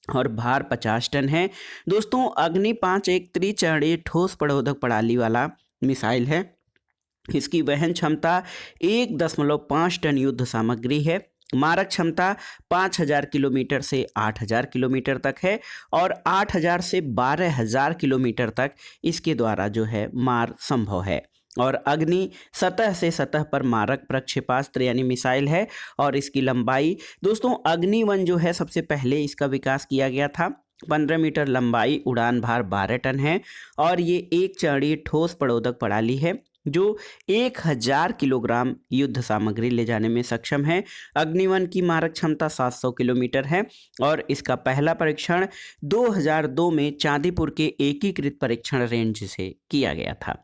और भार 50 टन है। दोस्तों, अग्नि 5 एक त्रिचरणीय ठोस प्ररोधक प्रणाली वाला मिसाइल है। इसकी वहन क्षमता 1.5 टन युद्ध सामग्री है। मारक क्षमता 5000 किलोमीटर से 8000 किलोमीटर तक है और 8000 से 12000 किलोमीटर तक इसके द्वारा जो है मार संभव है। और अग्नि सतह से सतह पर मारक प्रक्षेपास्त्र यानी मिसाइल है और इसकी लंबाई दोस्तों, अग्नि 1 जो है सबसे पहले इसका विकास किया गया था। 15 मीटर लंबाई, उड़ान भार 12 टन है और ये एक चरणीय ठोस प्ररोधक प्रणाली है जो 1000 किलोग्राम युद्ध सामग्री ले जाने में सक्षम है। अग्नि 1 की मारक क्षमता 700 किलोमीटर है और इसका पहला परीक्षण 2002 में चांदीपुर के एकीकृत परीक्षण रेंज से किया गया था।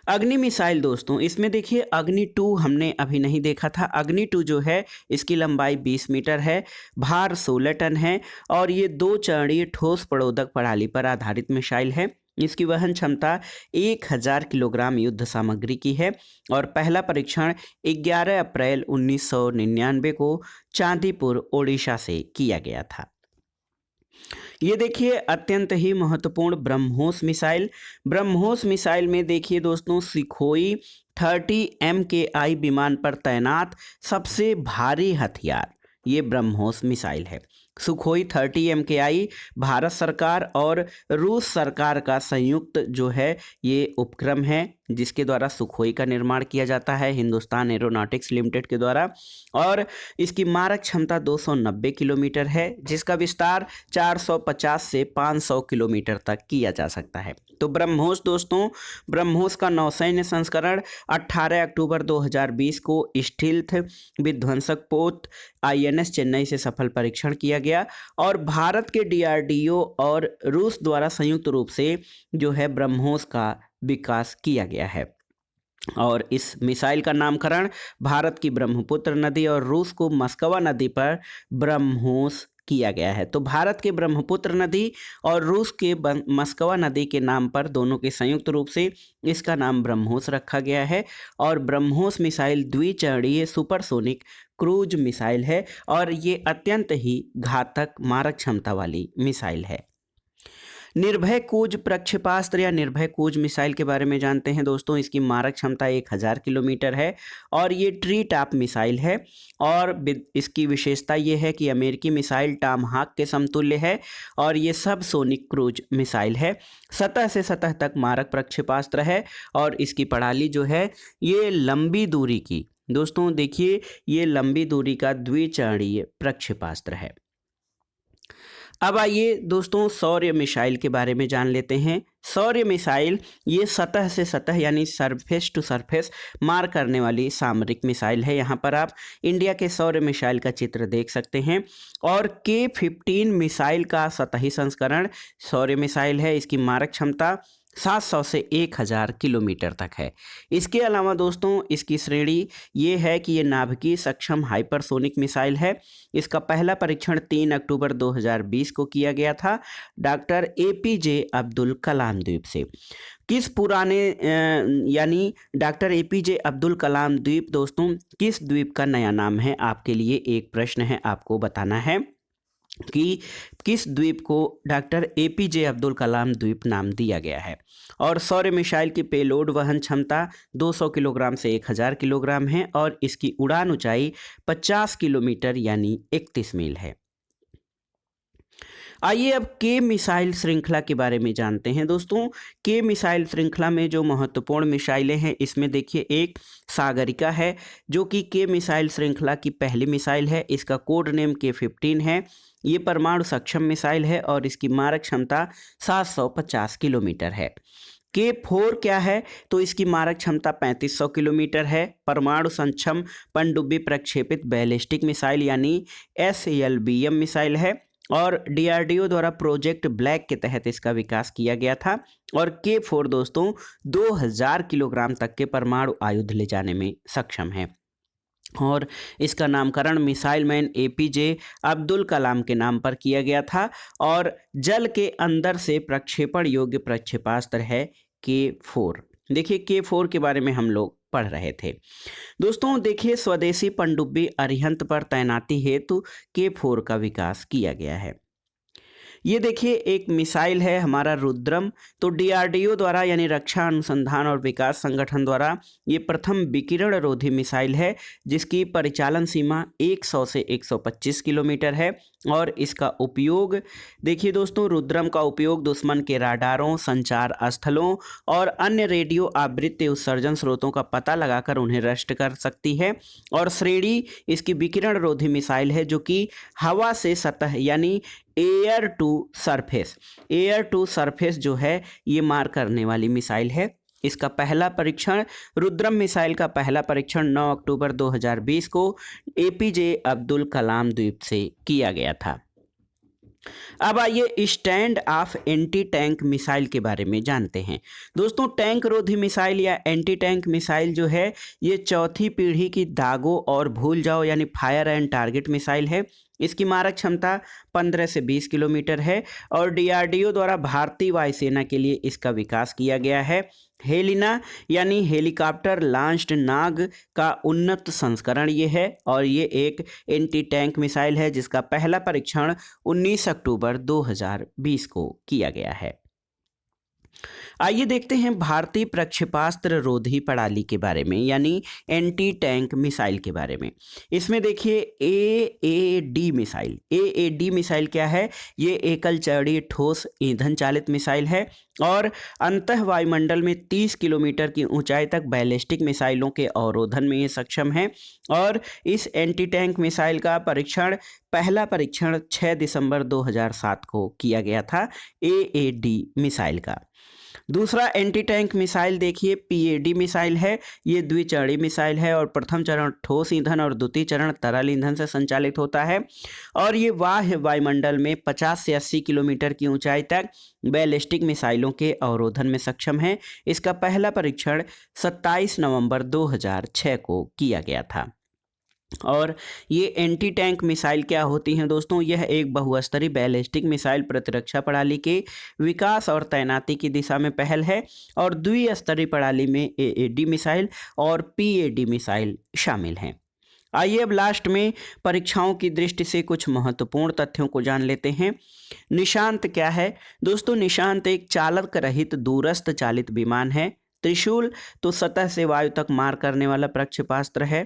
अग्नि मिसाइल दोस्तों, इसमें देखिए अग्नि 2 हमने अभी नहीं देखा था। अग्नि 2 जो है इसकी लंबाई 20 मीटर है, भार 16 टन है और ये 2 चरणीय ठोस प्ररोधक प्रणाली पर आधारित मिसाइल है। इसकी वहन क्षमता 1000 किलोग्राम युद्ध सामग्री की है और पहला परीक्षण 11 अप्रैल 1999 को चांदीपुर ओडिशा से किया गया था। ये देखिए अत्यंत ही महत्वपूर्ण ब्रह्मोस मिसाइल। ब्रह्मोस मिसाइल में देखिए दोस्तों, सुखोई 30 MKI विमान पर तैनात सबसे भारी हथियार ये ब्रह्मोस मिसाइल है। सुखोई 30 MKI भारत सरकार और रूस सरकार का संयुक्त जो है ये उपक्रम है जिसके द्वारा सुखोई का निर्माण किया जाता है हिंदुस्तान एरोनॉटिक्स लिमिटेड के द्वारा और इसकी मारक क्षमता 290 किलोमीटर है जिसका विस्तार 450 से 500 किलोमीटर तक किया जा सकता है। तो ब्रह्मोस दोस्तों, ब्रह्मोस का नौसैन्य संस्करण 18 अक्टूबर 2020 को स्टील्थ विध्वंसक पोत INS चेन्नई से सफल परीक्षण किया गया और भारत के DRDO और रूस द्वारा संयुक्त रूप से जो है ब्रह्मोस का विकास किया गया है और इस मिसाइल का नामकरण भारत की ब्रह्मपुत्र नदी और रूस को मस्कवा नदी पर ब्रह्मोस किया गया है। तो भारत के ब्रह्मपुत्र नदी और रूस के मस्कवा नदी के नाम पर दोनों के संयुक्त रूप से इसका नाम ब्रह्मोस रखा गया है और ब्रह्मोस मिसाइल द्विचरणीय सुपरसोनिक क्रूज मिसाइल है और ये अत्यंत ही घातक मारक क्षमता वाली मिसाइल है। निर्भय क्रूज प्रक्षेपास्त्र या निर्भय क्रूज मिसाइल के बारे में जानते हैं दोस्तों। इसकी मारक क्षमता 1000 किलोमीटर है और ये ट्री टॉप मिसाइल है और इसकी विशेषता ये है कि अमेरिकी मिसाइल टॉमहाक के समतुल्य है और ये सब सोनिक क्रूज मिसाइल है। सतह से सतह तक मारक प्रक्षेपास्त्र है और इसकी प्रणाली जो है ये लंबी दूरी की, दोस्तों देखिए ये लंबी दूरी का द्विचरणीय प्रक्षेपास्त्र है। अब आइए दोस्तों सौर्य मिसाइल के बारे में जान लेते हैं। सौर्य मिसाइल ये सतह से सतह यानी सरफेस टू सरफेस मार करने वाली सामरिक मिसाइल है। यहाँ पर आप इंडिया के सौर्य मिसाइल का चित्र देख सकते हैं और K-15 मिसाइल का सतही संस्करण सौर्य मिसाइल है। इसकी मारक क्षमता 700 से 1000 किलोमीटर तक है। इसके अलावा दोस्तों इसकी श्रेणी ये है कि ये नाभिकीय सक्षम हाइपरसोनिक मिसाइल है। इसका पहला परीक्षण 3 अक्टूबर 2020 को किया गया था डॉक्टर APJ अब्दुल कलाम द्वीप से। किस पुराने यानी डॉक्टर APJ अब्दुल कलाम द्वीप दोस्तों किस द्वीप का नया नाम है? आपके लिए एक प्रश्न है, आपको बताना है कि किस द्वीप को डॉक्टर APJ अब्दुल कलाम द्वीप नाम दिया गया है। और सौर्य मिसाइल की पेलोड वहन क्षमता 200 किलोग्राम से 1000 किलोग्राम है और इसकी उड़ान ऊंचाई 50 किलोमीटर यानी 31 मील है। आइए अब के मिसाइल श्रृंखला के बारे में जानते हैं दोस्तों। के मिसाइल श्रृंखला में जो महत्वपूर्ण मिसाइलें हैं इसमें देखिए एक सागरिका है जो कि के मिसाइल श्रृंखला की पहली मिसाइल है। इसका कोड नेम K-15 है। ये परमाणु सक्षम मिसाइल है और इसकी मारक क्षमता 750 किलोमीटर है। K-4 क्या है? तो इसकी मारक क्षमता 3500 किलोमीटर है। परमाणु सक्षम पनडुब्बी प्रक्षेपित बैलिस्टिक मिसाइल यानी SLBM मिसाइल है और DRDO द्वारा प्रोजेक्ट ब्लैक के तहत इसका विकास किया गया था। और K-4 दोस्तों 2000 किलोग्राम तक के परमाणु आयुध ले जाने में सक्षम है और इसका नामकरण missile man APJ Abdul Kalam के नाम पर किया गया था और जल के अंदर से प्रक्षेपण योग्य प्रक्षेपास्त्र है K-4। देखिए K-4 के बारे में हम लोग पढ़ रहे थे दोस्तों। देखिए स्वदेशी पनडुब्बी अरिहंत पर तैनाती हेतु K-4 का विकास किया गया है। ये देखिए एक मिसाइल है हमारा रुद्रम। तो DRDO द्वारा यानी रक्षा अनुसंधान और विकास संगठन द्वारा ये प्रथम विकिरण रोधी मिसाइल है जिसकी परिचालन सीमा 100 से 125 किलोमीटर है और इसका उपयोग देखिए दोस्तों रुद्रम का उपयोग दुश्मन के राडारों, संचार स्थलों और अन्य रेडियो आवृत्ति उत्सर्जन स्रोतों का पता लगाकर उन्हें नष्ट कर सकती है। और श्रेणी इसकी विकिरण रोधी मिसाइल है जो कि हवा से सतह यानी एयर टू सरफेस जो है ये मार करने वाली मिसाइल है। इसका पहला परीक्षण रुद्रम मिसाइल का पहला परीक्षण 9 अक्टूबर 2020 को APJ अब्दुल कलाम द्वीप से किया गया था। अब आइए stand of anti tank missile के बारे में जानते हैं दोस्तों। टैंक रोधी मिसाइल या एंटी टैंक मिसाइल जो है ये चौथी पीढ़ी की दागो और भूल जाओ यानी फायर एंड टारगेट मिसाइल है। इसकी मारक क्षमता 15 से 20 किलोमीटर है और DRDO द्वारा भारतीय वायुसेना के लिए इसका विकास किया गया है। हेलिना यानी हेलीकॉप्टर लॉन्च्ड नाग का उन्नत संस्करण ये है और ये एक एंटी टैंक मिसाइल है जिसका पहला परीक्षण 19 अक्टूबर 2020 को किया गया है। आइए देखते हैं भारतीय प्रक्षेपास्त्र रोधी प्रणाली के बारे में यानी एंटी टैंक मिसाइल के बारे में। इसमें देखिए AAD मिसाइल। AAD मिसाइल क्या है? ये एकल चरणीय ठोस ईंधन चालित मिसाइल है और अंतः वायुमंडल में 30 किलोमीटर की ऊंचाई तक बैलिस्टिक मिसाइलों के अवरोधन में ये सक्षम है। और इस एंटी टैंक मिसाइल का पहला परीक्षण 6 दिसंबर 2007 को किया गया था AAD मिसाइल का। दूसरा एंटी टैंक मिसाइल देखिए PAD मिसाइल है। ये द्विचरणीय मिसाइल है और प्रथम चरण ठोस ईंधन और द्वितीय चरण तरल ईंधन से संचालित होता है और ये वायुमंडल में 50 से 80 किलोमीटर की ऊंचाई तक बैलिस्टिक मिसाइलों के अवरोधन में सक्षम है। इसका पहला परीक्षण 27 नवंबर 2006 को किया गया था। और ये एंटी टैंक मिसाइल क्या होती हैं दोस्तों? यह एक बहुस्तरीय बैलिस्टिक मिसाइल प्रतिरक्षा प्रणाली के विकास और तैनाती की दिशा में पहल है और द्विस्तरीय प्रणाली में AAD मिसाइल और PAD मिसाइल शामिल हैं। आइए अब लास्ट में परीक्षाओं की दृष्टि से कुछ महत्वपूर्ण तथ्यों को जान लेते हैं। निशांत क्या है? दोस्तों निशांत एक चालक रहित दूरस्थ चालित विमान है। त्रिशूल तो सतह से वायु तक मार करने वाला प्रक्षेपास्त्र है।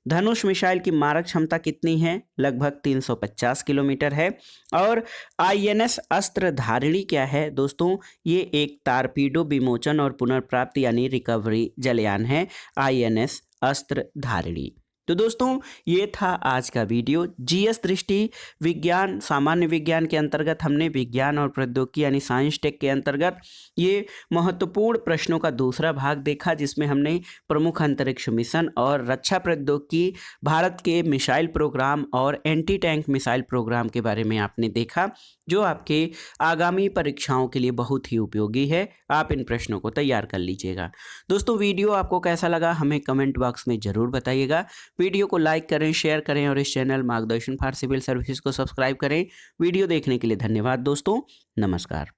धनुष मिसाइल की मारक क्षमता कितनी है? लगभग 350 किलोमीटर है। और आईएनएस अस्त्र धारिणी क्या है? दोस्तों ये एक तारपीडो विमोचन और पुनर्प्राप्ति यानी रिकवरी जलयान है, आईएनएस अस्त्र धारिणी। तो दोस्तों ये था आज का वीडियो। जीएस दृष्टि विज्ञान सामान्य विज्ञान के अंतर्गत हमने विज्ञान और प्रौद्योगिकी यानी साइंस टेक के अंतर्गत ये महत्वपूर्ण प्रश्नों का दूसरा भाग देखा, जिसमें हमने प्रमुख अंतरिक्ष मिशन और रक्षा प्रौद्योगिकी, भारत के मिसाइल प्रोग्राम और एंटी टैंक मिसाइल प्रोग्राम के बारे में आपने देखा, जो आपके आगामी परीक्षाओं के लिए बहुत ही उपयोगी है। आप इन प्रश्नों को तैयार कर लीजिएगा। दोस्तों वीडियो आपको कैसा लगा हमें कमेंट बॉक्स में ज़रूर बताइएगा। वीडियो को लाइक करें, शेयर करें और इस चैनल मार्गदर्शन फॉर सिविल सर्विसेज को सब्सक्राइब करें। वीडियो देखने के लिए धन्यवाद दोस्तों। नमस्कार।